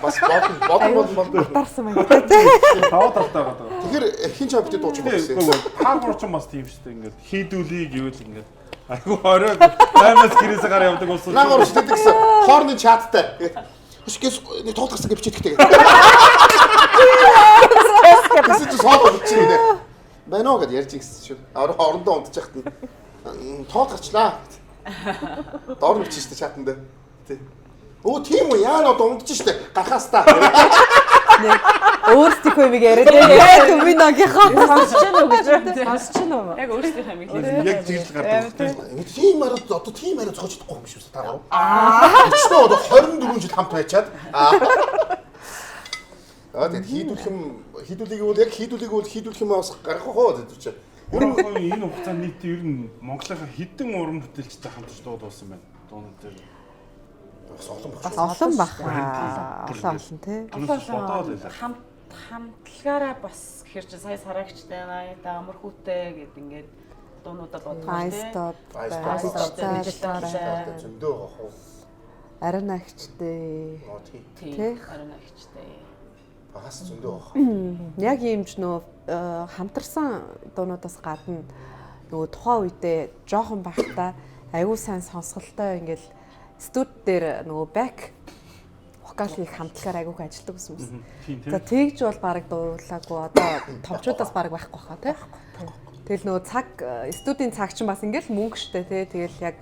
Speaker 2: Бас болно.
Speaker 3: Дарсан байна тий.
Speaker 1: Давуу талтай байгаа даа.
Speaker 2: Тэгэхээр хин ч хамтд дууч
Speaker 1: болсон. Та гурч юм бас тийм шүү дээ. Ингээд хийдүүлээ гэвэл ингээд айгу орой 8-аас гэрээсээ гар явдаг болсон.
Speaker 2: Наагур шүү дээ гэсэн хоорны чаттай. Хөшгөөс нэг тоглосон гэж бичээдэгтэй. Тэсэж соолоо бичсэн нэ. Байна уу гэж ярьж ирсэн шүү. Орондоо унтчих хат нь тоолгачлаа. Доор нүч штэ чатанд. Тий. Оо тийм үү яа нөө дундж штэ гарахаас та.
Speaker 6: Өөрсдийнхөө юмыг яриад байна. Миногийнхоо
Speaker 3: Сонсож байна уу гэж. Сонсож байна уу?
Speaker 5: Яг өөрсдийнхөө юм хэлээ.
Speaker 1: Яг жигэл гардаг тийм.
Speaker 2: Тийм ард одоо тийм ард зогж чадахгүй юм шиг та гоо. Өчнөө одоо 24 жил хамт байчаад. Тэгээд хийдүүлэх бол яг хийдүүлэх юм бас гарах хоо гэж.
Speaker 1: Өөрөөр энэ хугацаанд нийт ер нь Монголынхаа хэдэн уран бүтээлчтэй хамтарч дуудуулсан байна. Дуунууд дээр.
Speaker 2: Бас
Speaker 3: Олон бах. Олон тий.
Speaker 5: Хамтлагаараа бас гэхэр чи сая сарагчтай та амархүүтэй гэд ингээд дуунуудаа бодгоо тий.
Speaker 2: Зөндөө гоо.
Speaker 3: Арин агчтай.
Speaker 5: Тий. Арин агчтай.
Speaker 2: Багас зөндөө гоо.
Speaker 3: Яг иймж нөө хамтарсан дуунуудаас гадна нөгөө тухайн үедээ жоохон байхдаа аягүй сайн сонсголтой ингээл студ дээр нөгөө бэк вокалыг хамтлагаар аягүй ажилладаг гэсэн юм. За тэгж бол бараг дуурлаагүй одоо товчуудаас бараг байхгүй хаа тий. Тэгэл нөгөө цаг студийн цаг чинь бас ингээл мөнгө штэ тий. Тэгэл яг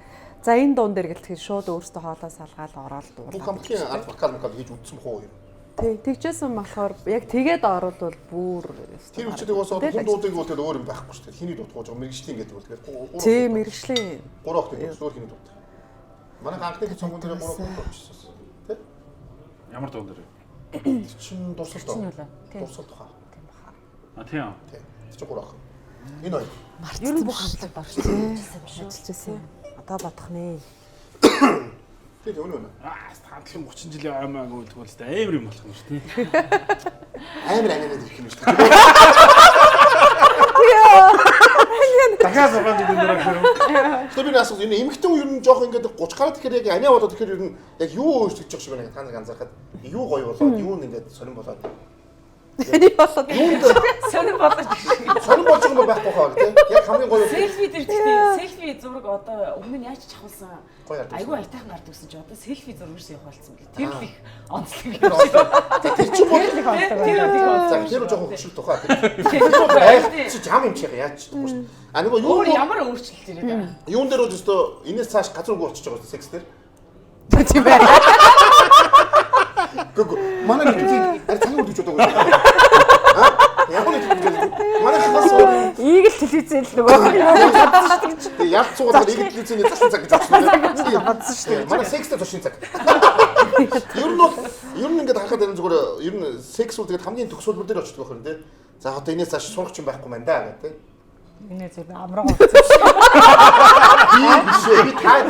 Speaker 3: за энэ дуун дээр гэлтгэл шууд өөртөө хоолоо салгаал ороод дуурлаа.
Speaker 2: Бүх хамтлагийн арт вокал хийж үзсэн бохоо юу?
Speaker 3: Тий, тэгжсэн болохоор яг тэгээд ороод бол бүр
Speaker 2: тэр үчидэг бас одоо хүн дуудыг бол тэгэл өөр юм байхгүй шүү дээ. Хиний дуудах жоо мэрэгжлийн гэдэг бол тэгээд
Speaker 3: тий мэрэгжлийн
Speaker 2: 3 охт гэдэг өөр хиний дуудах. Манай анхны цомгон дээр 3 охт болчихсон. Тэ?
Speaker 1: Ямар дуун дээр?
Speaker 2: Чин дурсал доо. Дурсал тухай.
Speaker 1: Тийм баха.
Speaker 2: Тий. Чи 3 охт. Энэ хоёр.
Speaker 3: Ер нь бүх хамтлагд орчихсон. Ажиллажсэн. Одоо бодох нэ.
Speaker 2: Тэгээд өнөө.
Speaker 1: Хамтлагын 30 жилийн аймаг гэдэг бол амар юм болох юм шүү дээ.
Speaker 2: Амар анаад ирэх юм шүү дээ.
Speaker 1: Дахиад зургаан гэдэг нэр ахив.
Speaker 2: Тэр би асуух энэ эмхтэн ер нь жоох ингээд 30 гараад тэгэхээр яг аниа болоод тэгэхээр ер нь яг юу өөрчлөгдөж байгаа шиг байна та нарыг анзаархад юу гоё болоод юу ингээд сонирн болоод
Speaker 3: Эний болоод
Speaker 5: сонирн болоод
Speaker 2: сонирн болж байгаа юм байхгүй хаа тийм яг хамгийн гоё
Speaker 5: селфи дээр тийм селфи зураг одоо өмнө нь яаж чавхалсан айгүй айтайхан гард өгсөн чи одоо селфи зурагс явах болсон гэх тэр л их онцлог юм шиг
Speaker 2: тэр чинь бол тэр жоохон хөшөлт тухай тийм чи жам юм чих яаж чадахгүй шүү а нөгөө юу
Speaker 5: ямар өөрчлөлт ирээд байгаа
Speaker 2: юун дээр бол өстө энэс цааш газар үгүй болчихж байгаа секс дээр
Speaker 3: тийм бай.
Speaker 2: Гүг манай нэг тийм тань үрдэж удаагүй. Яг нэг манай хасаа
Speaker 3: Игэл телевизэн л нөгөө.
Speaker 2: тэг яг цугаад игэл телевизний зуршин цаг гэж бодсон шүү дээ. Манай секстэй зуршин цаг. Ер нь ингээд харахад энэ зүгээр ер нь секс үү тэгээд хамгийн төгсөлбөр дээр очдог байх юм тий. За одоо энэс цааш сурах юм байхгүй маань да гэдэг.
Speaker 3: Энэ зөв амраа болсон.
Speaker 2: Би таа.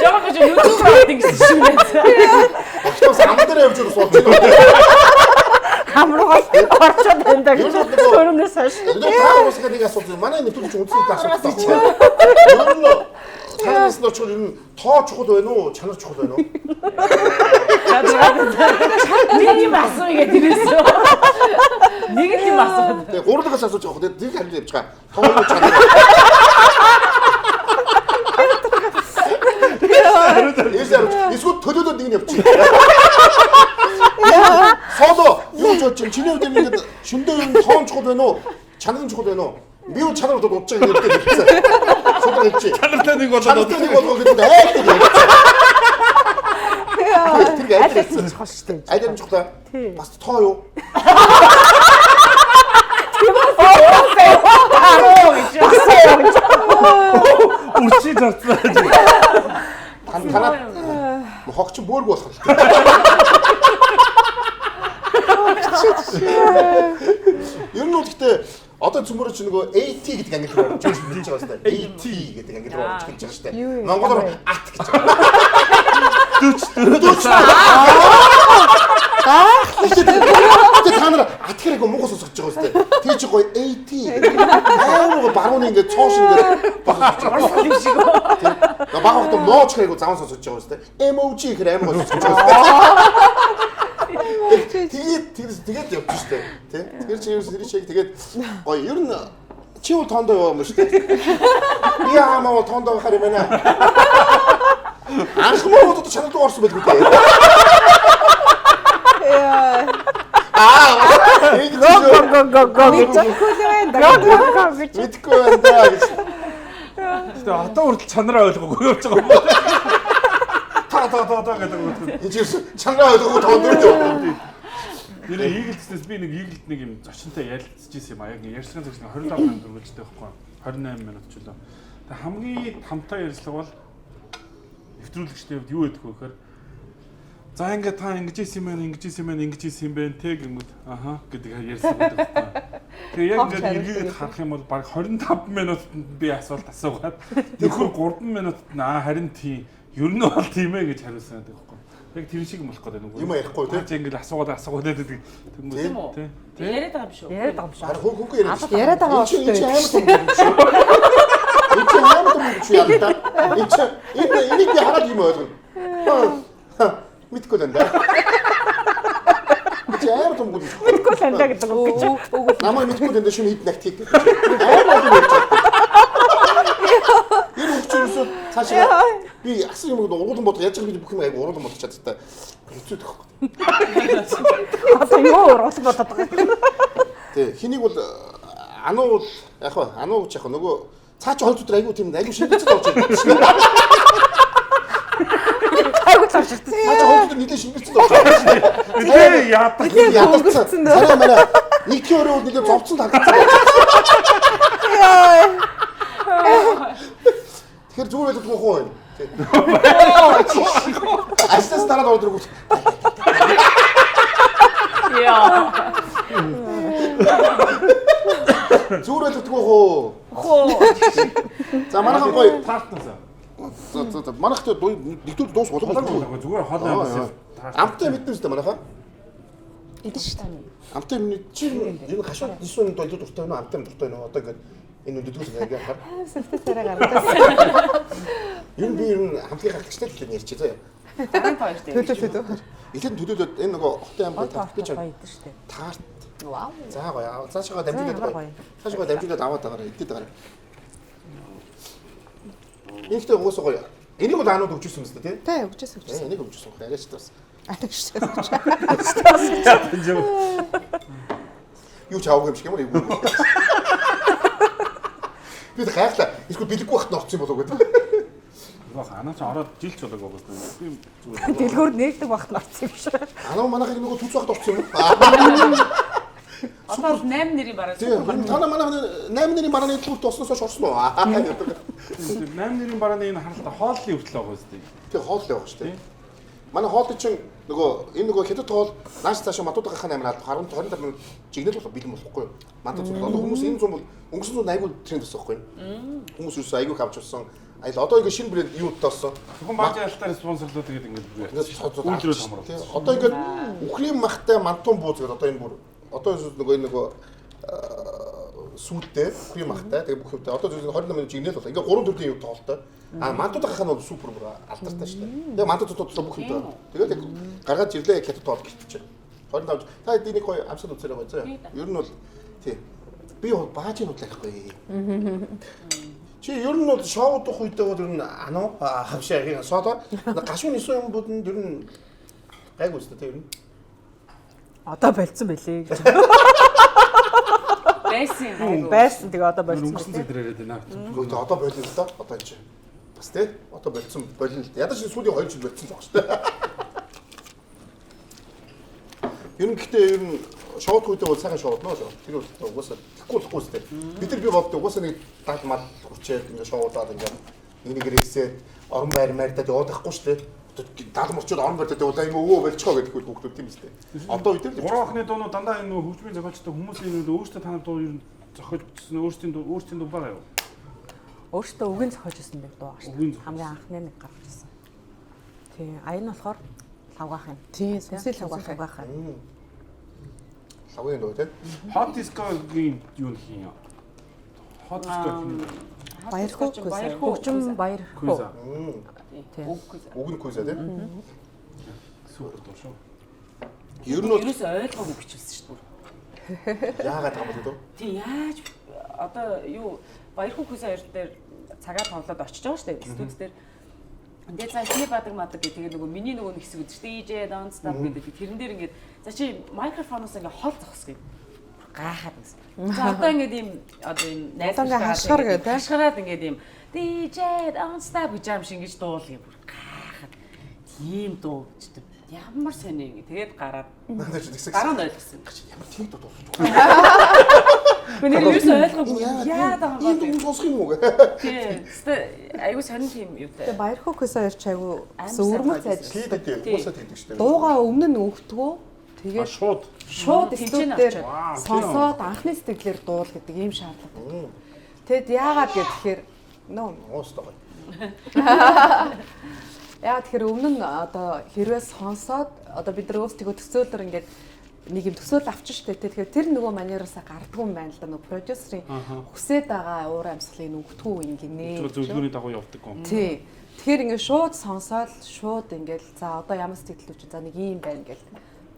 Speaker 5: Жаахан гэж YouTube хийдэг гэсэн шиг байна.
Speaker 2: Очтос амдэрэ явж байгаа сууж байна.
Speaker 3: Амраа орчод байна гэж өөрөөс хаш.
Speaker 2: Таа уусах нэг асуудал. Манай нэвтрүүлэгч үндсний асуудал. Ер нь танаас нь очвол ер нь тоо чухал байна уу? Чанар чухал байна уу?
Speaker 5: Нэг юм асууя гэдээс. Нэг юм асууя.
Speaker 2: Тэгээ гурлагаас асууж байгаа хөө. Тэр хариу явж байгаа. Тоо юу чанар. Эсвэл төлөөлөд нэг нь явчих. Соло юу ч бодчих. Чиний үед ингээд шөндөө юм тоон чухал байна уу? Чанар чухал байна уу? Би юу чанар удаад удаж байгаа юм хэлсэн. Соло хэлчих.
Speaker 1: Чанартай нэг болоод
Speaker 2: гэдэг айдаг. Тэр айдаг чухал шүү дээ. Айдаг чухал. Бас тоо юу?
Speaker 1: Үчи зарцлаа.
Speaker 2: Танаа хогч бөөрг болох. Ер нь гэхдээ одоо цөмөрөч нөгөө AT гэдэг англи руу орж ирж байгаа шүү дээ. AT гэдэг англи руу орж ирж байгаа шүү дээ. Монголоор AT гэж байгаа. Дөч. Тэгээд та нар атгэрэг муухай сонсож байгаа шүү дээ. Тий чи гоё AT. Аагаа барууны ингээд цоош ингээд багсаж юм шиг. Баг хот мооч хэрэг заван сонсож байгаа шүү дээ. MOG гэхэр амар гоё сонсож байгаа шүү дээ. Тэгээд явчих шүү дээ. Тий. Тэр чи ерөөс чиг тэгээд гоё ер нь чи юу тоондоо яваа юм шүү дээ. Би аамаа тоондоо гарах юм байна. Анхмаа удаа чанард орсон байлгүй дээ.
Speaker 1: Тэгээ одоо хүртэл чанараа ойлгоогүй явж байгаа юм байна. гэдэг.
Speaker 2: Энэ чинь чангаа ойлгох тондорч.
Speaker 1: Нэрээ Eagles-ээс би нэг Eagles нэг юм зочинтой ярилцчихсан юм а. Яг ярьсан зөвхөн 25 минут үргэлжтэй байхгүй. 28 минут ч үлээ. Тэг хамгийн хамтаа ярилцлага бол нэвтрүүлэгчтэй хувьд юу гэдэг вэ гэхээр за ингээд та ингэж ийсэн юм байна те гэмэд аха гэдэг ярьсан байдаг байхгүй. Тэгээ яг ингээд эргээд харах юм бол баг 25 минутанд би асуулт асуугаад нөхөр 3 минутад харин тийм ер нь бол тийм ээ гэж хариулсан байдаг байхгүй. Яг тэр шиг болох гэдэг нэг
Speaker 2: юм ярихгүй тий.
Speaker 1: Чи ингээд асуугаад гэдэг
Speaker 5: тийм үү? Яриад байгаа юм шүү.
Speaker 3: Яриад байгаа юм шүү.
Speaker 2: Харин хөнгө яриад шүү.
Speaker 3: Яриад байгаа
Speaker 2: шүү. Энэ чинь амар том юм шүү. Энэ чинь амар том юм шүү яа та. Энийг би хараад юм ойлгоно. Мэдгүй л энэ. Чи амар том юм шүү.
Speaker 3: Мэдгүй л энэ гэдэг үг.
Speaker 2: Намайг мэдгүй л энэ шинэ хэд нагт хийх. Амар том юм шүү. Энэ үгчээс цаашаа би асан юм ургуулсан бодох яаж байгаа бүх юм айгу ургуулсан бодох чадтай. Хэцүү тахгүй.
Speaker 3: Одоо юу ургуулсан бодоод байгаа.
Speaker 2: Тэг хэнийг бол анууд яг хаа анууд яг нөгөө цаа чи хойд өдөр айгу тийм айгу шингэцэл болж байна.
Speaker 3: Айгу цааш ирсэн.
Speaker 2: Цаа чи хойд өдөр нийлээ шингэцэл болж байна.
Speaker 1: Нилээ яатсан.
Speaker 2: Царай мараа нэг чи өөрөө нилээ зовцсон тагцсан. Тэгэхээр зүгээр байдаг хөө юм. Астас дараа ордог үү?
Speaker 5: Яа.
Speaker 2: Зүгээр байдаг хөө. За манайхан гоё
Speaker 1: партнерсаа.
Speaker 2: За манайхтай нэгдүгээр дуус болох
Speaker 1: уу? Зүгээр хоол амс.
Speaker 2: Амттай мэднэ үстэй манайхаа.
Speaker 3: Эдэн шүү дээ.
Speaker 2: Амттай чи энэ хашууд нисүүн дойлоо дуртай байна уу? Амттай дуртай байна уу? Одоо ингээд энэ өдөртөө яг хар.
Speaker 3: Сэлтэй царай гаргасан.
Speaker 2: Энэ би энэ хамтлагийн хатгчтай л ярьчих заяа.
Speaker 5: Таран хоёртой.
Speaker 3: Төлөө.
Speaker 2: Илэн төлөөлөд энэ нөгөө хотын ам
Speaker 3: би ч байдаг шүү дээ.
Speaker 2: Таарт.
Speaker 3: Вау.
Speaker 2: За гоё. Цаашгаа дамжуулаад. Цаашгаа дамжуулаад аваад байгаа. Идэд байгаа. Ихтэй уусаа гоё. Энийг бол аанууд өгчсэн юм шүү дээ, тий?
Speaker 6: Тий, өгчсэн.
Speaker 2: Энийг өгчсэн. Агаач тас.
Speaker 6: Агаач.
Speaker 2: Юу ч авах юм шиг юм уу? Би хайрлаа. Эсвэл бэлэггүй байхад орсон юм болов уу гэдэг.
Speaker 1: Бах анаа ч ороод жил ч болоог байгаа юм. Би
Speaker 3: зүгээр. Дэлгүүр нээлдэг багт орсон юм шиг.
Speaker 2: Анаа манайх нөгөө түнц байхад орсон юм.
Speaker 5: Одоо 8 нэрийн бараа.
Speaker 2: Танаа манайх 8 нэрийн барааны төлөвт осноос хойш орсон уу?
Speaker 1: 8 нэрийн барааны энэ харалтаа хооллын хүртэл байгаа шүү дээ.
Speaker 2: Тэг хоол яваа шүү дээ. Манай хоолтой чинь нөгөө энэ нөгөө хятад хоол нааш цаашаа матуудаа хахаа амираад 25 минут жигнэл болох бэлэн болохгүй. Матад зүйл. Одоо хүмүүс энэ зам бол өнгөрсөн зам айгүй тренд байсан байхгүй. Хүмүүс юусэн айгүй авч авсан. Аял одоо ингэ шинэ брэнд юу тоосон.
Speaker 1: Зөвхөн бааж ялтаар спонсорлууд тэгээд ингэ
Speaker 2: үйлдвэрээс хамруулсан. Одоо ингэ үхрийн махтай мантун бууз гэдэг одоо энэ бүр одоо нөгөө энэ нөгөө сүйдтэй үхрийн махтай тэгээд бүх юмтай одоо зөвхөн 28 минут жигнэл болох. Ингээ 3 төрлийн юу тоолтой. Мантуудаа хахаа нь супер алдартай шүү дээ. Тэгээ мантууд тутаа бүх юм. Тэгээд гаргаад ирлээ хятад тоол гихтэж. 25 та энийг гоё амсад үзээрэй гоё зөө. Ер нь бол тий. Би баажийн худлахгүй. Чи ер нь бол шоу дах үедээ бол ер нь анаа хавшаа содо гашуун нисүү юм бодонд ер нь гайг үстэй тий ер нь.
Speaker 3: Одоо болцсон байлээ гэж. Байсан тэгээ одоо болцсон.
Speaker 1: Өнгөрсөн зэдрээрээ дээ наа.
Speaker 2: Гэхдээ одоо болио л доо одоо энэ. Бас тий одоо болцсон болио л. Ядаж сүүлийн 2 жил болцсон л баг шүү дээ. Ер нь гэхдээ ер нь шоуд үедээ бол сайхан шоудноо шүү. Тэр бол угаасаа тэгэхгүй үстэй. Бид нар би боддог угаасаа нэг дал мал хүрчээд ингээ шоудаад ингээ энийг рээсээд орон байр маарьдад яваадахгүй шүү дээ. Дал морчод орон байрдад явуулаа ингээ өвөө болчихоо гэдэг хүүхдүүд тийм үстэй. Одоо үедээ л
Speaker 1: 3 ахны дуунууд дандаа энэ хөгжмийн зохиолчтой хүмүүсийн өөрсдөө танад дуу ер нь зохиолчсон өөрсдийн дуу байгаа юу?
Speaker 3: Өөртөө үгийн зохиолжсэн нэг дуу байгаа шүү. Хамгийн анхны нэг гарч ирсэн. Тийм, аян болохоор лавгаах юм.
Speaker 6: Тийм, сүнсэл лавгаах
Speaker 2: юм. Лавгийн дуу тийм.
Speaker 1: Hot disco-гийн юу нэх юм? Hot disco
Speaker 3: баяр хөгжим баяр хөө.
Speaker 2: Тийм. Уг нь куйза тийм.
Speaker 1: Супер дуу шүү.
Speaker 5: Ер нь ойлгоогүй бичүүлсэн шүү
Speaker 2: дээ. Яагаад юм бэ?
Speaker 5: Тийм яаж одоо юу баяр хүүхээс хоёр дээр цагаа тоглоод очиж байгаа шүү дээ. Студид дээр. Тэгээд за хий бадаг мадаг гэх тэгээд нөгөө миний нөгөө нэг хэсэг үүд шүү дээ. DJ Don't Stop гэдэг. Тэрэн дээр ингээд за чи микрофоноос ингээд хол зогсгоё. Гайхаад гэсэн. За одоо ингээд ийм одоо ийм
Speaker 6: найзлах
Speaker 5: хашгираад ингээд ийм DJ Don't Stop гэж юм шиг ингэж дуулгий бүр гайхаад. ийм дуу гэж ямар сони ингэ тэгээд гараад
Speaker 2: Надад ч тэгсэг.
Speaker 5: дараа нь ойлгосон.
Speaker 2: Ямар тийм дуу дуусах вэ?
Speaker 5: Миний юус ойлгоогүй яа даа
Speaker 2: ийм дуу сонсох юм уу?
Speaker 5: тийм айгуу сонин тийм юутай.
Speaker 3: Тэгээ баяр хөөхөөс ойрч айгу өрмөц
Speaker 2: Хийдэг тийм уусаад хийдэг шүү дээ.
Speaker 3: дуугаа өмнө нь өгдөгөө тэгээд
Speaker 1: Шууд
Speaker 3: студид дээр сонсоод анхны сэтгэлээр дуул гэдэг ийм шаардлага. Тэгэд яагаад гэхээр
Speaker 2: Уустаа.
Speaker 3: яагаад тэгэхээр өмнө нь одоо хэрвээ сонсоод одоо бид нар өөрсдөө төсөөлөр ингээд нэг юм төсөөл авчих штэ. Тэгэхээр тэр нөгөө манераасаа гардггүй юм байна л да. Нөгөө продюсерын хүсээд байгаа уур амьсгалыг өгдөггүй юм гинэ.
Speaker 1: зөвлөгөөний дагуу явдаг юм.
Speaker 3: Тий. Тэгэхээр ингээд шууд сонсоод шууд ингээд за одоо ямар сэтгэл үүч за нэг юм байна гэл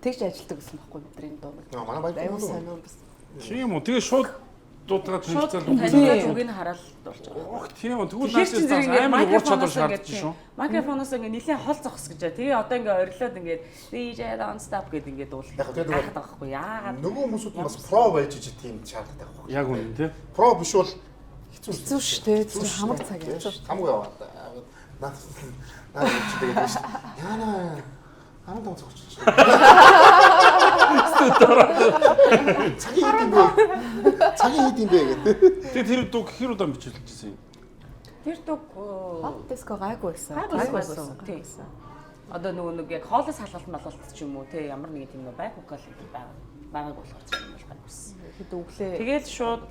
Speaker 3: тэгж ажилтдаг гэсэн байхгүй бидний дуу.
Speaker 2: Манай баяр
Speaker 3: аюул сонио бас.
Speaker 1: Тийм үү. Тэгээ шууд дуудаад танилцал
Speaker 5: үгийг хараад дуулж байгаа.
Speaker 1: Тийм үү. Тэгвэл наашаас амар уур чадвар шаардж шүү.
Speaker 5: Микрофоноос ингээ нэлийн хол зогс гэж. Тэгээ одоо ингээ орилоод ингээ DJ don't stop гэдэг ингээ дуулах.
Speaker 2: Яг тэгээд
Speaker 5: байхгүй яагаад
Speaker 2: нөгөө хүмүүсүүд бас про байж иж тийм шаардлагатай байхгүй.
Speaker 1: Яг үнэн тий.
Speaker 2: Про биш бол
Speaker 3: хэцүү шүү дээ. Тэр хамар цаг юм.
Speaker 2: Хамгүй яваад. Наад чи тэгээд биш. Яана. Аман тав зогч. Цагийн хийд юм бэ гэдэг.
Speaker 1: Тэгээ тэр дуу хэр удаан бичүүлчихсэн юм?
Speaker 5: Тэр дуу
Speaker 3: хот диско гайгүй байсан.
Speaker 5: Гайгүйсэн. Тийм. Одоо нөгөө нэг яг хоолой салгалт малгалт ч юм уу те ямар нэг тийм байх вокал байгааг болохоор ч юм бол гайгүйсэн.
Speaker 3: Хэд өглөө.
Speaker 5: Тэгээд шууд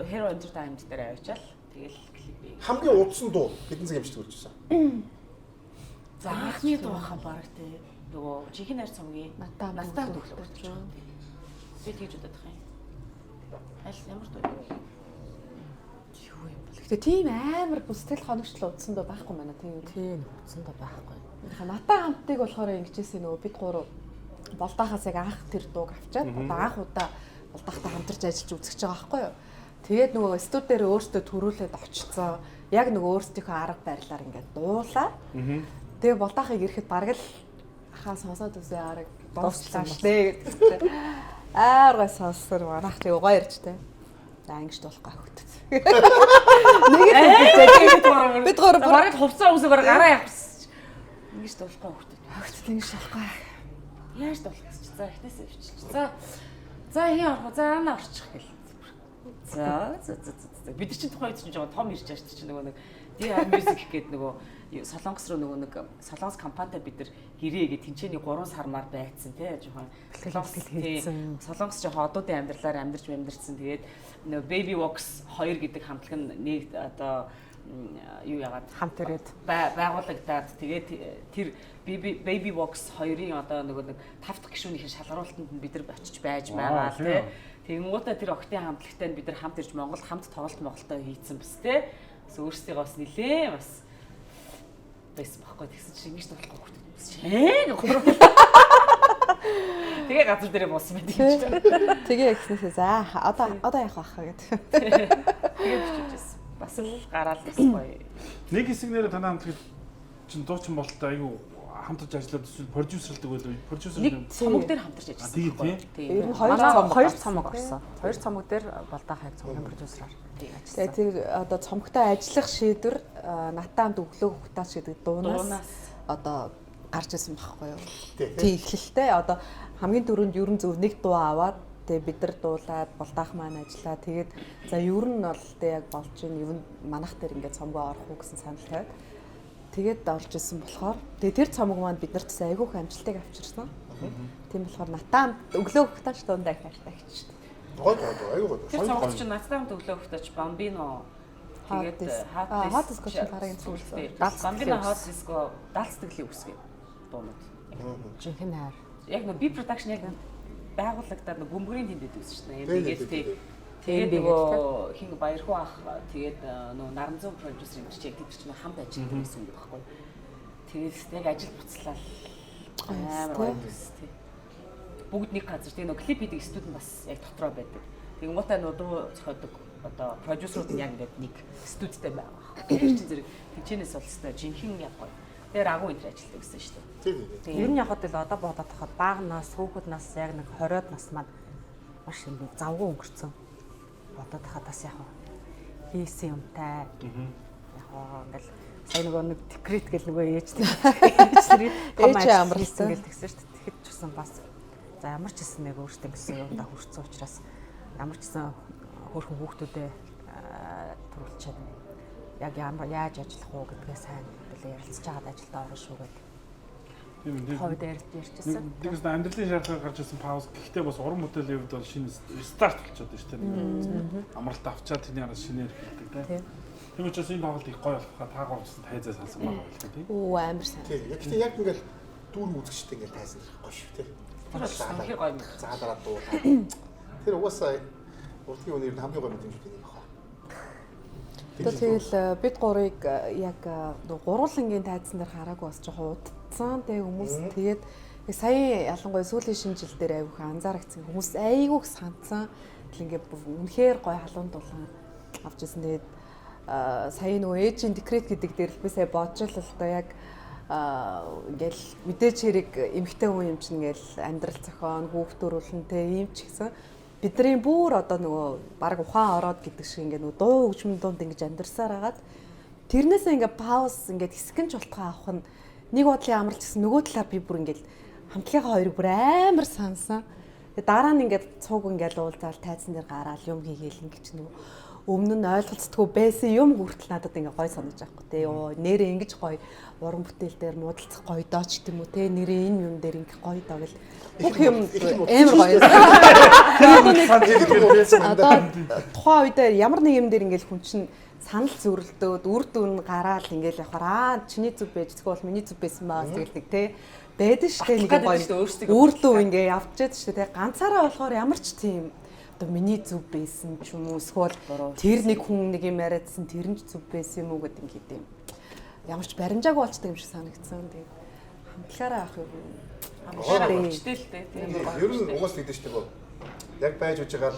Speaker 5: Hero Entertainment дээр авчаал. Тэгэл клипийг.
Speaker 2: Хамгийн удсан дуу хэдэн цаг ямжтай үлжсэн?
Speaker 5: За анхны дуу хаа баг те нөгөө жинхэнэ хайр цомгийн
Speaker 3: натаа
Speaker 5: төглөж байгаа. Би тэгж удаад байгаа юм. Аль ямар дуу юу юм бол.
Speaker 3: Гэтэ тийм амар бүстэл хоногчлол удсан доо байхгүй манай тийм
Speaker 5: удсан доо байхгүй.
Speaker 3: Натаа хамтыг болохоор ингэжсэн нөгөө бид гурав болдаахаас яг анх тэр дууг авчаад одоо анх удаа болдаахтай хамтарч ажиллаж үзэж байгаа байхгүй юу. Тэгээд нөгөө студи дээр өөртөө төрүүлээд очицсан. Яг нөгөө өөрсдийнхөө арга барилаар ингээд дуулаа. Тэгээ болдаахыг ирэхэд бараг л ахаа сонсоод үзээ арга дуусчлаа штэ гэдэг. Ааргай сонссор манайх тэгээ гоё ирчтэй. За ингэж дуулахгүй хөгтөд. Нэг бид гурав
Speaker 5: бараг хувцас үсээ бараг гараа явсан. Ингэж дуулахгүй хөгтөд.
Speaker 3: Хөгтөд ингэж дуулахгүй.
Speaker 5: Яаж дуулах гэж. За ихнээс өвчлээ. За хий орох. За ана орчих гэл. За бид чинь тухайн үед чинь жоо том ирж байгаа чинь нөгөө нэг DR Music гэдэг нөгөө Солонгос руу нөгөө нэг Солонгос компанитай бид нар хэрээгээ тэнцээний 3 сармаар байцсан тий жоохон Солонгос жоохон одуудын амьдралаар амьдарсан тэгээд нөгөө Baby Vox 2 гэдэг хамтлаг нь нэг одоо юу яагаад
Speaker 3: хамт ирээд
Speaker 5: байгуулагдаад тэгээд тэр Baby Vox 2-ын одоо нөгөө нэг 5 дахь гишүүнийхэн шалгаруулалтанд бид нар очиж байж байгаа тий. Тэгэнгუутаа тэр октын хамтлагтай бид нар хамт ирж Монголд хамт тоглолттой хийцэн бас тий. Өөрсдийгөө бас нилээ бас байсан байхгүй тэгсэн чинь ингэж дуулахгүй хөхтэй юмс. Тэгээ газар дээрээ буусан байт юм чинь.
Speaker 3: Тэгээ ихнээсээ за одоо яах вэ гэд.
Speaker 5: Тэгээ биччихсэн. Бас л гараал бас гоё.
Speaker 1: Нэг хэсэг нэрээ танаа хамтлагт чинь дуучин бололтой айгүй хамтарч ажиллаад эсвэл продюсерлдэг байлгүй продюсер
Speaker 5: нэг цомог дээр хамтарч ажилласан байхгүй.
Speaker 3: Тийм. Ер нь хоёр цомог орсон. Хоёр цомог дээр болдаахыг цомгийн продюсераар ажилласан. Тэгээ тэр одоо цомогтой ажиллах шийдвэр натаамд өглөө хутаас гэдэг дуунаас одоо гарч ирсэн байхгүй юу. Тийм эхлэлтэй одоо хамгийн дөрөнд ер нь зөв нэг дуу аваад тэгээ бид нар дуулаад болдаах маань ажиллаа. Тэгээд за ер нь бол тэг яг болж ийн юу манах дээр ингээд цомгоо орох уу гэсэн санал тавиад тэгээд орж исэн болохоор тэгээ тэр цомог маань биднэрт айгүйх амжилтыг авчирсан. Тийм болохоор натаамд өглөө хутаас дундаа их ажигчсан.
Speaker 2: Айгүй.
Speaker 5: Тэр цомогт чинь натаамд өглөө хутаач Bambino тэгээд
Speaker 3: hot disco гарагийн зүйлс.
Speaker 5: Bambino hot disco даалцдаг л үсгээ дуунууд.
Speaker 3: Жинхэнэ хайр.
Speaker 5: Яг нэг би production яг байгуулагдаад нэг бөмбөрийн тэмдээд үзсэн шнэ. Тэгээд нөгөө хин баярхуу ах тэгээд нөгөө Наранзуу продюсер юм чи яг тэр чинь хамт ажиллаж байсан юм байхгүй. Тэгээд яг ажил буцлаа амар гоё төстэй. Бүгд нэг газар тэгээд нөгөө клип хийдэг студи бас яг дотроо байдаг. Тэгээд муутай нөгөө дуу зохиодог одоо продюсерууд нь яг ингээд нэг студитэй байгаа. Тэр чинь зэрэг тэнчэнээс олстой жинхэнэ яг гоё. Тэр агуу энэ ажилладаг гэсэн шүү дээ.
Speaker 3: Ер нь явахад л одоо бодоод тахад баагнаас хүүхэд нас яг нэг 20-од нас маань маш юм завгүй өнгөрцөн. Бодоод тахад бас яг хийсэн юмтай. Яг ингээл сая нөгөө нэг декрет гэл нөгөө ээжтэй
Speaker 6: амарлсан
Speaker 3: гэл тэгсэн шүү дээ. Тэгэхэд ч гэсэн бас за ямар ч гэсэн нэг өөртөө гэсэн юмдаа хүрсэн учраас ямар ч гэсэн хөөрхөн хүүхдүүдэд төрүүлчихэд яг яаж ажиллах уу гэдгээ сайн хэлээ ярилцж байгаад ажилдаа орно шүү гэдэг.
Speaker 1: Тийм үү.
Speaker 3: Хойд ярьжсэн.
Speaker 1: Тэгээс амьдралын шаардлага гарч ирсэн пауз гэхдээ бас уран бүтээлийн хувьд бол шинэ старт болчиход байна шүү дээ. Амралт авчаад тэний араас шинээр хэлдэг тийм. Тийм учраас энэ тоглолт их гоё болохоо таагаад тайзаа салсан байгаа байх тийм.
Speaker 6: Оо амар сайн.
Speaker 2: Тийм. Гэхдээ яг ингээл дүүр үзэгчтэй ингээл тайсан гоё шүү тийм.
Speaker 5: Тэр гоё юм.
Speaker 2: Заадараа дуу. Тэр угаасаа урдгийн үнээр хамгийн гоё мэдрэмж өгдөг юм байна.
Speaker 6: Тэгэл бид гурыг яг гурвангийн тайзан дээр хараагүй бас жоохон удацсан. Тэгээ хүмүүс тэгээд сая ялангуяа сүүлийн шинэ жил дээр айвуух анзаарчихсан. Хүмүүс айгүйх санацсан. Тэгэл ингээд үнэхээр гоё халуун дулаан авч ирсэн. Тэгээд сая нөгөө ээжийн декрет гэдэг дээр би сая бодож л одоо яг ингээл мэдээж хэрэг эмэгтэй хүн юм чинь ингээл амьдрал зохион хүүхдөрүүлэн те ийм ч гэсэн бидний бүр одоо нөгөө баг ухаан ороод гэдэг шиг ингээд нөгөө дуу хөгжмөн дунд ингэж амьдарсаар хагаад тэрнээсээ ингээд пауз ингээд хэсгэн чултгаа авах нь нэг бодлын амарлж гэсэн нөгөө талаар би бүр ингээд хамтлагийнхаа хоёрыг бүр амар сансан. Тэгээ дараа нь ингээд цуг ингээд уулзаал тайзан дээр гараал юм хийгээл ингээд нөгөө өмнө нь ойлголцдоггүй байсан юм хүртэл надад ингээ гой санаж байхгүй те. Йоо нэрээ ингэж гой уран бүтээл дээр нуудалцах гой дооч гэдэг юм уу те. Нэрээ энэ юм дээр ингээ гой доо гэл бүх юм амар гоё. Тухайн үед ямар нэг юм дээр ингээл хүн чинь санал зөрөлдөөд үр дүн гараал ингээл явахаар чиний зүв байж тэгвэл миний зүв байсан маа гэдэг те. Байдаг штэ нэг гоё үр дүн ингээ явчихад штэ те. Ганцаараа болохоор ямар ч тийм одоо миний зүв байсан ч юм уу эсвэл тэр нэг хүн нэг юм яриадсан тэр нь зүв байсан юм уу гэдэг ингээд юм. Ямар ч баримжаагүй болчтой юм шиг санагдсан. Тэгээд хамтлагаараа авах юм.
Speaker 5: Хамтлагаараа хүчтэй л дээ.
Speaker 2: Ер нь угаас тэгдэж штэ гоо. Яг байж үжигаар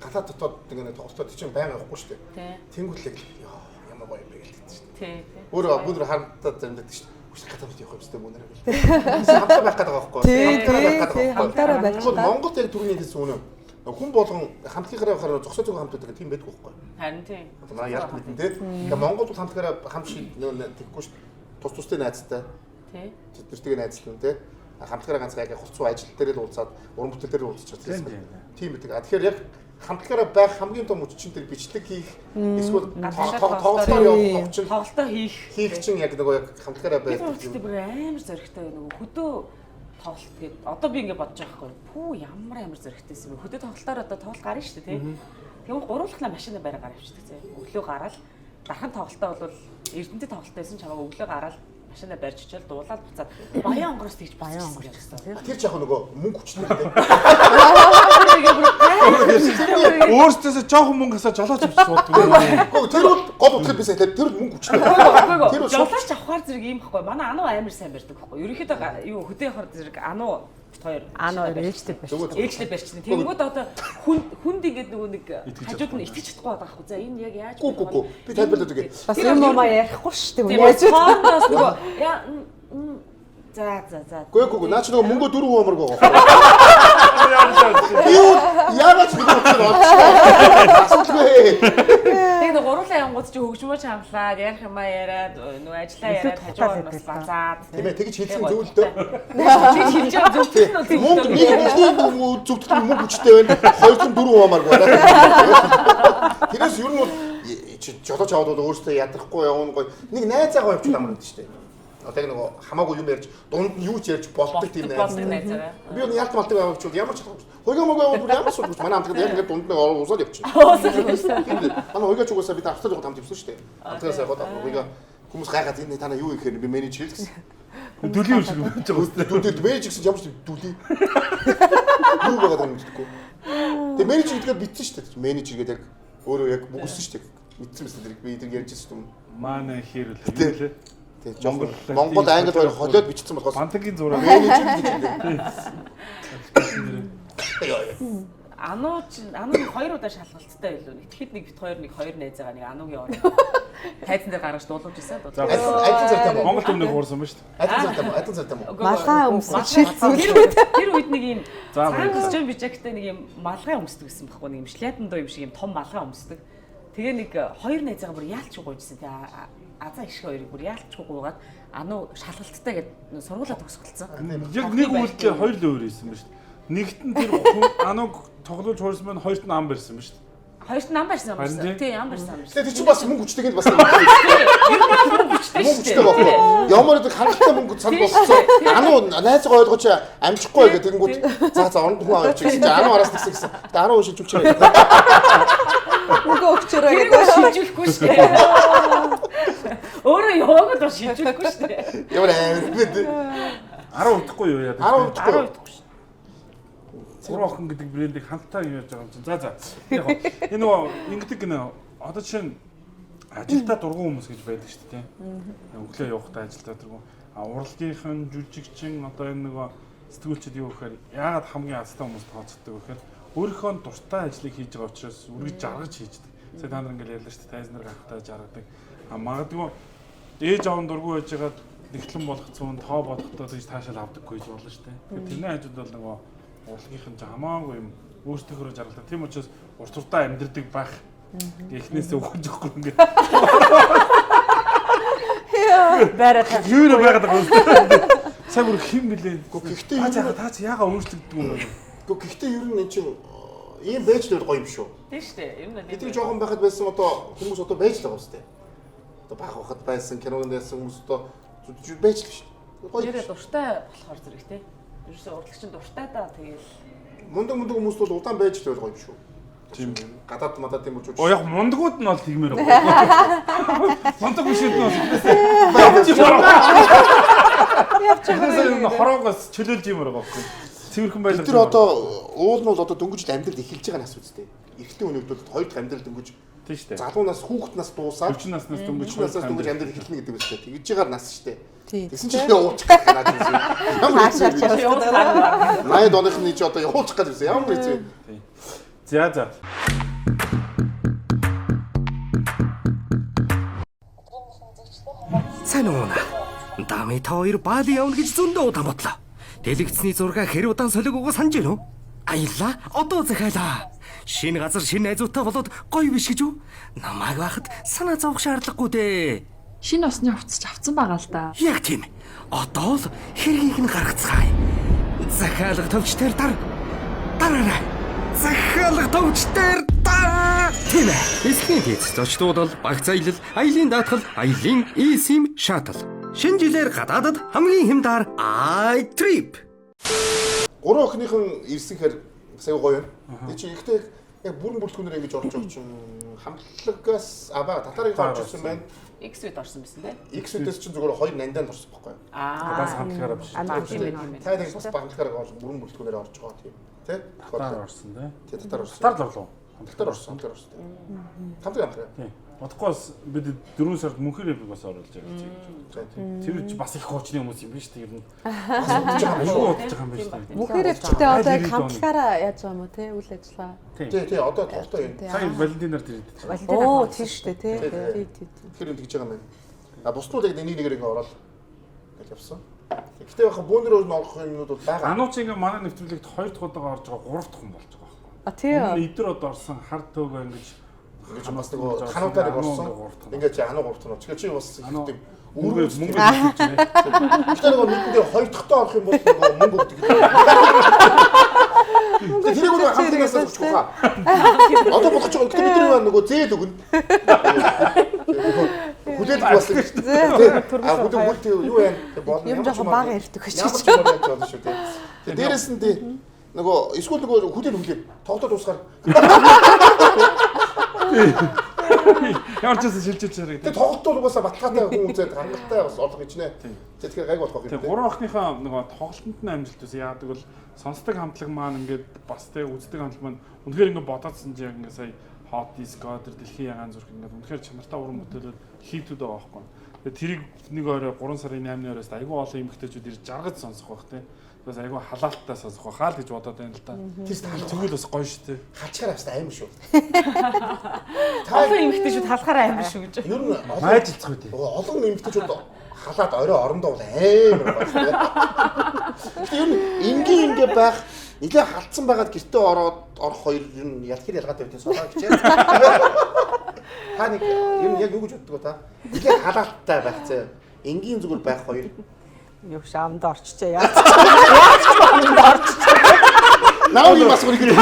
Speaker 2: галаа дотоод нэг тоглолтод чинь байнга явахгүй штэ. Тэнгүүлэг ёо ямар гоё юм бэ гэлээ штэ.
Speaker 5: Тий.
Speaker 2: Өөрөө харамтаад замддаг штэ. Хүч хатамж явах юмстай мөнөр гэл. Хамтаа байх гэдэг байхгүй. Хамтаараа байх гэдэг.
Speaker 6: Хамтаараа байх.
Speaker 2: Монголд яг түрүүний хэлсэн үнэ. Хүн болгон хамтлагаараа хараа зогсоо зүг хамтдаг тийм байдаг байхгүй.
Speaker 5: Харин тийм.
Speaker 2: Одоо яг мэдэн тий. Тэгээ Монголд хамтлагаараа хамт шиг тэггүй шүү дээ. Тус тустай найзтай.
Speaker 5: Тий.
Speaker 2: Тэднэртэйгээ найзлсан тий. Хамтлагаараа ганцхан яг хувцас ажил дээр л уулзаад уран бүтээл дээр уулзчихсан тийм. Тийм байдаг. Тэгэхээр яг хамтлагаараа байх хамгийн том үчин дээр бичлэг хийх эсвэл тоглолтоор явах чинь
Speaker 5: тоглолтоо хийх
Speaker 2: чинь яг нөгөө яг хамтлагаараа байх.
Speaker 5: Би бүр амар зоригтой нөгөө хөдөө тоглолт гээд одоо би ингэ бодож байгаа байхгүй. Пүү ямар зөрөгтэйсэн бэ? Хөдөө тоглолтоор одоо тоглолт гарна шүү дээ, тий. Тэгвэл гурвуулхнаа машина бараа гараа авчдаг зэ. Өглөө гараад дархан тоглолтоо бол Эрдэнэтэй тоглолт байсан ч хамаагүй өглөө гараад машина барьж очил дуулаад буцаад баян онгороос тэгж баян онгор гэсэн.
Speaker 2: Тэр ч яг нөгөө мөнгө хүчтэй тий.
Speaker 1: Өөртөөсөө жоохон мөнгө асаа жолооч авч сууддаг.
Speaker 2: Тэр бол гол утгаар бисаа тэр мөнгө хүчтэй.
Speaker 5: Тэр жолооч авахар зэрэг юм байхгүй. Манай ануу амар сайн барьдаг байхгүй. Ерөнхийдөө юу хөдөө явахар зэрэг ануу хоёр
Speaker 3: ээжтэй барьчихсан.
Speaker 5: Ээжтэй барьчихсан. Тэнгүүд одоо хүнд ингээд нөгөө нэг хажууд нь итгэж чадахгүй байгаа байхгүй. За энэ яг яаж
Speaker 2: Гү. Би тайлбарлаад үгүй.
Speaker 6: Бас юм уу ярихгүй шүү дээ.
Speaker 5: Яаж хоорондоос нөгөө за.
Speaker 2: Гү. Наач нөгөө мөнгө 4 хуамарг байгаа. Юу яагаад ч нэг
Speaker 5: тэгээд гурлаа явгууд чи хөгжмөө чамлаад ярих юмаа яриад нөгөө ажиллаа яриад хажуугаар нь бас базаад
Speaker 2: тийм ээ тэгж хэлсэн зөв л дөө.
Speaker 5: Чи хэлж байгаа зөвхөн нь тийм
Speaker 2: мөнгө нэг зөвхөн мөнгө хүчтэй байна. 2-4 хуамарг байна. Тэрээс ер нь бол жолооч аваад бол өөрөөсөө ядрахгүй явна гоё. Нэг найзаагаа явчих юм байна шүү дээ. Одоо яг нөгөө хамаагүй юм ярьж дунд нь юу ч ярьж болдог тийм найз. Би юу ялт малтыг авах чинь ямар ч хойгоо мөгөө ямар ч зүйл манай хамтлагад яг ингээд дунд нэг уусаад явчихна. Манай хойгооч угаасаа бид австрал яваад хамт явсан шүү дээ. Хамтлагаас яваад хойгоо хүмүүс гайхаад энэ танаа юу ихээр би менежер л гэсэн.
Speaker 1: Дүлийн юм шиг болж байгаа үстэй.
Speaker 2: Дүлийн менежер гэсэн ямар ч дүлийн. Юу байгаад юм гэдэггүй. Тэгээ менежер гэдгээр битсэн шүү дээ. Менежер гэдэг яг өөрөө яг бүгсэн шүү дээ. Мэдсэн мэт зэрэг би тэр ярьж байсан юм.
Speaker 1: Манай хэрэл хэлээ.
Speaker 2: Монгол англи хоёр холиод бичсэн болохоос
Speaker 1: банкгийн зураг
Speaker 2: менежер гэж хэлдэг.
Speaker 5: Ануугийн хоёр удаа шалгалттай байлуу. Тэгэхэд нэг бит хоёр найзаагаа нэг ануугийн орон тайзан дээр гаргаж дуулуулж ирсэн.
Speaker 2: Адилхан цартай мó.
Speaker 1: Монгол төмнөг хуурсан ба шүү дээ.
Speaker 2: Адилхан цартай мó.
Speaker 6: Малгай өмсөж шилжүүлээ.
Speaker 5: Тэр үед нэг юм цагаан костюм бижагтай нэг юм малгай өмсдөг гэсэн байхгүй нэг юм шлятан доо юм шиг юм том малгай өмсдөг. Тэгээ нэг хоёр найзаагаа бүр яалч гуйжсэн тий. Азаа ишг хоёрыг бүр яалч гуйгаад ануу шалгалттай гэд сургуулаа төгсгөлцсөн.
Speaker 1: Яг нэг үйлдэл хоёр л өөр байсан ба шүү дээ. Нэгт нь тэр анууг тоглож хуурсан байна, хоёрт нь ам барьсан ба шүү дээ.
Speaker 5: Хоёрт нь ам барьсан юм байна. Тий, ам барьсан юм.
Speaker 2: Тэгээ чи бас мөнгө хүчтэйг нь бас юм.
Speaker 5: Мөнгө хүчтэй шүү дээ.
Speaker 2: Ямар нэг хангалттай мөнгө цанд болсон. Ануу найзгаа ойлгооч амжихгүй гэх тэгэнгүүт за оронд хүн авч ирсэн чи ануу араас тэгсэн гэсэн. Тэгээ ануу шилжүүлчихээ.
Speaker 6: Мөнгө өгчөрөө
Speaker 5: гэдэг. Шилжүүлэхгүй шүү дээ. Өөрөө яваагаад шилжүүлэхгүй шүү дээ.
Speaker 2: Ямар амар бид
Speaker 1: 10 удахгүй юу яа.
Speaker 2: 10 удахгүй.
Speaker 1: Гурван охин гэдэг брендийг хамтдаа юм яаж байгаа юм чинь. За. Яг энэ нөгөө ингэдэг гэнэ одоо чинь ажилдаа дургуун хүмүүс гэж байдаг шүү дээ. Өглөө явахдаа ажилдаа дургуун. Урлагийнхан, жүжигчин одоо энэ нөгөө сэтгүүлчид юу гэхээр яагаад хамгийн азтай хүмүүс тооцдог вэ гэхээр өөрийнхөө дуртай ажлыг хийж байгаа учраас үргэлж жаргаж хийждэг. Сая та нар ингээл ярьлаа шүү дээ. Тайзнер гахтаа жаргадаг. Магадгүй ээж аав дургуун байжгаад нэгтлэн болгоцсон тоо бодохдоо тэгж таашаал авдаггүй гэж болно шүү дээ. Тэгэхээр тэрний хажууд бол нөгөө урлагийнхан ч хамаагүй юм өөрсдийнхөө жаргалдаг. Тийм учраас урт уртаа амьдрдаг байх. Эхнээсээ өгч өгөхгүй ингээд.
Speaker 5: Бараа та.
Speaker 1: Юу байгаад байгаа юм. Сайн бүр хим блэ.
Speaker 2: Гэхдээ
Speaker 1: таач яага өөрчлөгдөг юм бэ?
Speaker 2: Гэхдээ ер нь эн чинь ийм байж л гоё юм шүү.
Speaker 5: Тийм шүү дээ. Ер нь
Speaker 2: бид жоохон байхад байсан одоо хүмүүс одоо байж л байгаа юм шүү дээ. Одоо бага байхад байсан кинонд байсан хүмүүс одоо байж л шүү.
Speaker 5: Гоё дуртай болохоор зэрэг тий. Ерөөсөө урлагчин дуртай да тэгэл
Speaker 2: мундаг хүмүүс бол удаан байж л байгаа юм шүү. Тийм гадаад мадад юм уу.
Speaker 1: Яг мундагуд нь бол тэгмээр байгаа. Мундаг бишүүд нь явчихсан хороогоос чөлөөлж юм байгаа байхгүй. Цэвэрхэн байлаа.
Speaker 2: Тэр одоо уул нь бол одоо дөнгөж амьдрал эхэлж байгаа нас үстэй. Эрэгтэй өнөөгдөд хоёр дахь амьдрал дөнгөж
Speaker 1: тийм шүү дээ.
Speaker 2: Залуунаас хүүхэд нас дуусаад
Speaker 1: 40 наснаас дөнгөж
Speaker 2: амьдрал эхэлнэ гэдэг үстэй. Тэгж байгаа нас шүү дээ. Тэгсэн чинь явуулчих гэх надад юм. Ямар 80 оныхны ч одоо явуулчих гэж байсан. Ямар хэцүү.
Speaker 1: За.
Speaker 8: Сайн уу? Дами та хоёр Бали явна гэж зөндөө удаан бодлоо. Дэлгэцний зураг хэр удаан солиг угаа санаж байна уу? Аялла, одоо захиалаа. Шинэ газар шинэ найзуутай болоод гоё биш гэж үү? Намайг байхад санаа зовох шаардлагагүй дээ.
Speaker 12: Шинэ усны хувцас авцсан байгаа л да.
Speaker 8: Яг тийм. Одоо л хэргийг нь гаргацгаая. Захиалга төвчтэр дараарай. Захиалга төвчтэр дараа. Тийм ээ. Эсхийн тэц зочдууд бол багц аялал, аялын даатгал, аялын eSIM shuttle. Шинэ жилээр гадаадад хамгийн хямдар iTrip.
Speaker 2: Гурван охиныхон ирсэн хэр сая гоё юм. Тэг чи ихтэй яг бүрэн бүрэлдэхүүнээр ингэж орж байгаа чинь хамтлагаас татарыг орж ирсэн байна.
Speaker 5: X-д орсон байсан тий.
Speaker 2: X-дэс чинь зүгээр хоёр нанданд орсон байхгүй юу?
Speaker 1: Бас хамтлагаараа биш.
Speaker 2: Та нэг бас хамтлагаараа орж бүрэн бүрэлдэхүүнээр орж байгаа тийм. Тэ?
Speaker 1: Татар орсон тий.
Speaker 2: Татар орсон.
Speaker 1: Татар орлоо.
Speaker 2: Хамтлагаар орсон. Хамтлаг.
Speaker 1: Тийм. Бодохгүй бид 4 сард мөнхөр эпиг бас оруулж байгаа тийм. Тэр ч бас их хуучны хүмүүс юм биш тийм. Аюу удаж байгаа юм биш тийм.
Speaker 6: Мөнхөр эпигтэй одоо яг хамтлагаараа яаж байгаа юм уу те үйл ажиллагаа.
Speaker 2: Тий одоо тоглолтоо юм.
Speaker 1: Сая Валентинаар тэр идэж.
Speaker 6: Оо тийм шүү дээ тий.
Speaker 2: Тэр юм тэгж байгаа юм байна. Бусдууд яг нэг нэгээр ингэ ороод гэж явсан. Гэхдээ яг бөөнөр нь орох юмнууд бол байгаа.
Speaker 1: Анууч ингээ манай нэвтрүүлэгт 2 дахь удаага орж байгаа 3 дахь хүн болж байгаа байхгүй.
Speaker 6: А тий.
Speaker 1: Эдгээр од орсон хар төөгөө ингэж
Speaker 2: бас нэг хануудаар орсон. Ингээ чи ануу 3 дахь. Тэгэхээр чи бас их
Speaker 1: мөнгө хийж байна.
Speaker 2: Тэгэхээр нөгөө мэдээ 2 дахьтаа орох юм бол нөгөө мөнгө өгдөг. Тэр нөгөө хамтлагаас өгч байгаа. Одоо болгож байгаа. Гэхдээ бид нар нөгөө зээл өгнө. Хүлээлт бас гэж. Хүлээлт юу яа болно.
Speaker 6: Юм жоохон бага ирдэг гэж.
Speaker 2: Ямар ч юм болно шүү дээ. Тэгээ дээрэс нь нөгөө эсвэл нөгөө хүлээлт тоглоод дуусгаар.
Speaker 1: Ямар ч зүйл шилжиж байгаа.
Speaker 2: Тэгээ тоглолтууд угаасаа баталгаатай хүн үзээд хангалттай бас орлого хичнээн. Тэгэхээр гайг болох юм.
Speaker 1: Тэгээ гурван охиныхоо нөгөө тоглолтод нь амжилт байсан. Яадаг бол сонсдог хамтлаг маань ингээд бас тэг үздэг хамтлаг маань үнэхээр ингээд бодоодсэн чинь ингээд сая hot disco төр дэлхийн ягаан зүрх ингээд үнэхээр чанартай уран бүтээлүүд хийдүүд байгаа байхгүй. Тэгээ тэрийг нэг орой 3 сарын 8-ны оройс айгүй олон эмэгтэйчүүд ирж жаргаж сонсох байх тийм. Бас айгүй халаалттай сонсох байх хаал гэж бодоод байна л да. Тэгвэл бас гоё шүү дээ.
Speaker 2: Халчгаар австай аим шүү.
Speaker 5: Олон эмэгтэйчүүд халахаараа аим шүү гэж.
Speaker 2: Ер нь
Speaker 1: майжилцах үү.
Speaker 2: Олон эмэгтэйчүүд халаад орой орондоо бол аим байна. Ер нь ингээ байх нэлээ халтсан байгаад гэртээ орох хоёр юм ядхэр ялгаатай байдгийг солоо гэж. Та нэг юм яг юу гэж боддог та? Нэлээ халаалттай байх зэ. Энгийн зүгээр байх хоёр.
Speaker 3: Юу шамд орччээ яа. Шамд орччээ.
Speaker 2: Наа юм бас үргэлж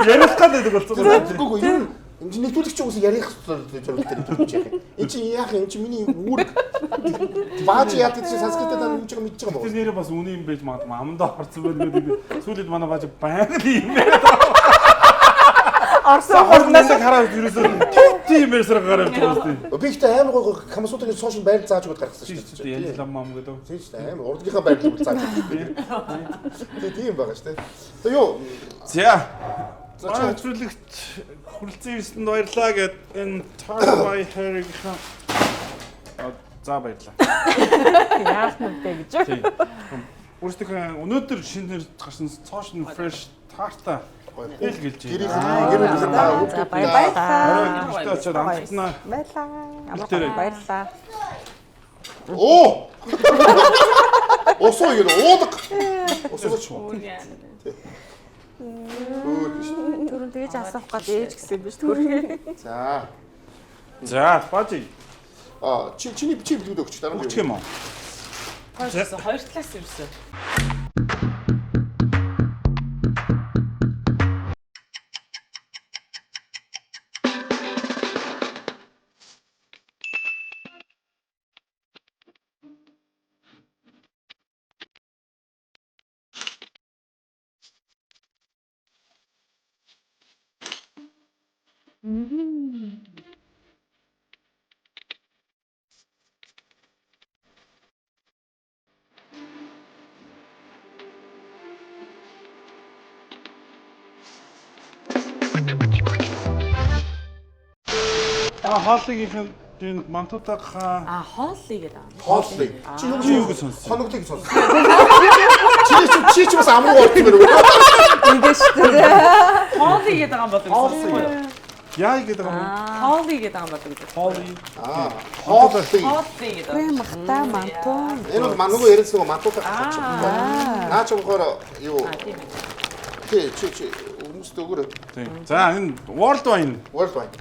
Speaker 1: ярих гэдэг болцсон.
Speaker 2: Үгүй юу? Нэвтрүүлэгч уус ярих зорилготой нэвтрүүлж яах юм. Энд чинь яах юм чи миний үүрэг бааж яадаг чи санскритээр юу ч юм мэдж байгаа юм байна.
Speaker 1: Тэр нэрээ бас үний юм байж магадгүй амандаа орцсон байлгүй. Сүүлд манай бааж байнга юм байна. Орсон хоолнаас хараад юусэн тийм юмсаар гараад байгаа юм.
Speaker 2: Би ихтэй амар гой Камасутрагийн сошиал байр зааж өгöd гаргасан шүү
Speaker 1: Тийм
Speaker 2: дээ.
Speaker 1: лам мам гэдэг.
Speaker 2: Тийм шүү дээ. Амар урдгийнхаа байрлал зааж өгöd. Тийм байгаа шүү дээ. Тэгээ юу?
Speaker 1: За нэвтрүүлэгт хүрэлцэн ирсэнд баярлаа гэд энэ Tarby Harry-ийн за баярлаа.
Speaker 3: Яах нүдэ гэж.
Speaker 1: Өөрсдөө өнөөдөр шинээр гарсан Social Fresh Tart-а хэл гэлж
Speaker 3: байна. За баярлалаа.
Speaker 1: Орой очоод амтнаа.
Speaker 3: Баярлалаа. Амар баярлалаа.
Speaker 2: Оо! Осоо юу уудаг. Осооч.
Speaker 3: Түрүүн тэгэж асуух гад ээж гэсэн биш түрээ.
Speaker 2: За,
Speaker 1: бажи.
Speaker 2: Чиний билгүүд өгч дараа нь
Speaker 1: өгч юм уу?
Speaker 5: Хоёр талаас ирсэн.
Speaker 1: Хооллыгийнх нь мантуудаа
Speaker 5: хооллыг гэдэг.
Speaker 2: Хооллыг. Чи юу гэж сонссон? Хоноглыг сонссон. Чи ч бас амруу орсон байх үү?
Speaker 3: Ингээд шүү дээ.
Speaker 5: Хооллыг гэдэг юм болов.
Speaker 1: Яа гэдэг юм?
Speaker 5: Хооллыг гэдэг юм болов.
Speaker 1: Хооллыг.
Speaker 2: Хооллыг.
Speaker 5: Хооллыг гэдэг.
Speaker 3: Махтай мантун.
Speaker 2: Энэ бол мануугаа яриадс нөгөө мантуудаа гарч байгаа. Наа ч болохоор юу? Чи хүмүүст өгөр.
Speaker 1: Тийм. За энэ World Wine.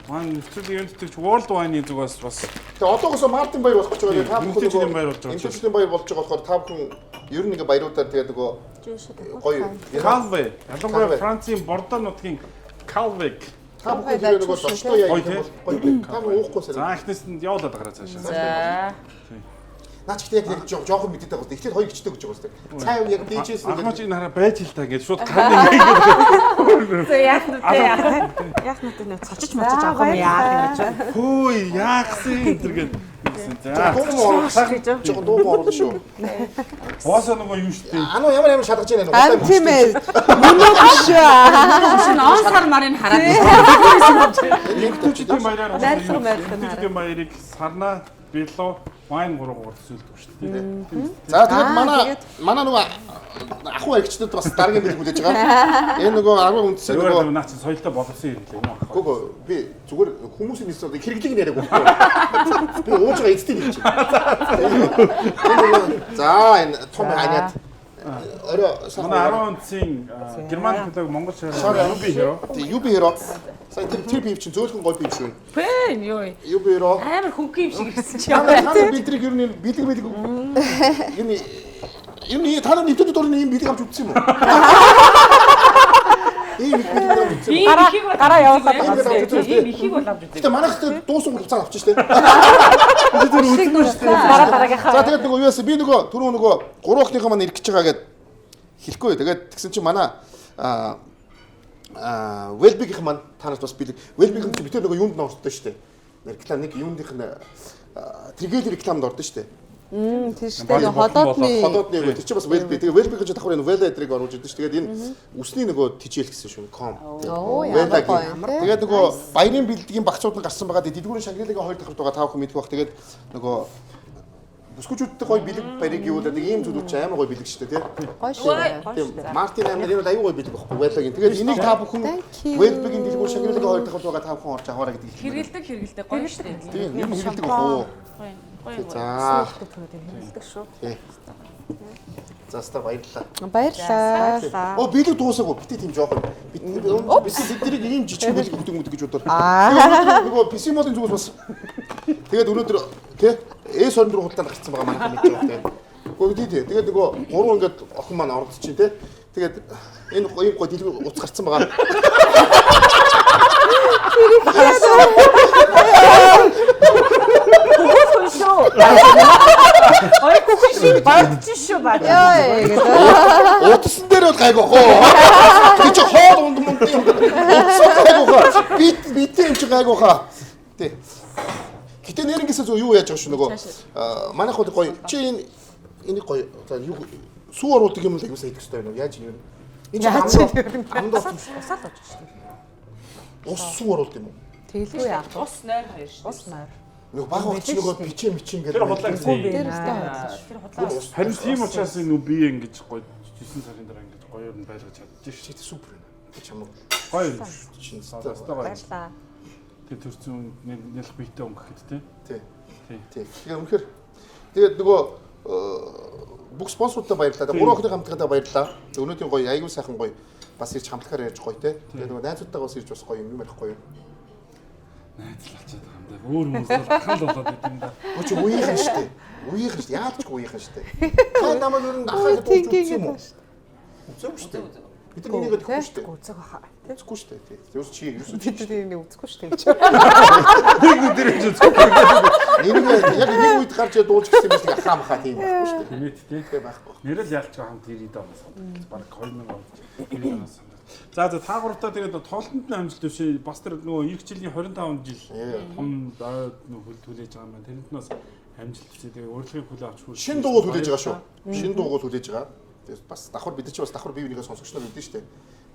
Speaker 2: Маань
Speaker 1: нэвтрүүлгийн энэ World Wine-ийн зүгээс бас.
Speaker 2: Тэгээ одоогоос Мартин баяр болох гэж байгаа. Та бүхэн
Speaker 1: Интежлийн баяр болж байгаа.
Speaker 2: Интежлийн баяр болж байгаа болохоор та бүхэн ер нь ингээ баяруудаар тэгээ нөгөө гоё
Speaker 1: Calve. Ялангуяа Францын Бордо нутгийн Calve.
Speaker 2: та бүхэн тэгээ нөгөө зочтой яг гоё. Та уухгүй сарай.
Speaker 1: За эхнээс нь явуулаад гараа цаашаа.
Speaker 5: За.
Speaker 2: Наач ихтэй яг жоохон мэдээд байгаа. Эхлээд хоёр гिचтэй гэж байгаа юм. Цаа яг дижээс
Speaker 1: нэг ахмаач энэ хараа байж л та гэж шууд гарна ингээд.
Speaker 3: За яах нүдэ. Яах нүдэ нэ цочиж мочиж авах юм яах юм гэж.
Speaker 1: Хөөе яахсан энэ төр гээд. За.
Speaker 2: Дуу оруулах шүү.
Speaker 1: Боосоо нөгөө юу штэ.
Speaker 2: Ануу ямар шалгаж байна
Speaker 6: вэ? Тийм ээ. Мөнөө биш.
Speaker 5: Он сар марыг хараад.
Speaker 1: Интежлийн баяраар
Speaker 6: найрсан
Speaker 1: интежлийн баярыг сарнаа било вайн 3 зүйлдэг шүү дээ.
Speaker 2: За тэгээд манай нөгөө ахуй аригчдад бас дараагийн бэлэг хүлээж байгаа. Энэ нөгөө 10 үндсэн
Speaker 1: нөгөө наач соёлтой боловсон юм лээ.
Speaker 2: Гүг би зүгээр хүмүүсийн нийс хэрэглийг яриаг өгөхгүй. Би ууж байгаа эцтэй нэг чинь. За энэ том ханиад орой
Speaker 1: манай 10 үндсийн герман клуб Монгол шаараа UB Hero.
Speaker 2: Тэг UB Hero. Сая тэр бив чинь зөөлхөн гол бив шүү.
Speaker 5: Пэн юу вэ?
Speaker 2: UB Hero.
Speaker 5: Амар хөнгөн юм шиг ирсэн чи.
Speaker 2: Та бидрийг ер нь бэлэг энэ та нар нэвтрүүлэг дөрөв ийм бэлэг авч үзсэн юм уу? Ийм бэлэг авч үзсэн.
Speaker 3: Гараа явуулаад
Speaker 5: ийм ихийг бол авч үзээ.
Speaker 2: Гэтэ манайх дуусан хугацаанд авчих штэ.
Speaker 3: дараа дараагийнхаа.
Speaker 2: За тэгээд нөгөө юусэн би нөгөө түрүү нөгөө 3 охиныхаа маань ирэх гэж байгаа гэд хэлэхгүй. Тэгээд тэгсэн чинь манай Wellbeing маань танаас бас бэлэг. Wellbeing бид тэр нөгөө юунд нордсон штэ. Реклам нэг юундийнх нь Тригэл рекламд ордон штэ.
Speaker 6: тийш тэгээ холоодны
Speaker 2: тэр чинь бас Wellbeing. Тэгээ Wellbeing гэж давхар энэ Wella эдрийг оруулж идэв ш. Тэгээд энэ үсний нөгөө тижэл гэсэн шүү. Com. Тэгээд нөгөө баярын бэлтгэгийн багцууд нь гарсан байгаа. Дэлгүүрийн Шангрилагийн хоёр давхар байгаа тав хүн мэдэх бах. Тэгээд нөгөө бүсгүүчүүдтэй гоё бэлэг барийг юулаад нэг ийм зүйлүүд чинь амар гоё бэлэг шүү дээ тий.
Speaker 6: Гоё шүү.
Speaker 2: Тийм Мартин амар энэ аюу гоё бэлэг багхгүй Welлагийн. Тэгээд энийг та бүхэн Wellbeing-ийн дэлгүүр Шангрилагийн хоёр давхар байгаа тав хүн орж аваарай гэдэг.
Speaker 5: Хэрэгэлдэг гоё шүү дээ.
Speaker 2: Тийм юм хэрэгэлдэг бах уу.
Speaker 5: Гоё.
Speaker 2: За.
Speaker 3: Хэрэгэлдэг шүү.
Speaker 2: Тий. За ста баярлалаа.
Speaker 6: Баярлалаа.
Speaker 2: Оо биелэг дуусаагүй. Битээ тийм жоох. Бид тэрийг ийм жижиг бэлэг өгдөг гэж бодоод. Нөгөө PC модын зүгээс бас. Тэгээд өнөөдөр тий S24 худалдаанд гарцсан байгаа маань мэдээ байна тий. Гэхдээ тий тэгээд нөгөө 3 ингээд охин маань оролцож чинь тий. Тэгээд энэ гоё дэлгэр уц гарцсан байгаа.
Speaker 5: Ой күхшиг бардчихшүү баа.
Speaker 2: Утсан дээр бол гайгүй хоо. Тэг чи хоол унд юм. Утсан гайгүй хоо. Бит юм чи гайгүй хоо. Тий. Гэтэ нэрнгээсээ зөв юу яаж байгаа шүү нөгөө манайх бол гоё чи энэ гоё за юу сүү оруулдаг юм л аюусаа идэх хэрэгтэй байна. Яаж юм. Энэ чи хамд усаад болж шүү. Ус сүү оруулдаг юм уу?
Speaker 3: Тэглүү яах вэ?
Speaker 5: Ус нойр хоёр шүү.
Speaker 3: Ус нойр.
Speaker 2: Нөгөө баг багч нөгөө бичээ гэдэг.
Speaker 1: Тэр худлаа гэсэн.
Speaker 3: Тэр худлаа.
Speaker 1: Харин тийм учраас энэ би ингэж гоё 9 сарын дараа ингэж гоёор нь байлгаж чадчих
Speaker 2: чи супер байна. Чамаг
Speaker 1: гоё
Speaker 2: чинь
Speaker 3: баярлаа.
Speaker 1: тэр төрсөн нэлх биетэй өнгөх гэдэг тий.
Speaker 2: Тий. Тэгээ үнэхээр тэгээд нөгөө бүх спонсорудаа баярлалаа. Гурван охины хамтлагаа баярлалаа. Өнөөдрийн гоё аягүй сайхан гоё бас ирж хамтлагаар ярьж гоё тий. Тэгээд нөгөө найзуудтайгаа бас ирж бас гоё юм ярихгүй юу?
Speaker 1: Найзлалчаад байгаа юм да. Өөр хүмүүс л ахал болоод байт юм да.
Speaker 2: Өө чи үеийнхэн штэ. Үеийнхэн штэ. Яадаг ч үеийнхэн штэ. Та намайг юу н ахаад дуулж үзсэн юм уу? Үзээгүй штэ. Бид нэг нэг гэхгүй штэ.
Speaker 3: Үзэг хаа.
Speaker 2: Үзэхгүй штэ. Тэрс чи юу ч
Speaker 3: бид нэг үзэхгүй штэ гэж.
Speaker 2: Нэг өдөр гэж үзэхгүй. Яг нэг үед гарч дуулж гисэн биш нэг ахаа махаа тийм байхгүй штэ.
Speaker 1: Тэмээд тий.
Speaker 2: Байхгүй.
Speaker 1: Нэрэл ялч хамт ирээд байгаа юм. Бараг 2000 он. За та гуравтаа тэгээд тоолтонд нь амжилт дэвшээ бас тэр нөгөө эх жилийн 25 жил том хөл түлээж байгаа юм байна. Тэрэнд нь бас амжилт дэвшээ тэгээд урилгын хөл авч хүрсэн.
Speaker 2: Шин дуугуул хүлээж байгаа шүү. Шин дуугуул хүлээж байгаа. Тэгээд бас давхар бид чи бас давхар бие бинийгээ сонсогч нар мэдэн штэ.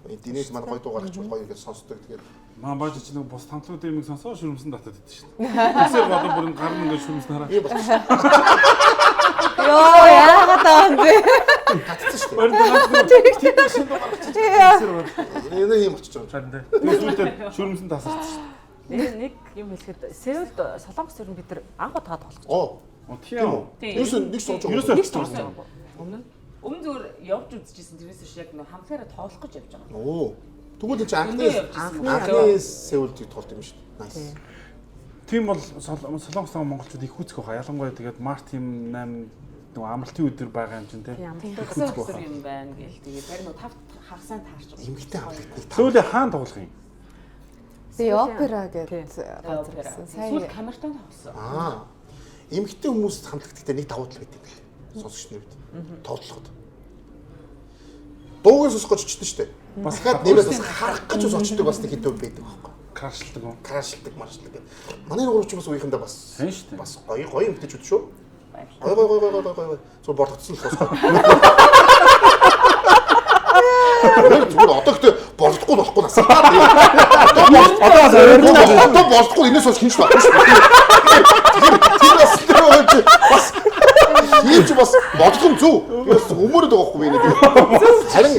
Speaker 2: Динээс маань гоё дуу гаргач гоё гэж сонсдог. Тэгээд
Speaker 1: маань бааж чи нэг бус тамтлуудын юм сонсоо шүрмсэн татаад идэв штэ. Тэсэр бодон бүрэн гар нь ингээ шүрмсэн хараа.
Speaker 3: Йоо яагаад байгаа юм бэ?
Speaker 2: татсан штэ.
Speaker 1: Тийм шин дуу гаргач.
Speaker 2: Энэ юм очиж байгаа.
Speaker 1: Тэгээд үүтээ шүрмсэн тасарч штэ.
Speaker 3: Нэг юм хэлэхэд Сеулд Солонгос ер нь бид нар анх удаа тоглож
Speaker 2: байгаа.
Speaker 1: Тийм.
Speaker 2: Ерөөсөө нэг сонсож
Speaker 1: байгаа.
Speaker 5: Нэг сонсож байгаа. Өмнө зүгээр явж үзчихсэн тэрээс биш яг нэг хамтаараа тоглох гэж явж байгаа.
Speaker 2: Оо. Тэгвэл чи анхны Сеулд тоглолт юм шүү дээ. Nice.
Speaker 1: Тийм бол Солонгос монголчууд их үзэх байгаа. Ялангуяа тэгээд Мартин 8 нөгөө амралтын өдөр байгаа юм чинь тийм.
Speaker 5: Үзэх юм байна гэл тэгээд тэр нөгөө тавт хагасаа таарч байгаа.
Speaker 2: Эмгтэй амралт.
Speaker 1: Сүүлийн хаан тоглох юм.
Speaker 6: Би опера гэдэг газар гэсэн.
Speaker 5: Сүүл камертон тоглосон.
Speaker 2: Аа. Эмгтэй хүмүүс хамтлагттай нэг давуу тал гэдэг юм байна. Сонсогчны үед. Тоглоход. Дуугаас сонсох гэж очдсон шүү дээ. Бас хаад нэмээд бас харах гэж бас очдөг бас нэг хэдэн байдаг байхгүй.
Speaker 1: Крашилдаг уу?
Speaker 2: Крашилдаг, маршилдаг. Манай гурав ч бас үеийнхэндээ бас
Speaker 1: сайн шүү дээ.
Speaker 2: Бас гоё эмгтэйчүүд шүү. Гоё. Зөв бодгдсон л сонсгоо. Зүгээр одоо ихтэй болдохгүй болохгүй насаа. Одоо болдохгүй энэс бас хинч байна шүү дээ. Тийм бас ийм ч бас бодлон зөв. Бас өмөрөд байгаа хгүй би нэг. Харин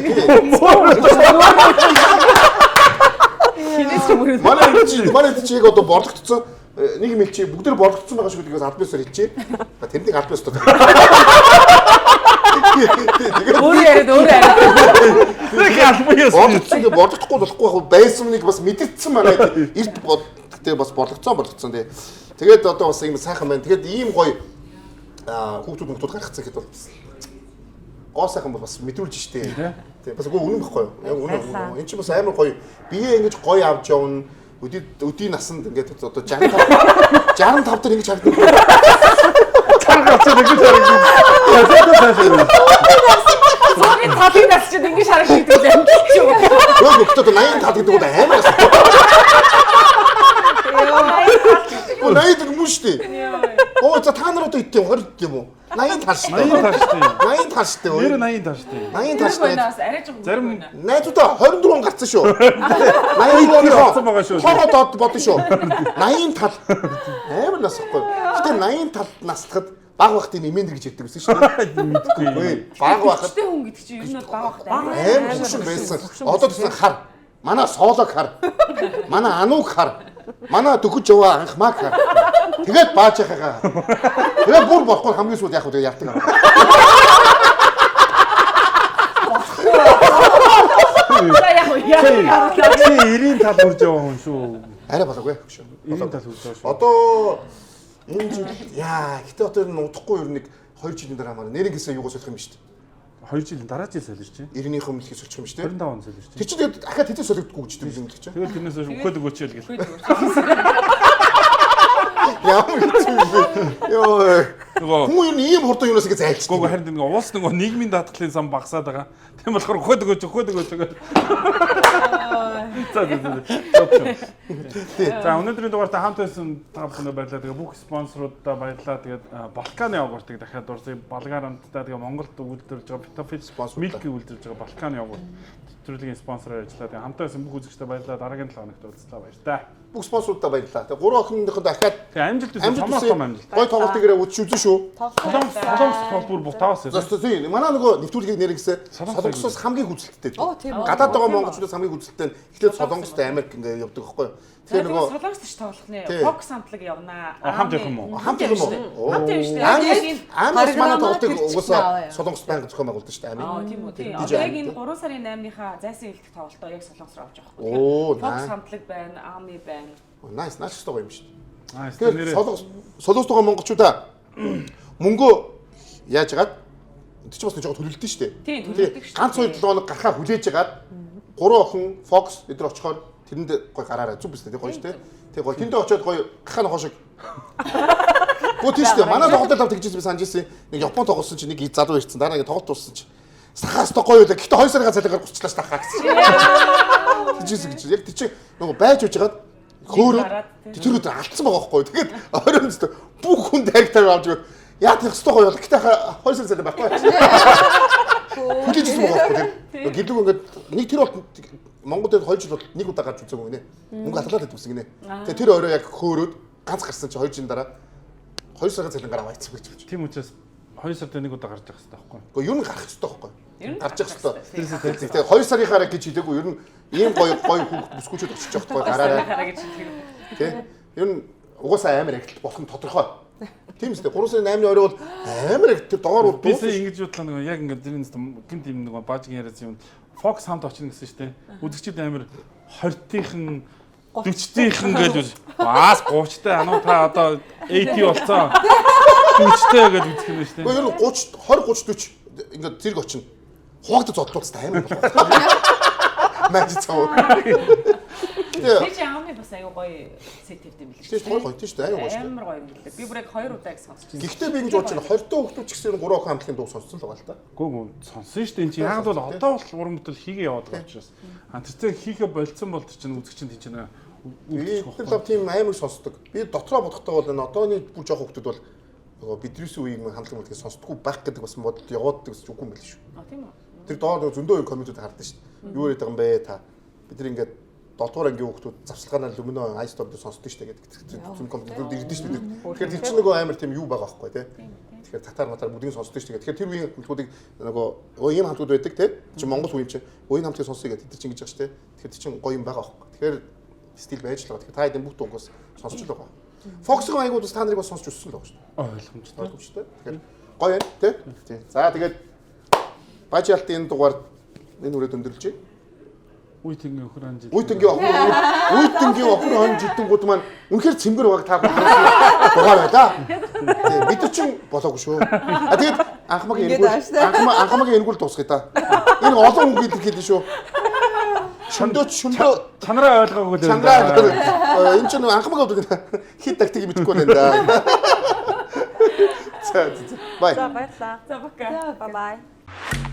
Speaker 2: Манай чиг одоо борлогдсон нэг юм чи бүгдээр борлогдсон байгаа шүү гэдгээс албаасаар хэлчихье. Тэрнийг албаас тоо.
Speaker 5: Өөрөө яриад.
Speaker 1: Тэг албаас.
Speaker 2: Борлогдохгүй болохгүй байсан нэг бас мэдэрсэн байгаа. Эрт тэгээ бас борлогдсон тий. Тэгээд одоо бас ийм сайхан байна. Тэгээд ийм гоё хүүхдүүд гаргацсан гэхэд бол гоо сайхан бол бас мэдрүүлж штэ. Тэг бас үгүй үнэн баггүй юу? Яг үнэн. Энд чинь бас амар гоё. Бие ингэж гоё авч явна. Өдийн насанд ингээд одоо 65 дээр ингэж харагдав. Царгацсан ингэж харагдав.
Speaker 5: Зургийн талын нас чинь ингэж харагддаг юм чи юу?
Speaker 2: Гөө гэхдээ 80 тал гэдэг нь амар. Оо 80 хүмүүс штэ. Оо за та нар одоо идэх 20 идэх юм уу? 80 тал штэ. 80 тал штэ.
Speaker 1: 80 тал штэ.
Speaker 2: 80 тал штэ.
Speaker 5: Нас арай жоо.
Speaker 2: Зарим найзуудаа 24 гарцсан шүү. 80 оны
Speaker 1: гарцсан байгаа шүү.
Speaker 2: Хоодод бодно шүү. 80 тал. Амар нас ихгүй. Гэтэ 80 тал наслахад баг бахтын нэмэндэр гэж яддаг гэсэн шүү дээ. Мэдгүй. Баг бахад.
Speaker 5: Гэтэ хүн гэдэг чинь ер нь баг бахад
Speaker 2: амар хөшин байсан. Одоо гэсэн хар. Манай соолог хар. Манай анууг хар. Манай дөхөж яваа анхмаг хар. Тэгээд бааж яхаа. Тэгээд бүр болохгүй хамгийн сүүл яг уу яардаг.
Speaker 1: Чи 90-ийн тал хүрж байгаа хүн шүү.
Speaker 2: Арай болоогүй шүү.
Speaker 1: 90-ийн тал хүрж байгаа шүү.
Speaker 2: Одоо энэ жил гэтээ одоо энэ удахгүй ер нь 2 жилийн дараа маань нэрийн гэсэн юугаас солих юм шүү дээ.
Speaker 1: 2 жилийн дараа жил солих чинь.
Speaker 2: 90-ийн өмнөх солих юм шүү дээ.
Speaker 1: 25 он солих чинь.
Speaker 2: Тэр чинь тэгээд дахиад хэдэн солигддгүй гэж юм л чинь.
Speaker 1: Тэгэл тэрнээс өгөхөд өгөөч л гэл.
Speaker 2: Ямар ёо. Хүн юу ийм хурдан юунаас ингэ зайлчдаг.
Speaker 1: Гоо харин нэг уус нэг нийгмийн даатгалын сан багасаад байгаа. Тийм болохоор өгөхөд өгөөч. За өнөөдрийн дугаарт хамт байсан та бүхэнд баярлалаа. Тэгээ бүх спонсоруудаа баярлалаа. Тэгээд Балканы йогуртыг дахиад дурсая. Балгарамттай тэгээ Монголд үйлдвэрлэж байгаа Vitafit Milk үйлдвэрлэж байгаа Балканы йогурт төрлөгийн спонсороор ажиллаа. Тэгээ хамт байсан бүх үзэгчдэд баярлалаа. Дараагийн 7 хоногт уулзлаа баяртай.
Speaker 2: Бүх спонсоруудаа баярлалаа. Тэгээ 3 охиныхоо дахиад
Speaker 1: тэгээ амжилт хүсье. Том амжилт.
Speaker 2: Гой тоглолт игрээ үзсэн шүү.
Speaker 1: Солонгос бүр бутаас.
Speaker 2: Тийм. Манай нөгөө нэвтрүүлгийг нэрнгэсээ Солонгосоос хамгийн хүзэлттэй. Гадаад байгаа монголчуудаас хамгийн хүзэлттэй нь эхлээд Солонгост Америк ингээ явдаг байхгүй.
Speaker 5: Тэгэхээр нөгөө Солонгост ч тоглох нэ. Фокс хамтлаг явнаа.
Speaker 1: Хамт явах юм уу?
Speaker 2: Хамт явах юм уу?
Speaker 5: Хамт явах шүү дээ.
Speaker 2: Америк манай тоглолтыг угаасаа Солонгост банк зохион байгуулдаг шүү дээ.
Speaker 5: Аа тийм үү. Тийм. Одоо яг энэ 3 сарын 8-ныхаа зайсан хэлтэх тоглолтоо яг Солонгос руу авч явах гэх. Фокс хамтлаг байна, Ами байна.
Speaker 2: Nice гоё юм шүү дээ.
Speaker 1: Nice.
Speaker 2: Тэгэхээр Солонгост байгаа монголчуудаа мөнгөө яаж яагаад тэр чинь бас нэг жоо төлөлдсөн шүү дээ.
Speaker 5: Тийм төлөлдөг шүү.
Speaker 2: Ганц 2 7 хоног гарахаа хүлээж яагаад 3 охин Fox эдгээр очихоор тэрэнд гоё гараараа зүг биз дээ гоё шүү дээ. Тэг гоё тэндээ очиод гоё гахаа нохоо шиг. Гоо тийш дээ. Манай тоглолт авт гэж би санаж ирсэн. Нэг Япон тоглосон чинь нэг залуу ирсэн. Дараа ингэ тоглолт дууссан чинь сахаас тоо гоё байлаа. Гэхдээ 2 сарын цалингаар гучлаа ш тахаа гэсэн. Тийжсэн гэж. Яг тий чи нөгөө байж уужгаад хөөрөд тэр алдсан байгаа байхгүй. Тэгээд оройн зү бүх хүн дайректор авч өгöd яа тэр хэвээр гоё бол. Гэтэ 2 сарын цалин байхгүй. Хүлээжсэн байгаа байхгүй. Гэрлэг ингээд нэг тэр бол Монголд 2 жил бол нэг удаа гарч үзээгүй нэ. Мөнгө хатгалаад идвсэн гинэ. Тэгээ тэр орой яг хөөрөөд ганц гарсан чи 2 жилийн дараа 2 сарын цалингаар аваачих гэж байна.
Speaker 1: Тийм учраас 2 сард нэг удаа гарч явах хэрэгтэй байхгүй.
Speaker 2: Гэхдээ юу н гарах хэрэгтэй байхгүй. Гарч явах хэрэгтэй. Тэгээ 2 сарынхаараа гэж хэлээгүй ер нь ийм гоё бүсгүүчүүд очиж явах гоё гараарай гэж хэлдэг. Тэ. Ер нь угаасаа амар агт болох нь тодорхой. Тийм үстэй 3 сарын 8-ны орой бол амар агт тэр доорууд
Speaker 1: дуусах. Би ингэж бодлоо нэг яг ингээд зэрэг гинт юм нэг баажгийн яриасан юм. Fox хамт очно гэсэн шүү дээ. Үзэгчид амар 20-ийн 40-ийн гэж баас 30-тай ануу та одоо 80 болцоо. 40-тай гэж үзэх юм шүү дээ.
Speaker 2: Гэхдээ ер нь 30 20 30 40 ингээд зэрэг очно. Хугацаа зодлуулсан амар болох. Мэж цаа.
Speaker 5: Би ч аамны бас аюу гоё сетивд юм билээ.
Speaker 2: Тийм гоё тийм шүү дээ. Аюу гоё шүү.
Speaker 5: Амар гоё юм билээ. Би бүр яг 2 удаа их сонсчихсан.
Speaker 2: Гэхдээ би ингэж бодож байна. 20 дөө хүмүүс ч гэсэн 3 охин хамтлагийн дуу сонссон л байгаа л та.
Speaker 1: Гүү сонсон шүү дээ. Энд чинь яг бол одоо бол уран бүтээл хийгээ яваад байгаа учраас. Тэр хийхэ болцсон бол тэр чинь үзэгч чинь тийм
Speaker 2: нэг тийм амар сонсдог. Би дотроо бодохдоо бол энэ одооний бүр жоох хүмүүс бол нөгөө бидрүүсийн үеийг хамтлаг мэлгээ сонсдоггүй байх гэдэг бас бодод яваад гэсэн үг юм байл шүү.
Speaker 5: А тийм үү.
Speaker 2: Тэр доор зөндөө юм комментүүд хардаг шүү. Юу яриад байгаа юм бэ та? Бид нар ингээд 7 дугаар ангийн хүмүүс завсалгаанаар Lumino iStore дээр сонсдог шүү гэдэг. Зүм комментүүд ирдэ шүү. Тэгэхээр тэр чинь нөгөө амар тийм юу байгаа байхгүй тий. Тэгэхээр татар матар бүгдийг сонсдог шүү. Тэгэхээр тэр үеийн хүмүүсүүдийг нөгөө ийм хамтууд байдаг тий. Чи Монгол үеийн чи үеийн хамтыг сонсъё гэдэг тэр чинь ингэж байгаа шүү. Тэгэхээр тэр чинь гоё юм байгаа байхгүй. Тэгэхээр стил байж л байгаа. Тэгэхээр та хэдийн бүх дунгаас сонсч л байгаа. Fox-ын аягууд та нарыг бас сонсч өссөн л байгаа шүү. Ойлгомжтой. Тэгэхээр гоё юм тий. За тэгээд Бажаалтын дугаар энэ үрээд өндөрлөж байна.
Speaker 1: Үйтэнгийн охин хонж.
Speaker 2: Үйтэнгийн охин хонж идэнгүүд маань үнэхээр цэмбэр баг та дугаар байлаа. Тийм бид чинь болоогүй шүү. А тэгээд анхмагийн эргүүл дуусгая та. Энэ олон үг хэлэх шүү. Шөндөө
Speaker 1: чанараа ойлгоогүй л
Speaker 2: байна. Энэ чинь анхмаг авдаг хит тактик мэдэхгүй байна да. За бай.
Speaker 3: За баярлалаа.
Speaker 5: За бака.
Speaker 3: Bye bye.